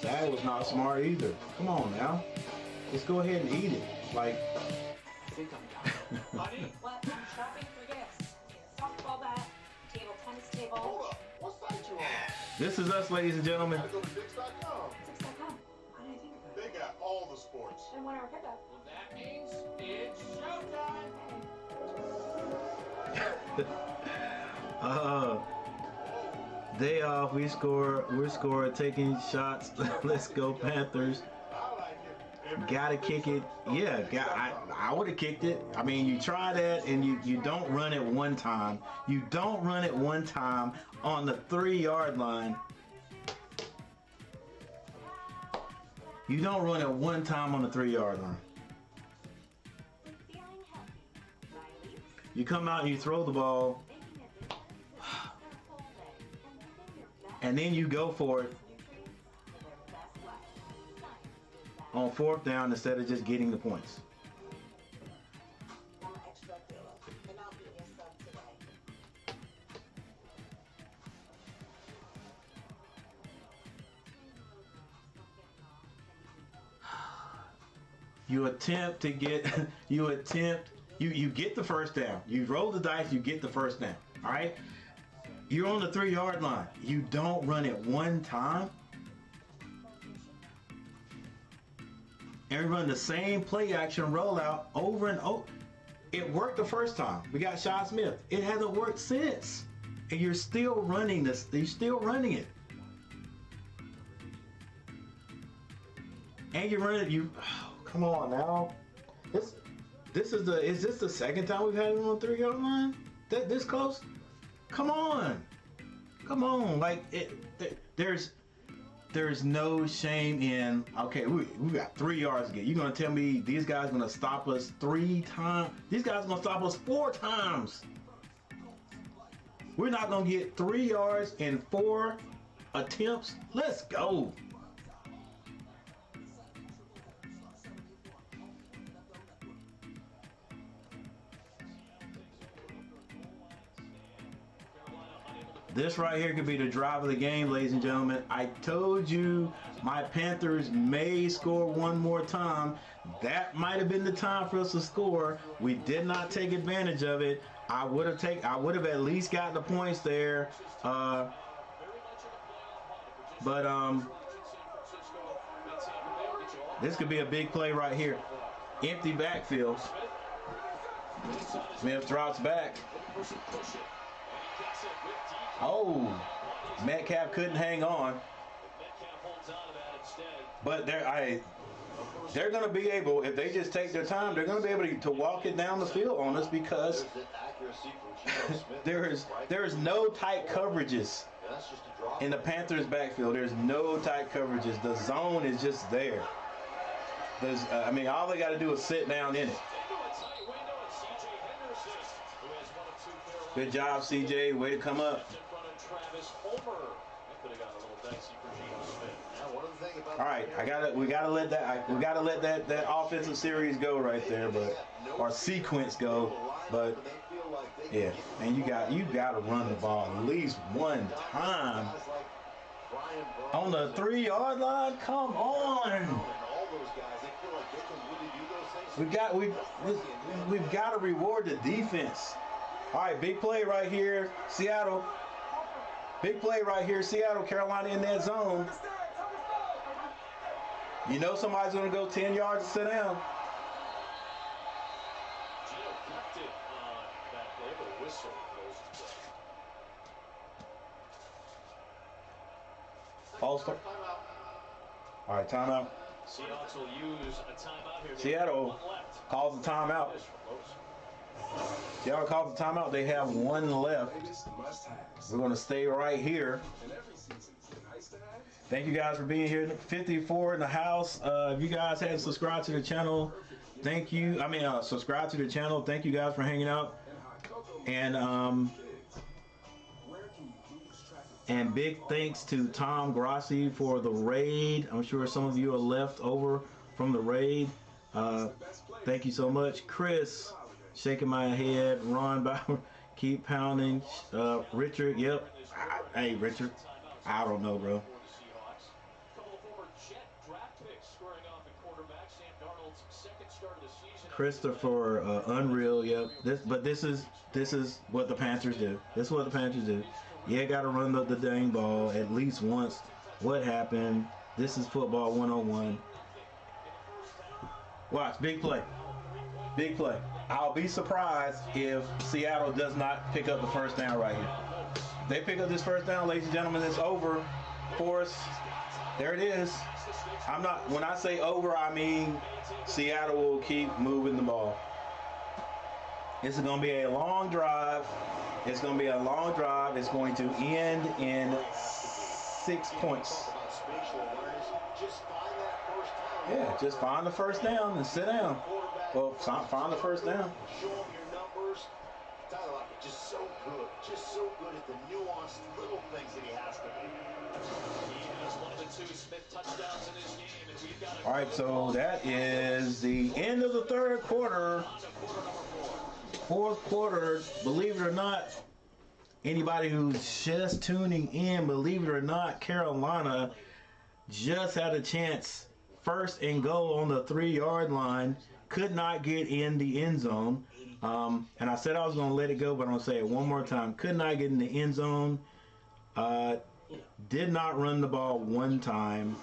That was not smart either. Come on now. Let's go ahead and eat it. Like. I think I'm done. What? I'm shopping for gifts. Softball bat, table tennis table. Hold up. What site you on? This is us, ladies and gentlemen. I go to Dix.com. Dix.com. Why did I think of that? They got all the sports. And when I pick up. Well, that means it's showtime. Day off, we're scoring, taking shots. Let's go Panthers. Gotta kick it. Yeah, I would have kicked it. I mean, you try that and you don't run it one time. You don't run it one time on the 3-yard line. You don't run it one time on the 3-yard line. You come out and you throw the ball. And then you go for it on 4th down instead of just getting the points. You attempt to get, you get the first down. You roll the dice, you get the first down. All right? You're on the 3-yard line. You don't run it one time. And run the same play action rollout over and over. It worked the first time. We got Shaw Smith. It hasn't worked since. And you're still running this. You're still running it. And you're running. Come on now. Is this the second time we've had him on the 3-yard line? This close? Come on. Like there's no shame in, okay, we got 3 yards to get. You're gonna tell me these guys are gonna stop us 3 times? These guys are gonna stop us 4 times. We're not gonna get 3 yards in 4 attempts. Let's go. This right here could be the drive of the game, ladies and gentlemen. I told you my Panthers may score one more time. That might have been the time for us to score. We did not take advantage of it. I would have at least got the points there. This could be a big play right here. Empty backfield. Smith drops back. Oh, Metcalf couldn't hang on. But they're going to be able, if they just take their time, they're going to be able to walk it down the field on us because there is no tight coverages in the Panthers backfield. There's no tight coverages. The zone is just there. All they got to do is sit down in it. Good job, CJ. Way to come up. All right, we gotta let that offensive series go right there, or sequence go. But yeah, man, you gotta run the ball at least one time on the 3-yard line. Come on. We've got to reward the defense. All right, big play right here, Seattle. Big play right here, Seattle, Carolina in that zone. You know somebody's going to go 10 yards and sit down. All-star. All right, timeout. Seahawks will use a timeout here. Seattle calls the timeout. Seattle calls the timeout. They have 1 left. We're going to stay right here. Thank you guys for being here. 54 in the house. If you guys hadn't subscribed to the channel, thank you. Subscribe to the channel. Thank you guys for hanging out. And big thanks to Tom Grassi for the raid. I'm sure some of you are left over from the raid. Thank you so much. Chris, shaking my head. Ron Bauer, keep pounding. Richard, yep. Hey, Richard. I don't know, bro. Christopher, Unreal, yep. This is what the Panthers do. This is what the Panthers do. Yeah, got to run the dang ball at least once. What happened? This is football 101. Watch, big play. Big play. I'll be surprised if Seattle does not pick up the first down right here. If they pick up this first down, ladies and gentlemen, it's over for us. There it is. When I say over, I mean Seattle will keep moving the ball. This is going to be a long drive. It's going to be a long drive. It's going to end in 6 points. Yeah, just find the first down and sit down. Well, find the first down. Show them your numbers. Tyler Lockett, just so good at the nuanced little things that he has to do. He has one of the 2 Smith touchdowns in this game, and we've got all right, so that is the end of the third quarter. Fourth quarter, believe it or not, anybody who's just tuning in, believe it or not, Carolina just had a chance first and goal on the 3-yard line. Could not get in the end zone. And I said I was going to let it go, but I'm going to say it one more time. Could not get in the end zone. Did not run the ball one time.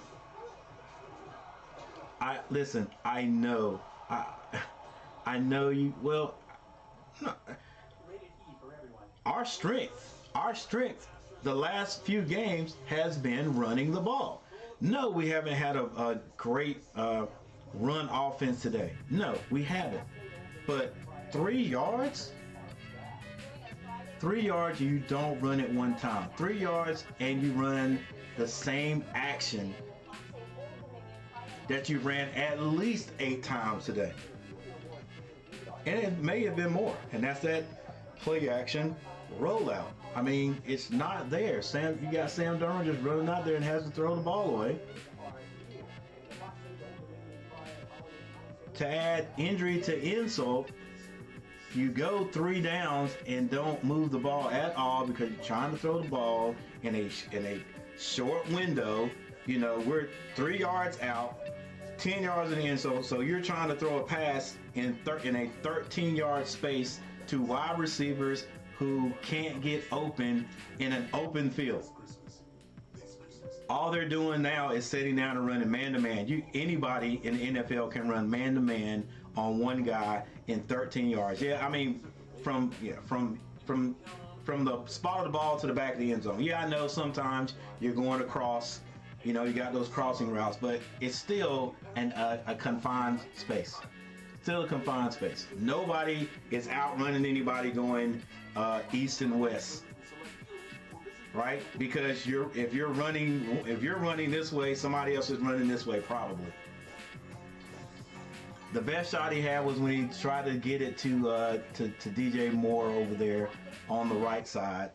Listen, I know. I know you. Well, our strength the last few games has been running the ball. No, we haven't had a great run offense today. No, we haven't. But 3 yards? 3 yards, you don't run it one time. 3 yards and you run the same action that you ran at least 8 times today. And it may have been more. And that's that play action rollout. I mean, it's not there. You got Sam Darnold just running out there and has to throw the ball away. To add injury to insult, you go 3 downs and don't move the ball at all because you're trying to throw the ball in a short window. You know, we're 3 yards out, 10 yards in the end zone, so you're trying to throw a pass in a 13-yard space to wide receivers who can't get open in an open field. All they're doing now is sitting down and running man-to-man. Anybody in the NFL can run man-to-man on one guy in 13 yards. Yeah, I mean, from the spot of the ball to the back of the end zone. Yeah, I know sometimes you're going across. You know, you got those crossing routes, but it's still a confined space. Still a confined space. Nobody is outrunning anybody going east and west, right? Because if you're running this way, somebody else is running this way probably. The best shot he had was when he tried to get it to DJ Moore over there on the right side.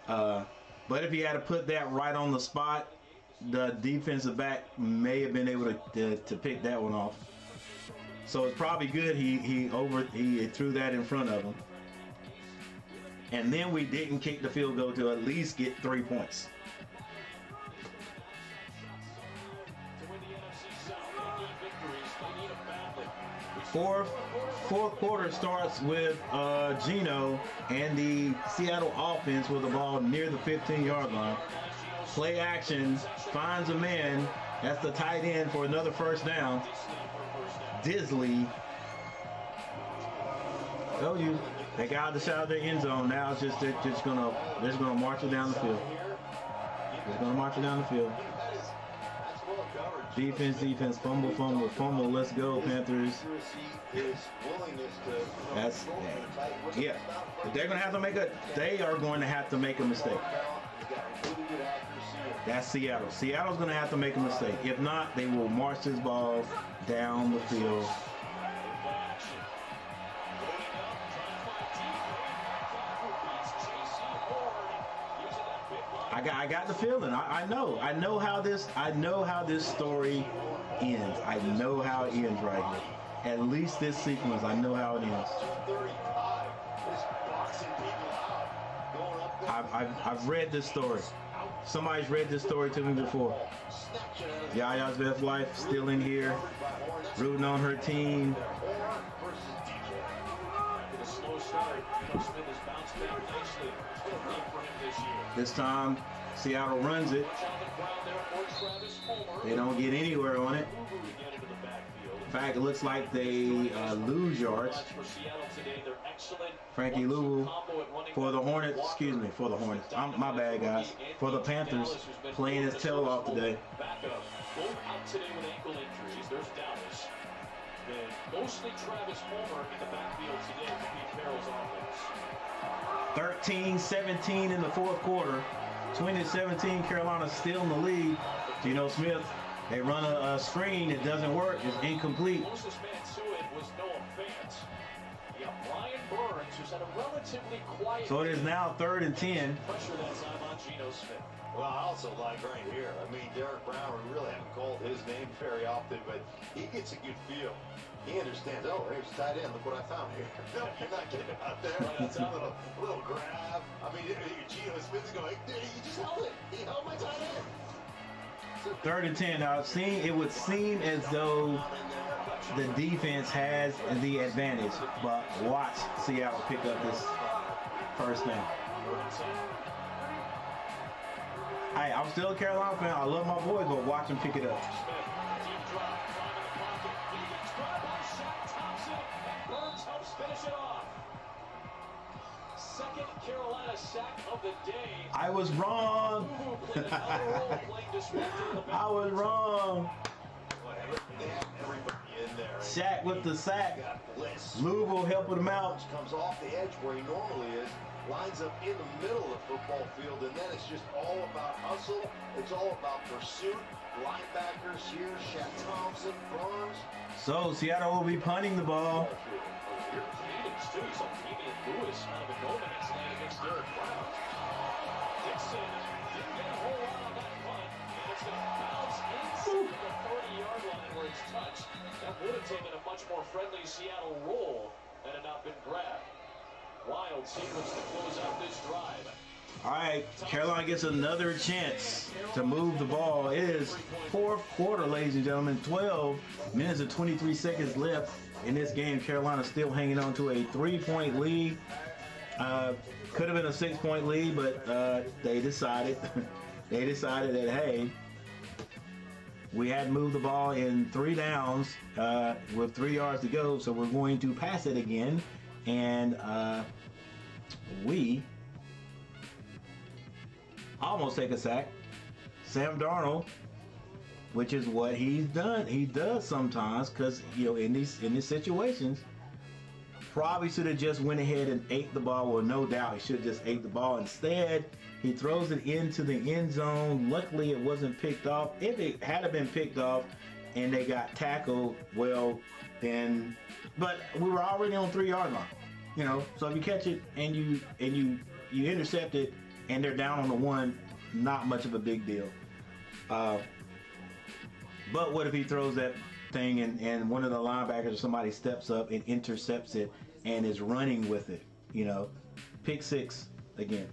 But if he had to put that right on the spot, the defensive back may have been able to pick that one off. So it's probably good he threw that in front of him. And then we didn't kick the field goal to at least get 3 points. Fourth quarter starts with Geno and the Seattle offense with the ball near the 15-yard line. Play action, finds a man. That's the tight end for another first down. Disley. Told you, they got out the shot of their end zone. Now it's they're just gonna march it down the field. Just gonna march it down the field. Defense, fumble, let's go, Panthers. That's, yeah. They are going to have to make a mistake. That's Seattle. Seattle's going to have to make a mistake. If not, they will march this ball down the field. I got the feeling. I know how this story ends. I know how it ends right here. At least this sequence, I know how it ends. I've read this story. Somebody's read this story to me before. Yaya's best life still in here, rooting on her team. This time, Seattle runs it. They don't get anywhere on it. In fact, it looks like they lose yards. Frankie Louisville for the Hornets. Excuse me, for the Hornets. My bad, guys. For the Panthers, playing his tail off today. Mostly Travis Homer in the backfield today for Pete Carroll's offense. 13-17 in the fourth quarter. 20-17, Carolina still in the lead. Geno Smith, they run a screen. It doesn't work. It's incomplete. Closest man to it was Noah Fant. Yeah, Brian Burns, who's had a relatively quiet. So it is now 3rd and 10. Pressure that time on Geno Smith. Well, I also like right here. I mean, Derek Brown, we really haven't called his name very often, but he gets a good feel. He understands, oh, there's tight end. Look what I found here. No, you're not getting out there. That's a little grab. I mean, Geno Smith's going, dude, you just held it. He held my tight end. 3rd and 10. Now, it would seem as though the defense has the advantage, but watch Seattle pick up this first down. Hey, I'm still a Carolina fan. I love my boys, but watch them pick it up. Second Carolina sack of the day. I was wrong. I was wrong. Shaq with the sack. Louisville helping him out. Comes off the edge where he normally is, lines up in the middle of the football field, and then it's just all about hustle. It's all about pursuit. Linebackers here, Shaq Thompson, Burns. So Seattle will be punting the ball. Lewis out of a no-man's land against Derek Brown. Dixon didn't get a whole lot on that punt. It's going to bounce inside the 30-yard line where it's touched. That would have taken a much more friendly Seattle roll had it not been grabbed. Wild sequence to close out this drive. All right, Carolina gets another chance to move the ball. It is 4th quarter, ladies and gentlemen. 12 minutes and 23 seconds left in this game. Carolina still hanging on to a 3-point lead. Could have been a 6-point lead, but they decided that, hey, we had moved the ball in 3 downs with 3 yards to go, so we're going to pass it again. And we almost take a sack. Sam Darnold, which is what he's done. He does sometimes, because in these situations, probably should have just went ahead and ate the ball. Well, no doubt he should have just ate the ball. Instead, he throws it into the end zone. Luckily, it wasn't picked off. If it had been picked off and they got tackled, well, then. But we were already on 3-yard line. So if you catch it and you intercept it and they're down on the 1, not much of a big deal. But what if he throws that thing and one of the linebackers or somebody steps up and intercepts it and is running with it? Pick 6 again.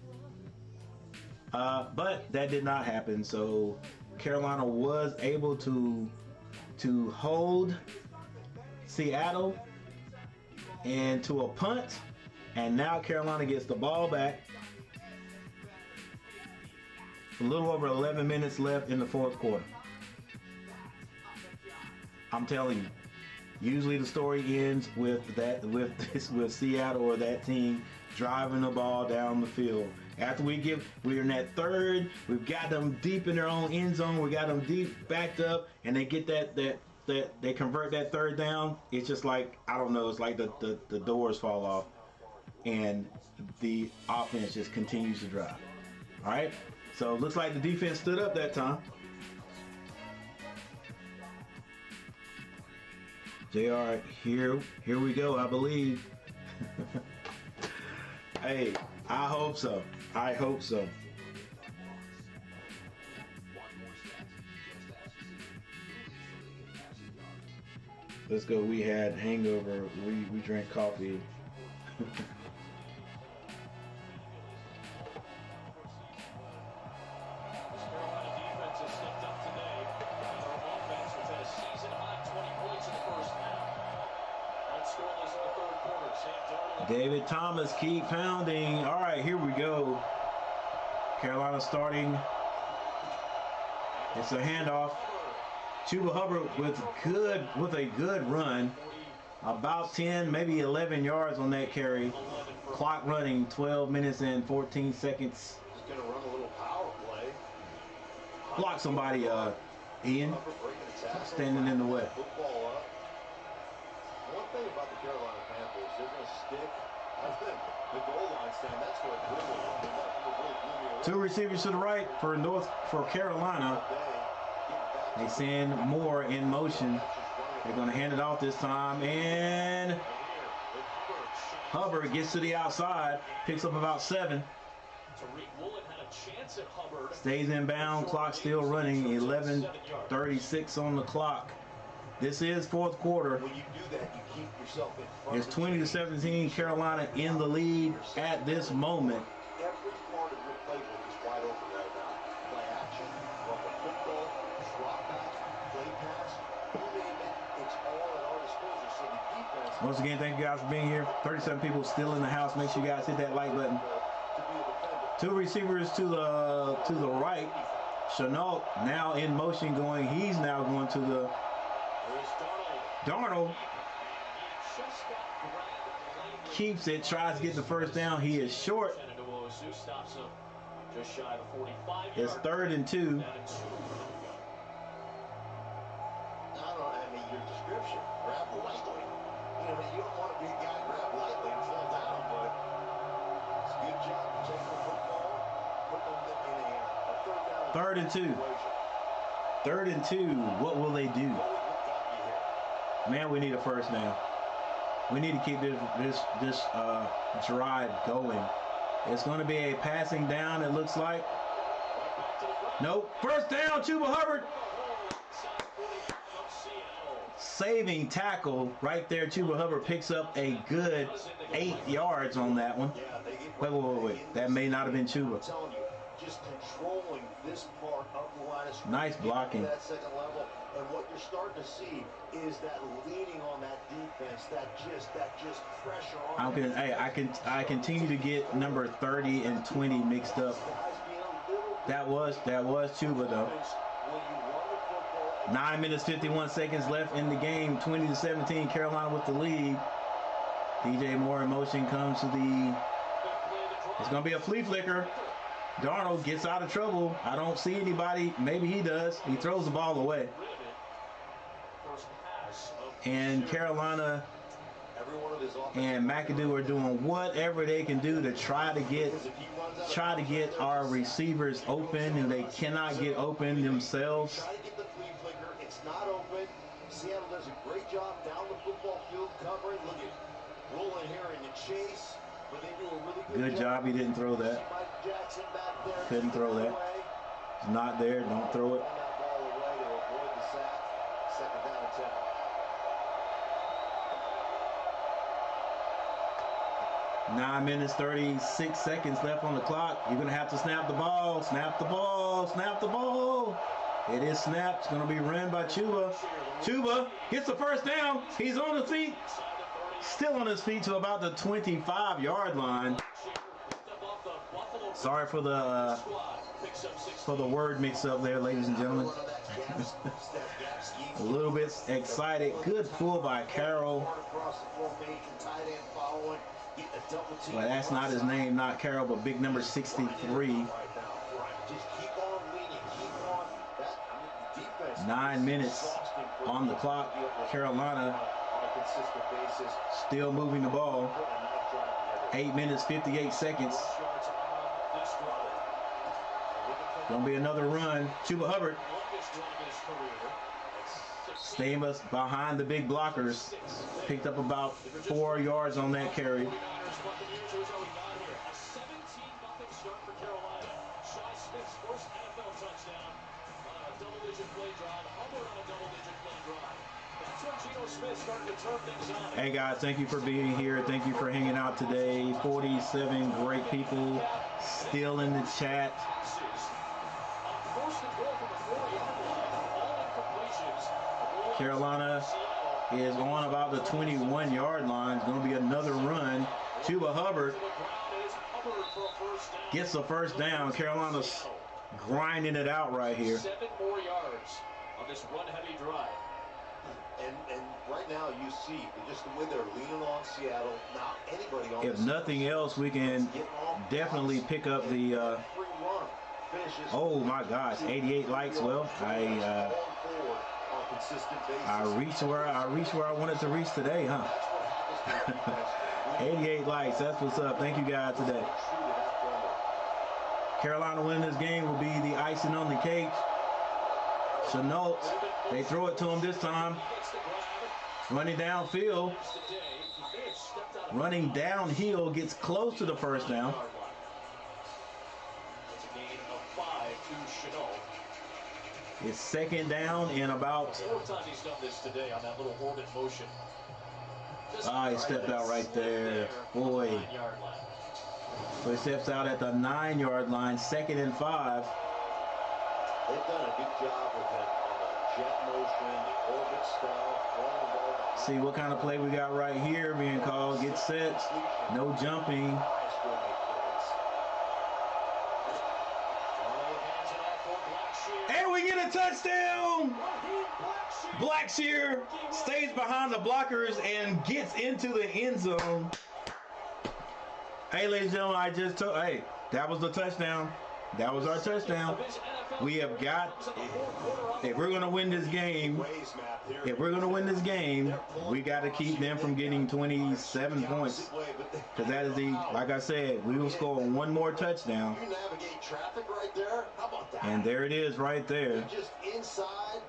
But that did not happen. So Carolina was able to hold Seattle and to a punt, and now Carolina gets the ball back. A little over 11 minutes left in the 4th quarter. I'm telling you, usually the story ends with Seattle or that team driving the ball down the field. After we're in that 3rd, we've got them deep in their own end zone. We got them deep backed up, and they get that they convert that 3rd down. It's just like, I don't know, it's like the doors fall off and the offense just continues to drive. All right, so it looks like the defense stood up that time. JR, here we go, I believe. Hey, I hope so. Let's go. We had hangover. We drank coffee. David Thomas, keep pounding. All right, here we go. Carolina starting. It's a handoff. Chuba Hubbard with a good run. About 10, maybe 11 yards on that carry. Clock running, 12 minutes and 14 seconds. Just going to run a little power play. Block somebody, Ian. Standing in the way. Football up. One thing about the Carolina Panthers, they're going to stick. I think the goal line stand, that's where it really 2 receivers to the right for Carolina. They send Moore in motion. They're going to hand it off this time, and Hubbard gets to the outside, picks up about 7. Stays inbound, clock still running, 11:36 on the clock. This is 4th quarter. When you do that, you keep yourself in front. It's 20-17, Carolina in the lead at this moment. Every part of your playbook is wide open right now. Play action, run the football, drop back, play pass, you name it, it's all at our disposal. So the defense. Once again, thank you guys for being here. 37 people still in the house. Make sure you guys hit that like button. Two receivers to the right. Chenault now in motion going. He's now going to the Darnold. Keeps it, tries to get the first down. He is short. It's 3rd and 2. Your description, grab lightly. You don't want to be a guy grab lightly and fall down, but it's a good job of taking the football, putting them in a 3rd down. 3rd and 2. 3rd and 2. What will they do? Man, we need a first down. We need to keep this drive going. It's going to be a passing down, it looks like. Nope. First down, Chuba Hubbard. Saving tackle right there. Chuba Hubbard picks up a good 8 yards on that one. Wait. That may not have been Chuba. Just controlling this part of the line of scrimmage. Nice blocking. That second level, and what you're starting to see is that leaning on that defense, that just pressure on. I continue to get number 30 and 20 mixed up. That was Chuba though. 9 minutes 51 seconds left in the game. 20-17. Carolina with the lead. DJ Moore in motion comes to the. It's gonna be a flea flicker. Darnold gets out of trouble. I don't see anybody. Maybe he does. He throws the ball away. And Carolina and McAdoo are doing whatever they can do to try to get our receivers open, and they cannot get open themselves. It's not open. Seattle does a great job down the football field covering. Look at rolling here in the chase. But they do a really good job. He didn't throw that. Couldn't throw that. It's not there. Don't throw it. 9 minutes 36 seconds left on the clock. You're gonna have to snap the ball. Snap the ball. Snap the ball. It is snapped. It's gonna be run by Chuba. Chuba gets the first down. He's on his feet. Still on his feet to about the 25-yard line. Sorry for the word mix-up there, ladies and gentlemen. A little bit excited. Good pull by Carroll. Well, that's not his name, not Carroll, but big number 63. 9 minutes on the clock. Carolina still moving the ball. 8 minutes 58 seconds. Gonna be another run. Chuba Hubbard staying behind the big blockers. Picked up about 4 yards on that carry. Hey guys, thank you for being here. Thank you for hanging out today. 47 great people still in the chat. Carolina is on about the 21-yard line. It's going to be another run. Chuba Hubbard gets the first down. Carolina's grinding it out right here. 7 more yards on this run-heavy drive. And right now you see just the way they're leaning on Seattle. Now anybody on if nothing else, we can definitely pick up the. Oh my gosh, 88 likes. Well, I reached where I wanted to reach today, huh? 88 likes. That's what's up. Thank you guys today. Carolina winning this game will be the icing on the cake. Chenault, they throw it to him this time. Running downfield. Running downhill, gets close to the first down. It's second down and about. He stepped out right there. Boy. So he steps out at the 9-yard line. 2nd and 5. They've done a good job with him on the jet motion, the orbit stuff, throwing the ball behind. See what kind of play we got right here being called. Get set. No jumping. And we get a touchdown. Blackshear stays behind the blockers and gets into the end zone. Hey, ladies and gentlemen, I just told, hey, that was the touchdown. That was our touchdown. We have got, if we're going to win this game, we got to keep them from getting 27 points. Because that is the, like I said, we will score one more touchdown. You navigate traffic right there. How about that? And there it is right there. Just inside,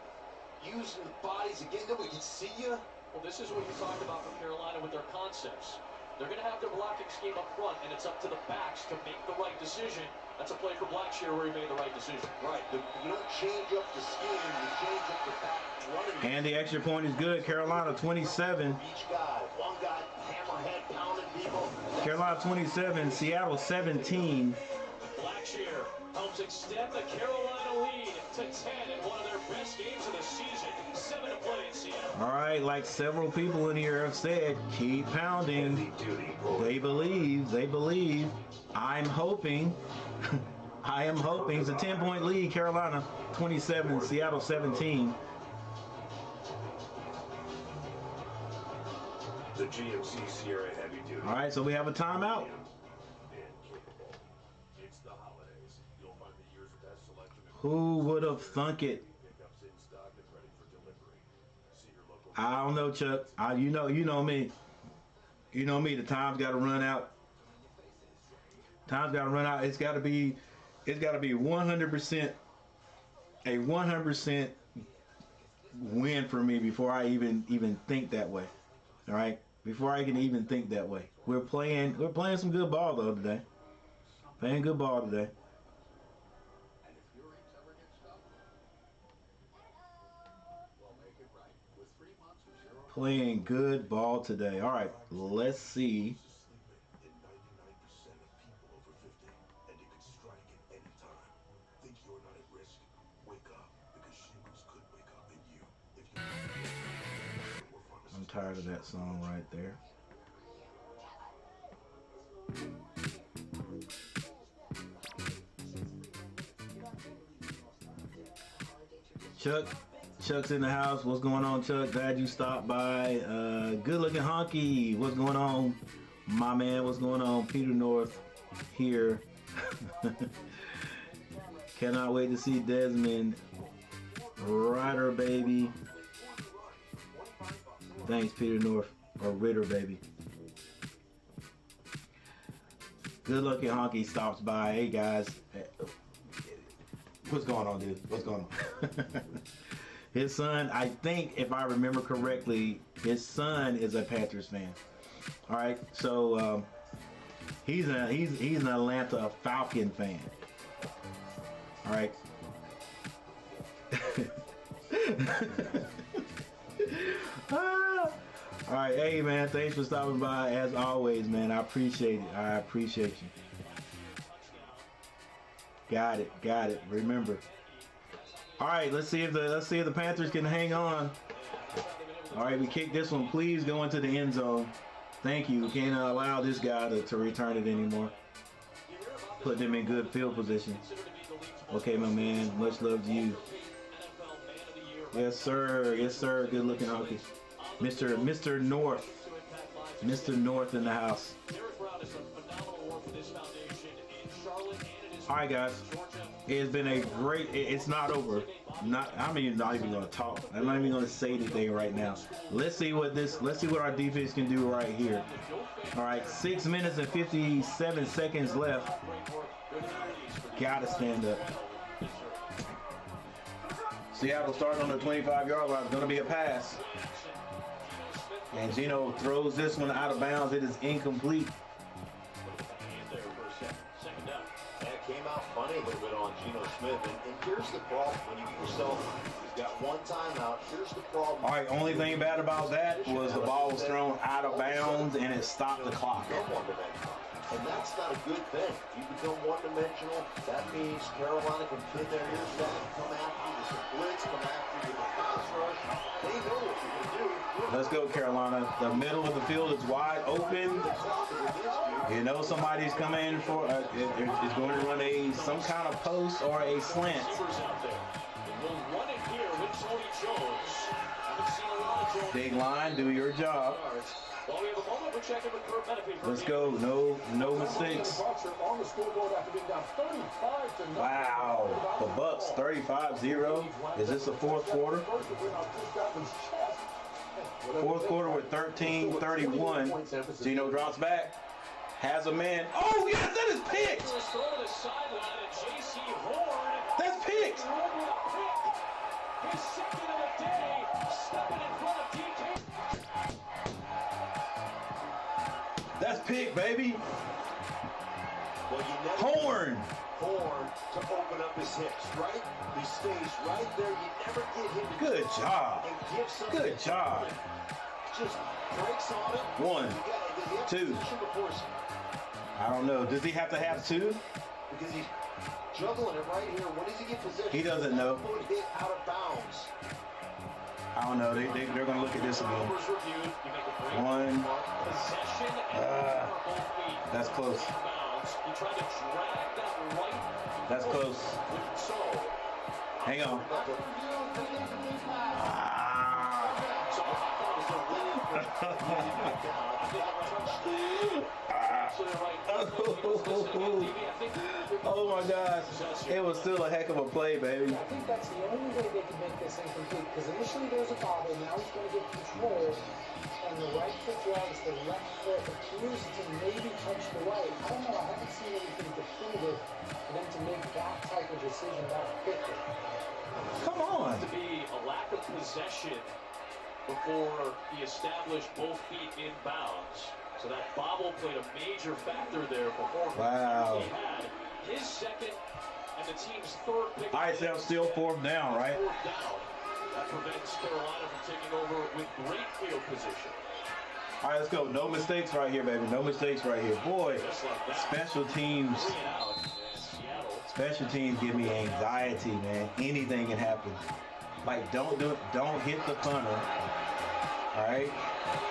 using the bodies again, nobody can see you. Well, this is what you talked about from Carolina with their concepts. They're going to have their blocking scheme up front, and it's up to the backs to make the right decision. That's a play for Blackshear where he made the right decision. Right. You don't change up the scheme, you change up the back running. And the extra point is good. Carolina 27. Each guy, one guy, hammerhead, pounding people. Carolina 27, Seattle 17. Blackshear helps extend the Carolina lead to 10 in one of their best games of the season. 7 to play in Seattle. All right, like several people in here have said, keep pounding. They believe. I'm hoping. I am hoping. It's a 10-point lead. Carolina 27, Seattle 17. The GMC Sierra Heavy Duty. All right, so we have a timeout. It's the holidays. You'll find the year's best selection. Who would have thunk it? I don't know, Chuck. You know me. You know me. The time's got to run out. Time's got to run out. It's got to be 100%. A 100% win for me before I even think that way. All right. Before I can even think that way. We're playing some good ball though today. Playing good ball today. Playing good ball today. All right, let's see. I'm tired of that song right there. Chuck's in the house. What's going on, Chuck? Glad you stopped by. Good looking honky. What's going on, my man? What's going on? Peter North here. Cannot wait to see Desmond. Ryder, baby. Thanks, Peter North. Or Ritter, baby. Good looking honky stops by. Hey, guys. What's going on, dude? What's going on? His son, I think, if I remember correctly, his son is a Panthers fan. All right, so he's an Atlanta Falcon fan. All right. All right, hey man, thanks for stopping by as always, man. I appreciate it. I appreciate you. Got it. Remember. All right, let's see if the Panthers can hang on. All right, we kick this one. Please go into the end zone. Thank you. We can't allow this guy to return it anymore. Put them in good field position. Okay, my man. Much love to you. Yes, sir. Yes, sir. Good looking hockey. Mr. North. Mr. North in the house. All right, guys. It's been a great. It's not over. I'm not even going to talk. I'm not even going to say anything right now. Let's see what our defense can do right here. All right, 6 minutes and 57 seconds left. Gotta stand up. Seattle starting on the 25-yard line. It's going to be a pass. And Gino throws this one out of bounds. It is incomplete. It came out funny a little bit on Geno Smith. And here's the problem. When you get yourself, you've got one timeout. Here's the problem. All right, only thing bad about that was the ball was thrown out of bounds and it stopped the clock. And that's not a good thing. You become one-dimensional. That means Carolina can pin their ears back, come after you with some blitz, come after you with a pass rush. They know what you can do. Let's go, Carolina. The middle of the field is wide open. You know somebody's coming in for is going to run some kind of post or a slant. Big line, do your job. Let's go. No mistakes. Wow. The Bucks 35-0. Is this the fourth quarter? Fourth quarter with 13-31. Gino drops back. Has a man. Oh, yes, that is picked. That's picked. His second of the day. Stepping in front of DK. That's picked, baby. Well, Horn to open up his hips, right? He stays right there. You never get him to good job. Good job. Just breaks on it. 1, 2. I don't know. Does he have to have 2? Because he's juggling it right here. When does he get positioned? He doesn't know. Hit out of bounds. I don't know. They're going to look at this again. 1. That's close. That's close. Hang on. Oh my gosh. It was still a heck of a play, baby. I think that's the only way they can make this incomplete, because initially there's a bobble, now he's going to get control, and the right foot drags the left foot, appears to maybe touch the right. I don't know, I haven't seen anything definitive for them to make that type of decision that quickly. Come on. To be a lack of possession before he established both feet in bounds. So that bobble played a major factor there before he had his second and the team's third pick. All right, so still 4th down, right? 4th down. That prevents Carolina from taking over with great field position. All right, let's go. No mistakes right here, baby. No mistakes right here. Boy, special teams. Special teams give me anxiety, man. Anything can happen. Like, don't hit the punter. All right?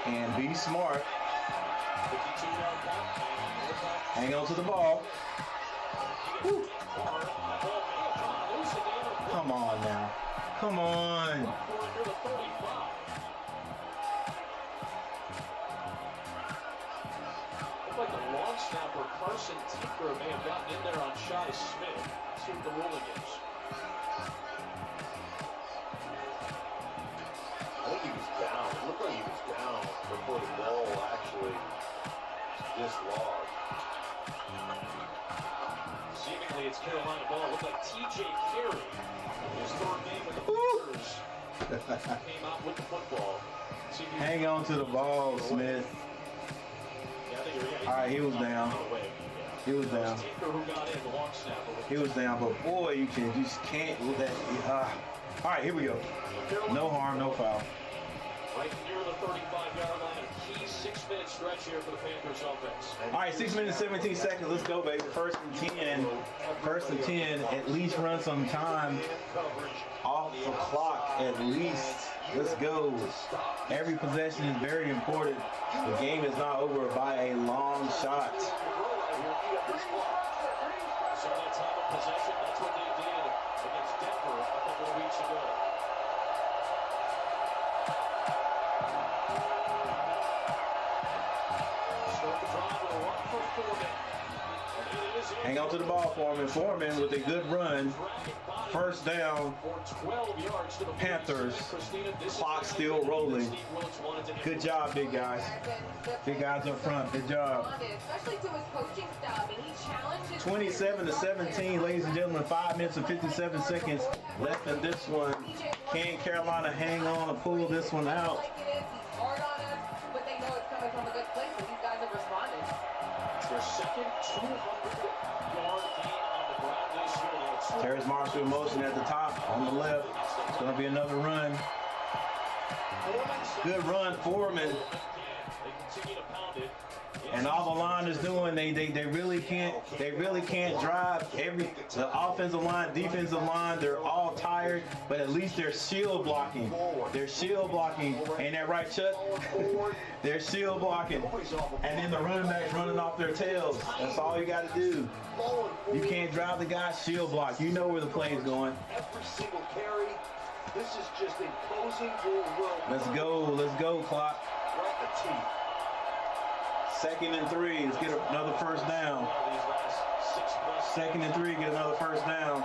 And be smart. Hang on to the ball. Woo. Come on now. Come on. Looked like the long snapper Carson Tinker may have gotten in there on Shi Smith. See what the ruling is. I think he was down. It looked like he was down before the ball actually dislodged. Seemingly it's Carolina ball. It looked like T.J. Carey, his third name with the Panthers, came out with the football. Hang on to the ball, Smith. All right, he was down. He was down. He was down, but boy, you just can't let that. All right, here we go. No harm, no foul. Right near the 35-yard line, a key 6-minute stretch here for the Panthers offense. All right, 6 minutes, 17 seconds. Let's go, baby. 1st and 10. 1st and 10. At least run some time off the clock, at least. Let's go. Every possession is very important. The game is not over by a long shot. So that time of possession, that's what they did against Denver a couple of weeks ago. Start the drive with a run for Foreman. Hang on to the ball, Foreman. Foreman with a good run. 1st down. Panthers. Clock still rolling. Good job, big guys. Big guys up front. Good job. 27-17, ladies and gentlemen. 5 minutes and 57 seconds left in this one. Can Carolina hang on and pull this one out? Their second 200-yard gain on the ground this year. Terrence Marshall in motion at the top on the left. It's going to be another run. Good run, Foreman. They continue to pound it And all the line is doing, they really can't drive. The offensive line, defensive line, they're all tired, but at least they're shield blocking. They're shield blocking. Ain't that right, Chuck? They're shield blocking. And then the running backs running off their tails. That's all you got to do. You can't drive the guy, shield block. You know where the play's going. Every single carry. This is just imposing your will. Let's go, clock. Right the teeth. 2nd and 3. Let's get another first down. 2nd and 3. Get another first down.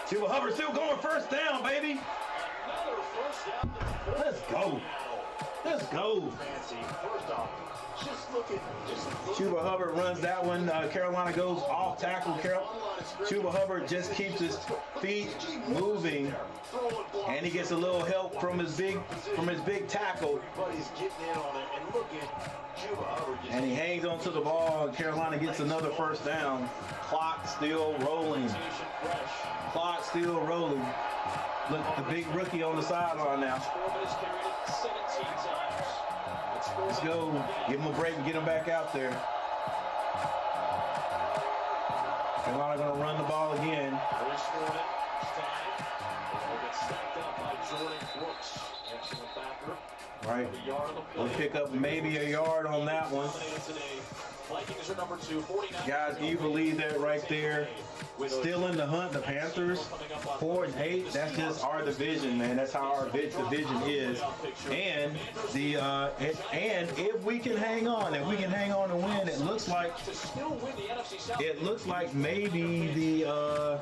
Chuba Hubbard still going first down, baby. Let's go. Let's go. Chuba Hubbard runs that one. Carolina goes off tackle. Chuba Hubbard just keeps his feet moving, and he gets a little help from his big tackle. And he hangs onto the ball. And Carolina gets another first down. Clock still rolling. Clock still rolling. Look, the big rookie on the sideline now. Let's go. Give him a break and get him back out there. Carolina going to run the ball again. Right. We'll pick up maybe a yard on that one. Guys, can you believe that right there? Still in the hunt, the Panthers, 4-8. That's just our division, man. That's how our division is. And if we can hang on, and win, it looks like maybe the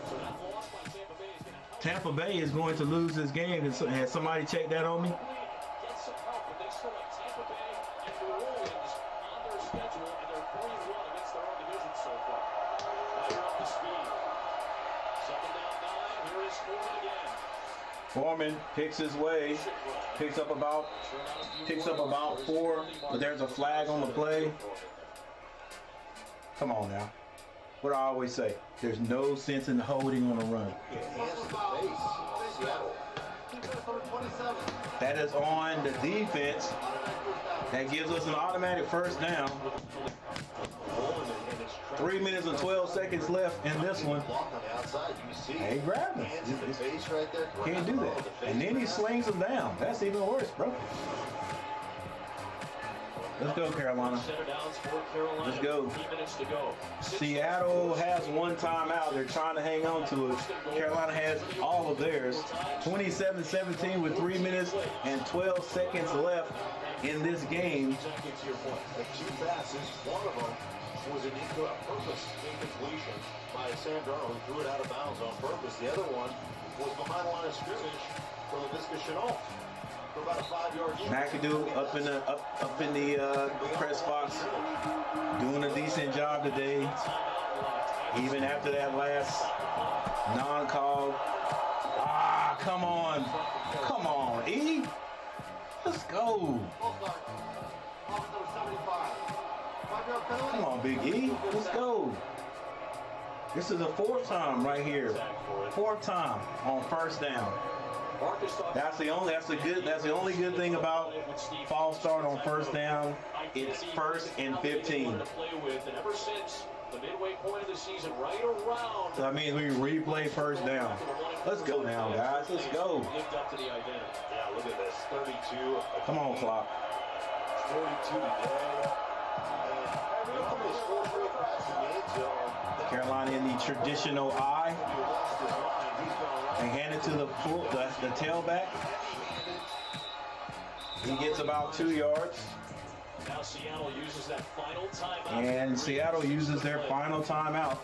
Tampa Bay is going to lose this game. Has somebody checked that on me? Foreman picks his way, picks up about 4, but there's a flag on the play. Come on now. What I always say, there's no sense in holding on a run. That is on the defense. That gives us an automatic first down. 3 minutes and 12 seconds left in this one. Hey, grab him. Can't do that. And then he slings him down. That's even worse, bro. Let's go, Carolina. Let's go. Seattle has one timeout. They're trying to hang on to it. Carolina has all of theirs. 27-17 with 3 minutes and 12 seconds left in this game. The 2 passes, one of them was an incompletion by Sam Darnold, who threw it out of bounds on purpose. The other one was behind the line of scrimmage for LaVisca Chenault for about a 5-yard gain. McAdoo up in the press box, doing a decent job today. Even after that last non-call. Come on, E. Let's go. Come on, Big E. Let's go. This is the 4th time right here. 4th time on first down. That's the only good thing about false start on first down. It's 1st and 15. So that means we replay first down. Let's go now, guys. Let's go. Yeah, look at this. 32. Come on, clock. 42 today. Carolina in the traditional I. They hand it to the tailback. He gets about 2 yards. Now Seattle uses that final timeout. And Seattle uses their final timeout.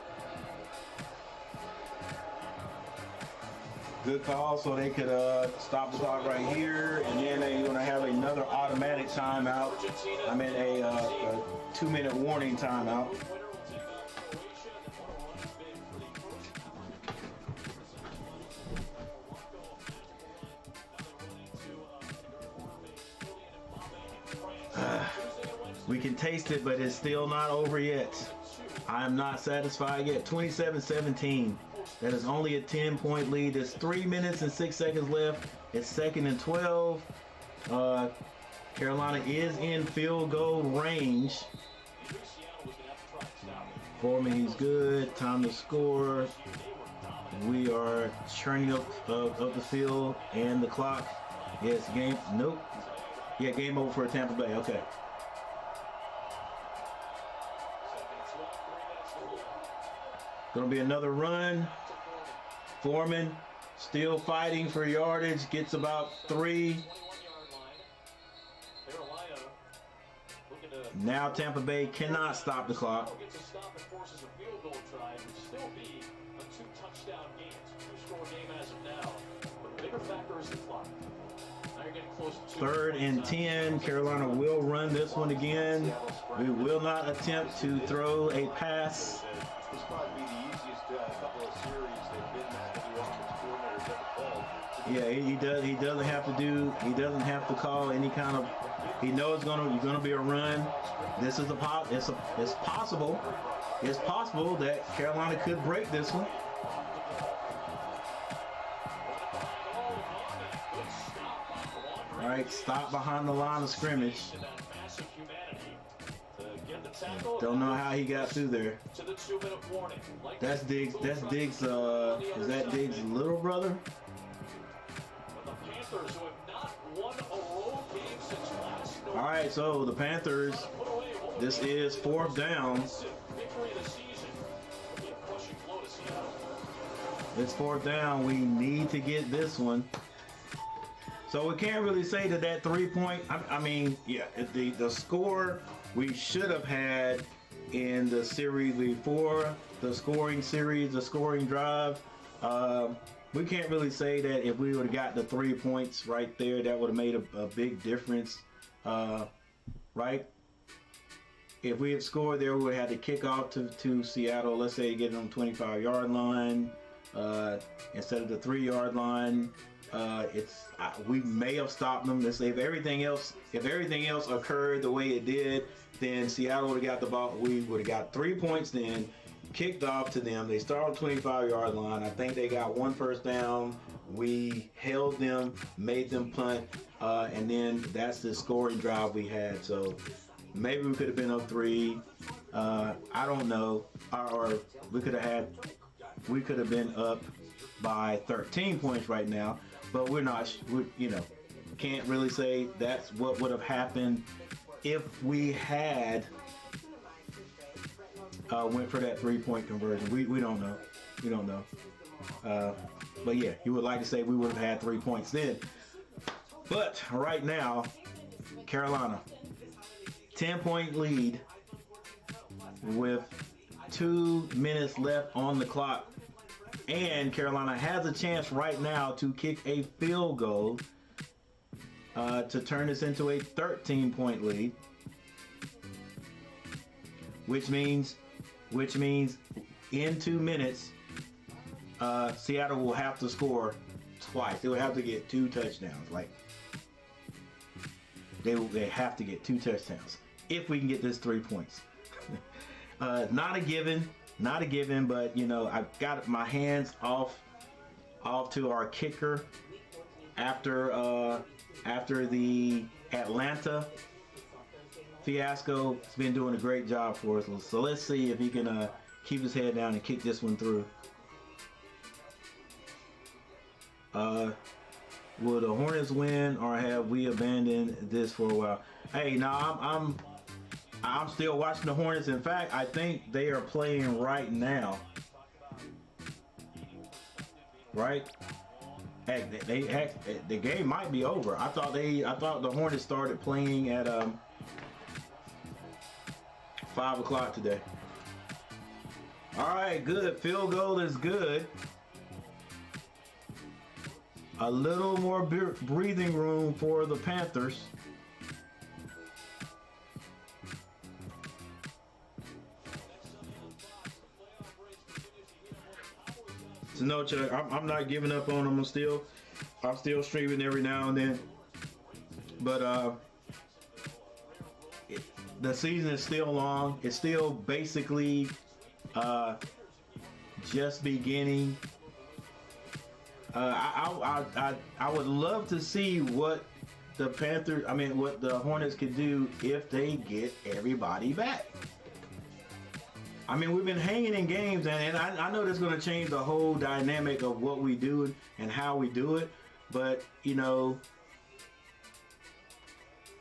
Good call, so they could stop the clock right here, and then they're going to have another automatic timeout. I mean a 2-minute warning timeout. We can taste it, but it's still not over yet. I am not satisfied yet. 27-17. That is only a 10-point lead. There's 3 minutes and 6 seconds left. It's 2nd and 12. Carolina is in field goal range. Foreman, he's good. Time to score. We are churning up the field and the clock. Yes, game. Nope. Yeah, game over for Tampa Bay. Okay. Gonna be another run. Foreman still fighting for yardage. Gets about 3. Now Tampa Bay cannot stop the clock. Third and 10. Carolina will run this one again. We will not attempt to throw a pass. This might be the easiest couple of series they've been at that the offensive coordinator's ever called. Yeah, he doesn't have to do. He doesn't have to call any kind of. He knows you're gonna be a run. This is it's possible. It's possible that Carolina could break this one. All right, stop behind the line of scrimmage. Don't know how he got through there. That's Diggs. That's Diggs. Is that Diggs' little brother? All right, so the Panthers. This is 4th down. It's 4th down. We need to get this one. So we can't really say that 3-point. I mean, yeah, the score we should have had in the series before, the scoring series, the scoring drive. We can't really say that if we would have got the 3 points right there, that would have made a big difference, right? If we had scored there, we would have had to kick off to Seattle. Let's say get on the 25-yard line instead of the 3-yard line. We may have stopped them. Let's say if everything else occurred the way it did, then Seattle would have got the ball. We would have got 3 points then, kicked off to them. They started 25-yard line. I think they got 1 first down. We held them, made them punt, and then that's the scoring drive we had. So maybe we could have been up 3. I don't know, or we could have been up by 13 points right now. But we're not, can't really say that's what would have happened if we had went for that 3-point conversion. We don't know. We don't know. But yeah, you would like to say we would have had 3 points then. But right now, Carolina, 10-point lead with 2 minutes left on the clock. And Carolina has a chance right now to kick a field goal to turn this into a 13-point lead, which means in 2 minutes, Seattle will have to score twice. They will have to get 2 touchdowns. Like they have to get 2 touchdowns if we can get this 3 points. Not a given. Not a given, but I've got my hands off to our kicker after the Atlanta fiasco. He's been doing a great job for us. So let's see if he can keep his head down and kick this one through. Will the Hornets win, or have we abandoned this for a while? Hey, now I'm still watching the Hornets. In fact, I think they are playing right now. Right? Heck, the game might be over. I thought the Hornets started playing at 5 o'clock today. All right, good. Field goal is good. A little more breathing room for the Panthers. No, Chuck, I'm not giving up on them. I'm still streaming every now and then, but the season is still long. It's still basically just beginning. I would love to see what the Panthers, what the Hornets could do if they get everybody back. We've been hanging in games, and I know that's going to change the whole dynamic of what we do and how we do it. But, to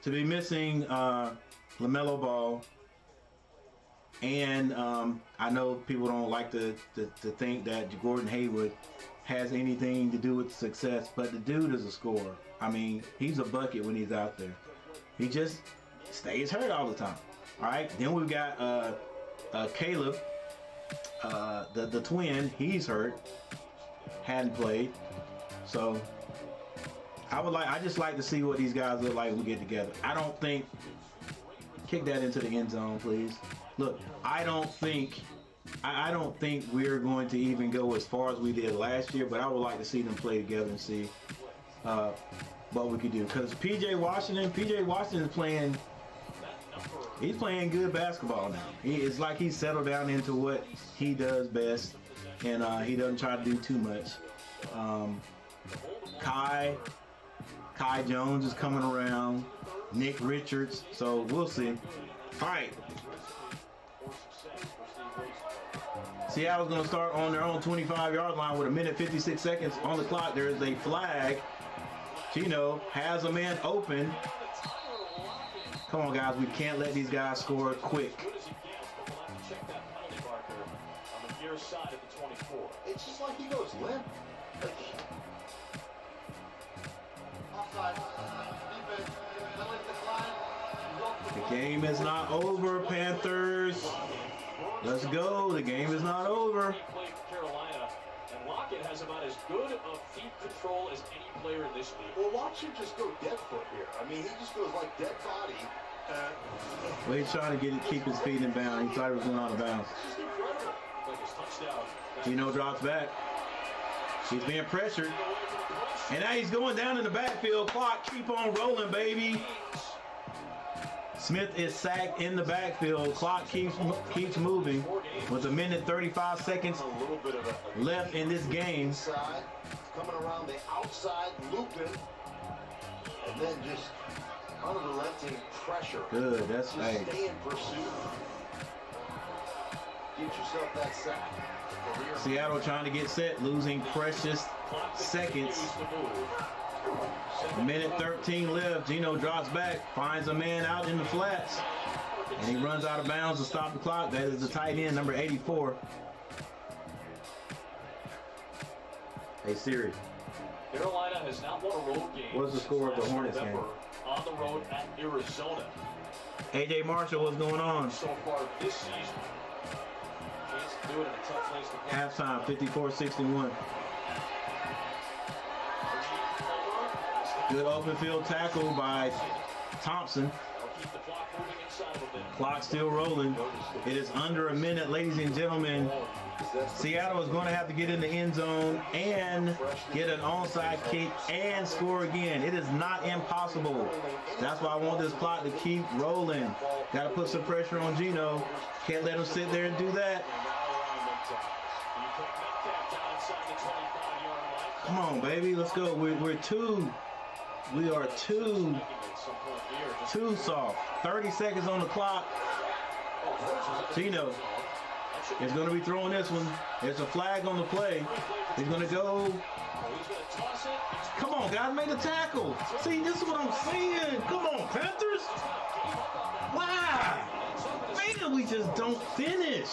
be missing LaMelo Ball, and I know people don't like to think that Gordon Hayward has anything to do with success, but the dude is a scorer. He's a bucket when he's out there. He just stays hurt all the time. All right, then we've got Caleb, the twin. He's hurt, hadn't played. So I just like to see what these guys look like when we get together. I don't think, kick that into the end zone, please. Look, I don't think we're going to even go as far as we did last year, but I would like to see them play together and see what we could do. Because PJ Washington is playing. He's playing good basketball now. It's like he's settled down into what he does best, and he doesn't try to do too much. Kai Jones is coming around. Nick Richards. So we'll see. All right. Seattle's going to start on their own 25-yard line with 1:56 on the clock. There is a flag. Gino has a man open. Come on, guys. We can't let these guys score quick. It's just like he goes limp. The game is not over, Panthers. Let's go. The game is not over. Lockett has about as good of feet control as any player in this league. Well, watch him just go dead foot here. He just goes like dead body. Well, he's trying to keep his feet in bounds. He thought he was going out of bounds. Gino drops back. He's being pressured. And now he's going down in the backfield. Clock, keep on rolling, baby. Smith is sacked in the backfield. Clock keeps moving with 1:35 left in this game. Coming around the outside, looping, and then just unrelenting pressure. Good, that's right. Stay in pursuit. Get yourself that sack. Seattle trying to get set, losing precious seconds. 1:13 left. Gino drops back, finds a man out in the flats, and he runs out of bounds to stop the clock. That is the tight end, number 84. Hey Siri. Carolina has not won a road game. What's the score of the Hornets game? On the road at Arizona. AJ Marshall, what's going on? So far this season. Chance to do it in a tough place to play. Halftime, 54-61. Good open field tackle by Thompson. Clock still rolling. It is under a minute, ladies and gentlemen. Seattle is going to have to get in the end zone and get an onside kick and score again. It is not impossible. That's why I want this clock to keep rolling. Got to put some pressure on Gino. Can't let him sit there and do that. Come on, baby. Let's go. We are too soft. 30 seconds on the clock. Gino is going to be throwing this one. There's a flag on the play. He's going to go. Come on, guys, make a tackle. See, this is what I'm saying. Come on, Panthers. Wow. Man, we just don't finish.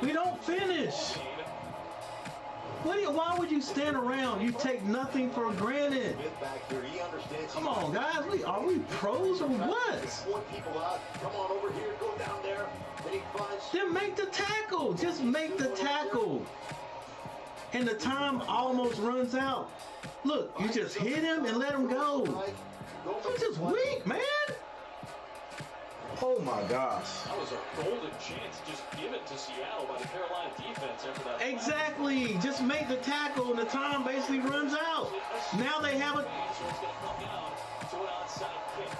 We don't finish. Why would you stand around? You take nothing for granted. Come on, guys. Are we pros or what? Then make the tackle. Just make the tackle. And the time almost runs out. Look, you just hit him and let him go. I'm just weak, man. Oh my gosh. That was a golden chance just given to Seattle by the Carolina defense after that. Exactly. Just make the tackle and the time basically runs out. Now they have a... So it's going to come down to an onside kick.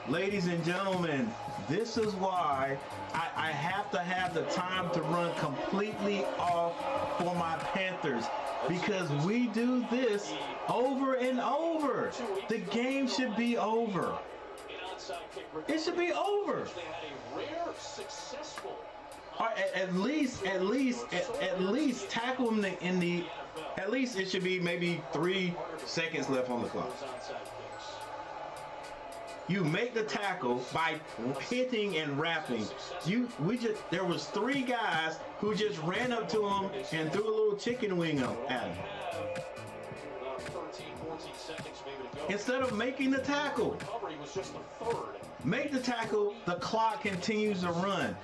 Ladies and gentlemen, this is why I have to have the time to run completely off for my Panthers, because we do this over and over. The game should be over. It should be over. Or at least tackle him in the. At least it should be maybe 3 seconds left on the clock. You make the tackle by hitting and wrapping. There was 3 guys who just ran up to him and threw a little chicken wing up at him. Instead of making the tackle. Make the tackle, the clock continues to run.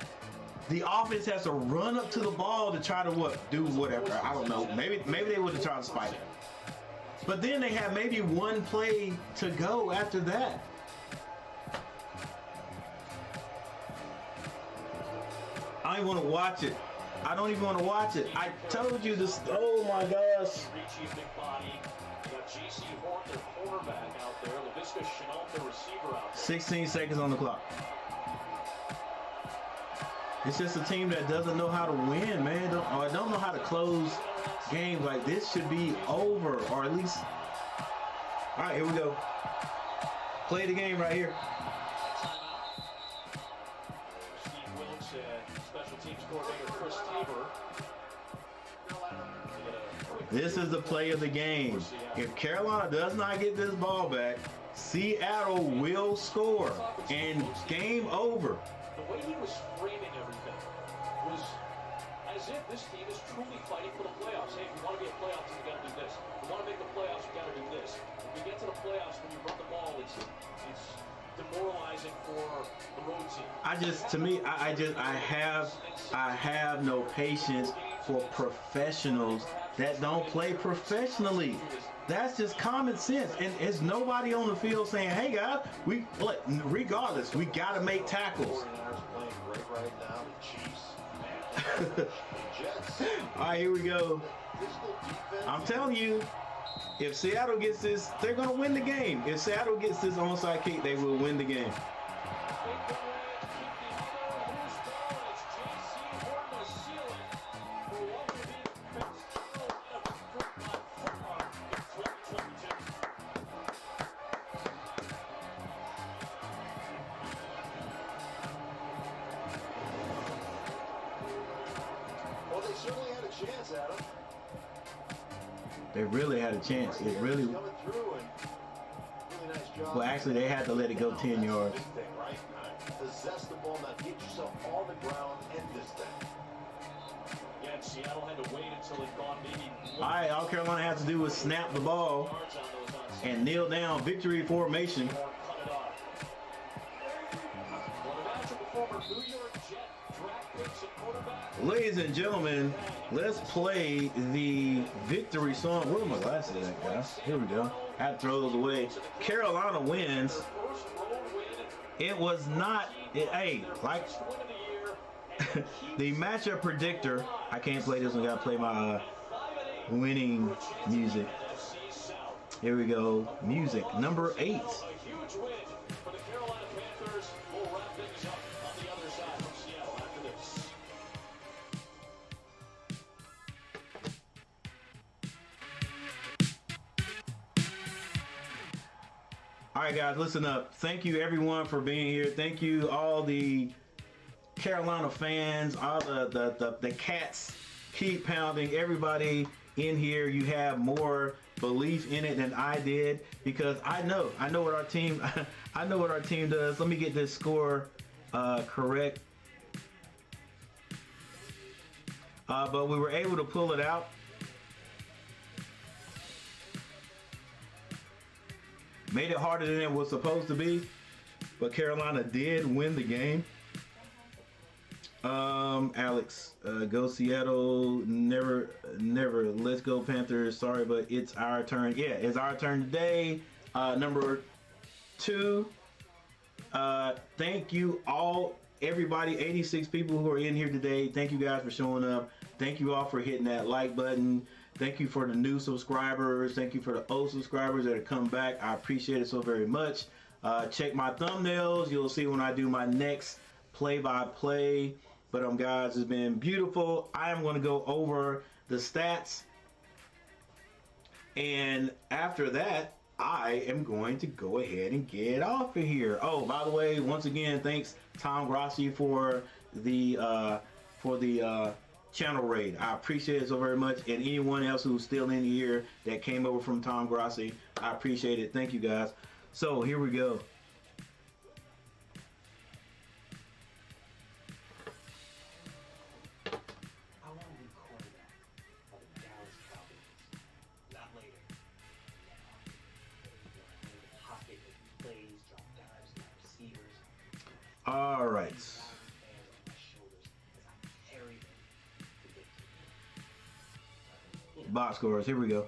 The offense has to run up to the ball to try to do whatever. I don't know. Maybe they would have tried to spike it. But then they have maybe 1 play to go after that. I don't even want to watch it. I don't even want to watch it. I told you this. Oh my gosh. 16 seconds on the clock. It's just a team that doesn't know how to win, man. Don't know how to close games. Like, this should be over, or at least. All right, here we go. Play the game right here. This is the play of the game. If Carolina does not get this ball back, Seattle will score and game over. The way he was framing everything was as if this team is truly fighting for the playoffs. Hey, if you want to be a playoff team, you got to do this. If you want to make the playoffs, you got to do this. If we get to the playoffs, when you run the ball, it's demoralizing for the road team. I have no patience for professionals that don't play professionally. That's just common sense. And there's nobody on the field saying, hey guys, regardless, we got to make tackles. All right, here we go. I'm telling you, if Seattle gets this, they're going to win the game. If Seattle gets this onside kick, they will win the game. Well, they certainly had a chance, Adam. They really had a chance. It really. Well, actually, they had to let it go 10 yards. Possess the ball, now get yourself on the ground and this thing. Yeah, Seattle had to wait until it gone maybe. All right, all Carolina has to do is snap the ball and kneel down, victory formation. Ladies and gentlemen, let's play the victory song. Where are my glasses at, guys? Here we go. I had to throw those away. Carolina wins. It was not, hey, like the matchup predictor. I can't play this one. Got to play my winning music. Here we go. Music number 8. All right, guys, listen up. Thank you, everyone, for being here. Thank you, all the Carolina fans, all the cats keep pounding. Everybody in here, you have more belief in it than I did, because I know what our team, I know what our team does. Let me get this score correct. But we were able to pull it out. Made it harder than it was supposed to be, but Carolina did win the game. Alex, go Seattle, never, let's go Panthers. Sorry, but it's our turn. Yeah, it's our turn today. Number 2, Thank you all, everybody, 86 people who are in here today. Thank you guys for showing up. Thank you all for hitting that like button. Thank you for the new subscribers. Thank you for the old subscribers that have come back. I appreciate it so very much. Check my thumbnails. You'll see when I do my next play-by-play. But guys, it's been beautiful. I am going to go over the stats. And after that, I am going to go ahead and get off of here. Oh, by the way, once again, thanks Tom Grossi for the channel raid. I appreciate it so very much. And anyone else who's still in here that came over from Tom Grossi, I appreciate it. Thank you guys. So here we go. All right. Box scores. Here we go.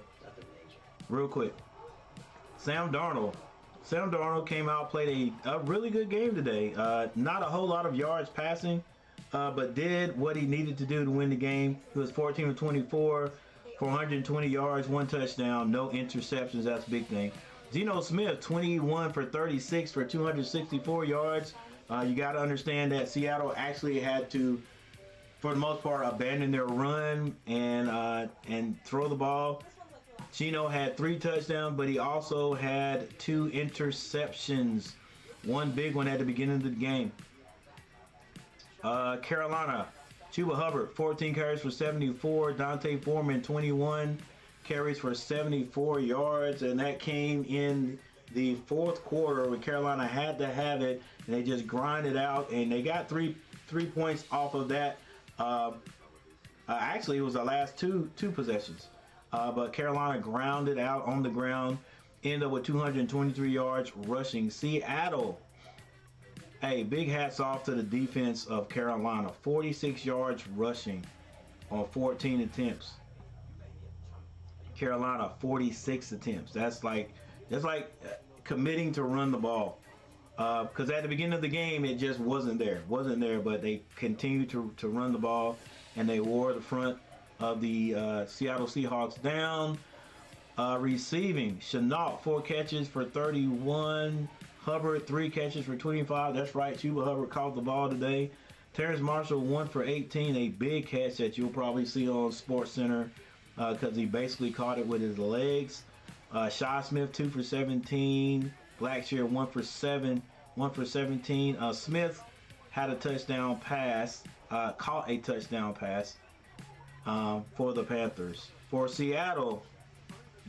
Real quick. Sam Darnold. Sam Darnold came out, played a really good game today. Not a whole lot of yards passing, but did what he needed to do to win the game. He was 14 of 24 for 120 yards, 1 touchdown, no interceptions. That's a big thing. Geno Smith, 21 for 36 for 264 yards. You got to understand that Seattle actually had to, for the most part, abandon their run and throw the ball. Geno had 3 touchdowns, but he also had 2 interceptions. One big one at the beginning of the game. Carolina, Chuba Hubbard, 14 carries for 74. Dante Foreman, 21 carries for 74 yards, and that came in the 4th quarter when Carolina had to have it, and they just grinded out, and they got three points off of that. Actually, it was the last two possessions, but Carolina grounded out on the ground, ended up with 223 yards rushing. Seattle, hey, big hats off to the defense of Carolina. 46 yards rushing on 14 attempts. Carolina, 46 attempts. That's like committing to run the ball. Because at the beginning of the game, it just wasn't there. But they continued to run the ball, and they wore the front of the Seattle Seahawks down. Receiving, Chenault, 4 catches for 31. Hubbard, 3 catches for 25. That's right, Chuba Hubbard caught the ball today. Terrence Marshall, 1 for 18. A big catch that you'll probably see on SportsCenter because he basically caught it with his legs. Shaw Smith, 2 for 17. Blackshear, 1 for 17. Smith had a touchdown pass, caught a touchdown pass for the Panthers. For Seattle,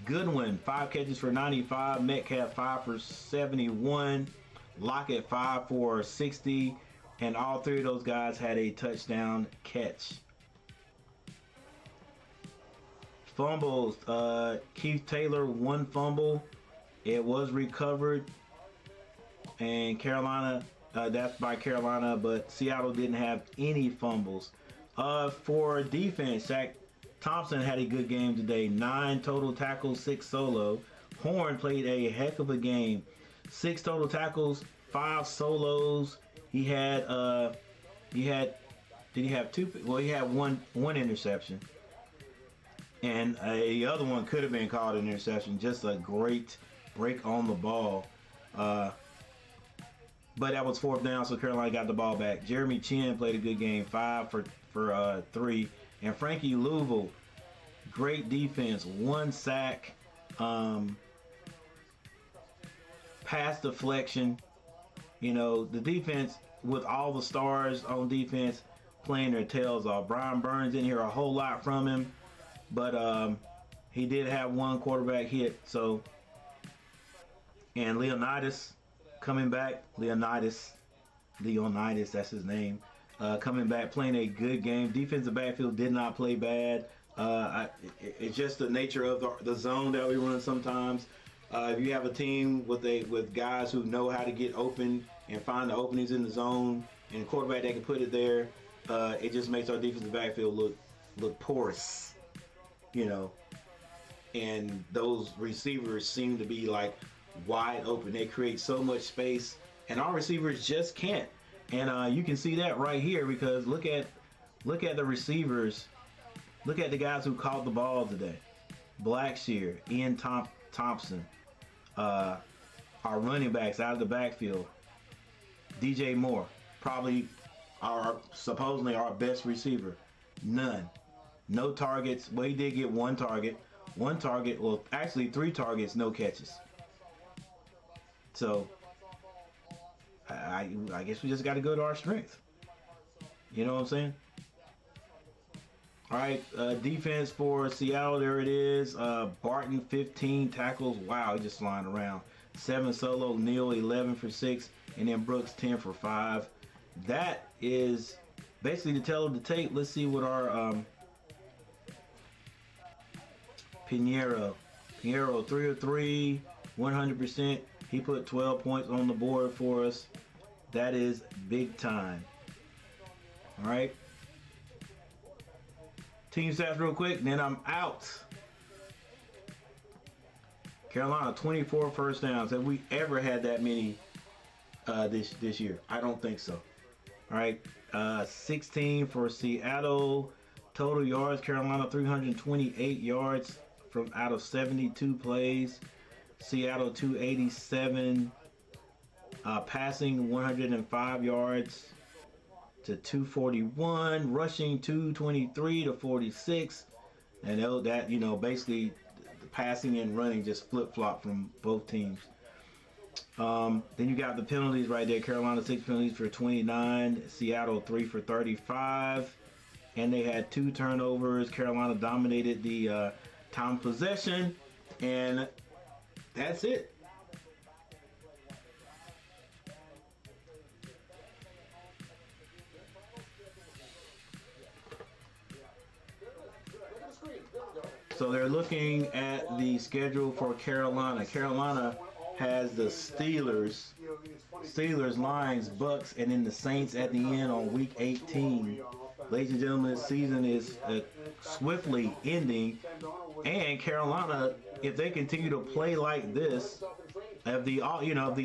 Goodwin, 5 catches for 95. Metcalf, 5 for 71. Lockett, 5 for 60. And all 3 of those guys had a touchdown catch. Fumbles, Keith Taylor, 1 fumble. It was recovered, and Carolina, that's by Carolina, but Seattle didn't have any fumbles. For defense, Shaq Thompson had a good game today. 9 total tackles, 6 solo. Horn played a heck of a game. 6 total tackles, 5 solos. Did he have 2? Well, he had one interception. And the other one could have been called an interception. Just a great break on the ball. But that was 4th down, so Carolina got the ball back. Jeremy Chin played a good game, 5 for 3. And Frankie Louisville, great defense, 1 sack, pass deflection. You know, the defense, with all the stars on defense playing their tails off. Brian Burns didn't hear a whole lot from him. But he did have 1 quarterback hit. So, and Leonidas coming back. Leonidas, that's his name. Coming back, playing a good game. Defensive backfield did not play bad. It's just the nature of the zone that we run sometimes. If you have a team with guys who know how to get open and find the openings in the zone, and a quarterback that can put it there, it just makes our defensive backfield look porous. You know, and those receivers seem to be like wide open. They create so much space and our receivers just can't. And you can see that right here because look at the receivers. Look at the guys who caught the ball today. Blackshear, Ian Thompson, our running backs out of the backfield. DJ Moore, probably supposedly our best receiver. None. No targets. Well, he did get one target. One target, well, actually 3 targets, no catches. So, I guess we just got to go to our strength. You know what I'm saying? All right, defense for Seattle, there it is. Barton, 15 tackles. Wow, he's just flying around. 7 solo. Neal, 11 for 6. And then Brooks, 10 for 5. That is basically the tale of the tape. Let's see what our Pinheiro, 3 of 3, 100%. He put 12 points on the board for us. That is big time. All right. Team stats real quick, then I'm out. Carolina, 24 first downs. Have we ever had that many this year? I don't think so. All right. 16 for Seattle. Total yards, Carolina, 328 yards from out of 72 plays. Seattle, 287. Passing, 105 yards to 241. Rushing, 223 to 46. And that, you know, basically the passing and running just flip-flop from both teams. Then you got the penalties right there. Carolina, 6 penalties for 29. Seattle, 3 for 35. And they had 2 turnovers. Carolina dominated the time possession. And that's it. So they're looking at the schedule for Carolina. Carolina has the Steelers, Lions, Bucks, and then the Saints at the end on week 18. Ladies and gentlemen, this season is swiftly ending, and Carolina, if they continue to play like this, if the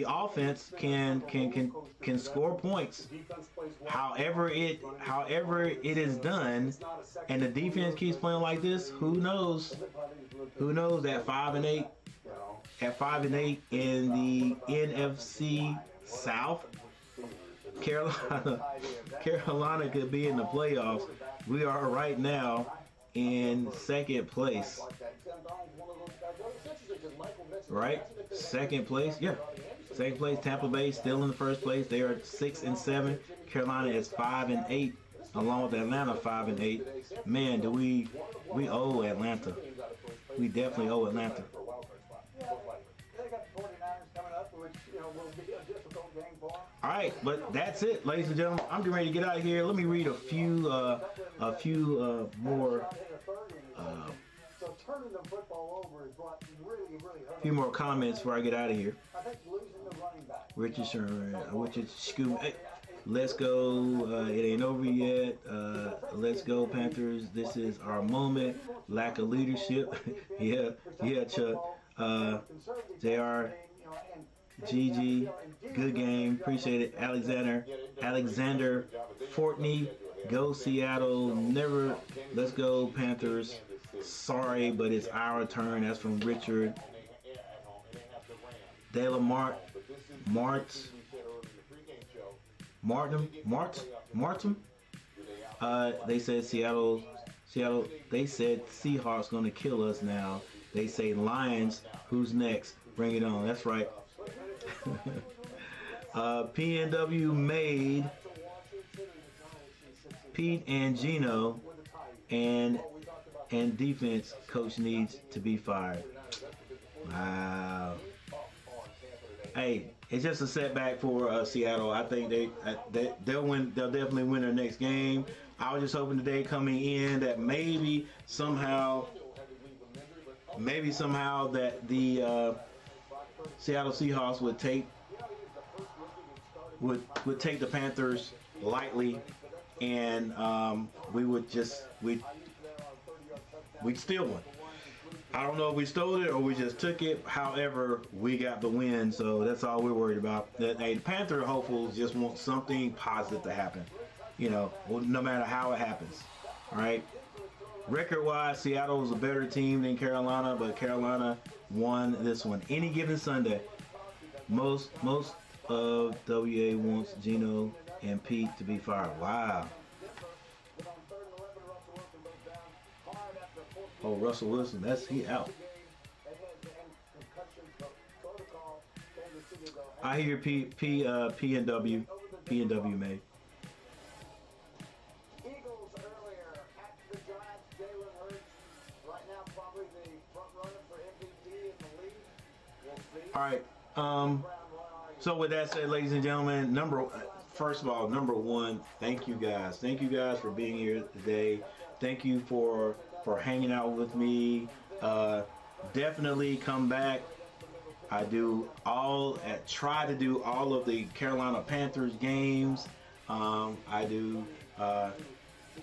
offense can score points, however it is done, and the defense keeps playing like this, who knows? Who knows at 5-8? At 5-8 in the NFC South, Carolina could be in the playoffs. We are right now in second place. Right? Second place? Yeah. Second place. Tampa Bay still in the first place. They are 6-7. Carolina is 5-8, along with Atlanta 5-8. Man, do we owe Atlanta. We definitely owe Atlanta. All right, but that's it, ladies and gentlemen. I'm getting ready to get out of here. Let me read a few more comments before I get out of here. Richard Scoop. Hey, let's go. It ain't over yet. Let's go, Panthers. This is our moment. Lack of leadership. yeah, Chuck. JR. GG, good game, appreciate it. Alexander Fortney, go Seattle, never, let's go Panthers, sorry, but it's our turn. That's from Richard. Dela Martin. They said Seattle, they said Seahawks gonna kill us now. They say Lions, who's next? Bring it on, that's right. PNW made Pete and Gino and defense coach needs to be fired. Wow. Hey, it's just a setback for Seattle. I think they'll win. They'll definitely win their next game. I was just hoping today coming in that maybe somehow that the Seattle Seahawks would take the Panthers lightly, and we'd still win. I don't know if we stole it or we just took it. However, we got the win, so that's all we're worried about. Hey, the Panther hopefuls just want something positive to happen, you know, no matter how it happens. All right. Record-wise, Seattle was a better team than Carolina, but Carolina won this one. Any given Sunday, most of WA wants Gino and Pete to be fired. Wow. Oh, Russell Wilson, he out. I hear P and W made. Eagles earlier at the Giants, Jalen Hurts, right now probably the front runner for MVP in the league. We'll see. All right. So with that said, ladies and gentlemen, first of all, number one, thank you guys. Thank you guys for being here today. Thank you for hanging out with me. Definitely come back. I try to do all of the Carolina Panthers games. I do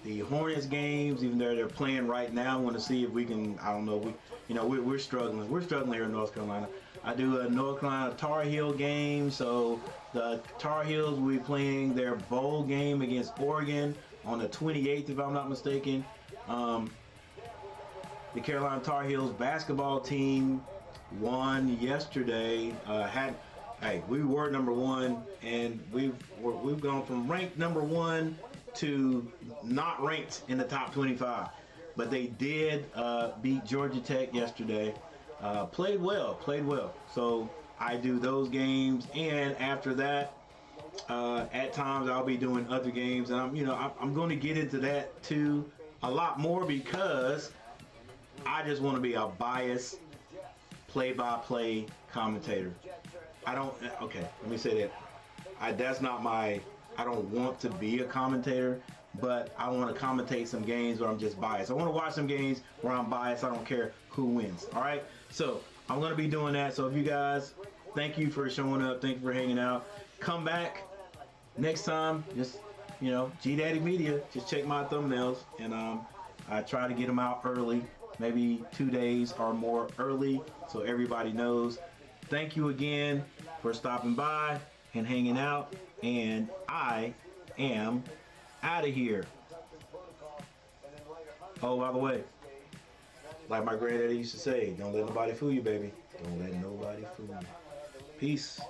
the Hornets games, even though they're playing right now. I want to see if we can. I don't know. We're struggling. We're struggling here in North Carolina. I do a North Carolina Tar Heel game. So the Tar Heels will be playing their bowl game against Oregon on the 28th, if I'm not mistaken. The Carolina Tar Heels basketball team won yesterday. We were number one, and we've gone from ranked number one to not ranked in the top 25. But they did beat Georgia Tech yesterday. Played well. So I do those games, and after that, at times I'll be doing other games, and I'm going to get into that too a lot more because I just want to be a biased play-by-play commentator. Okay, let me say that. I don't want to be a commentator, but I want to commentate some games where I'm just biased. I want to watch some games where I'm biased. I don't care who wins. All right? So I'm going to be doing that. So if you guys, thank you for showing up. Thank you for hanging out. Come back next time. Just, G Daddy Media. Just check my thumbnails. And I try to get them out early. Maybe 2 days or more early so everybody knows. Thank you again for stopping by and hanging out. And I am out of here. Oh, by the way, like my granddaddy used to say, don't let nobody fool you, baby. Don't let nobody fool you. Peace.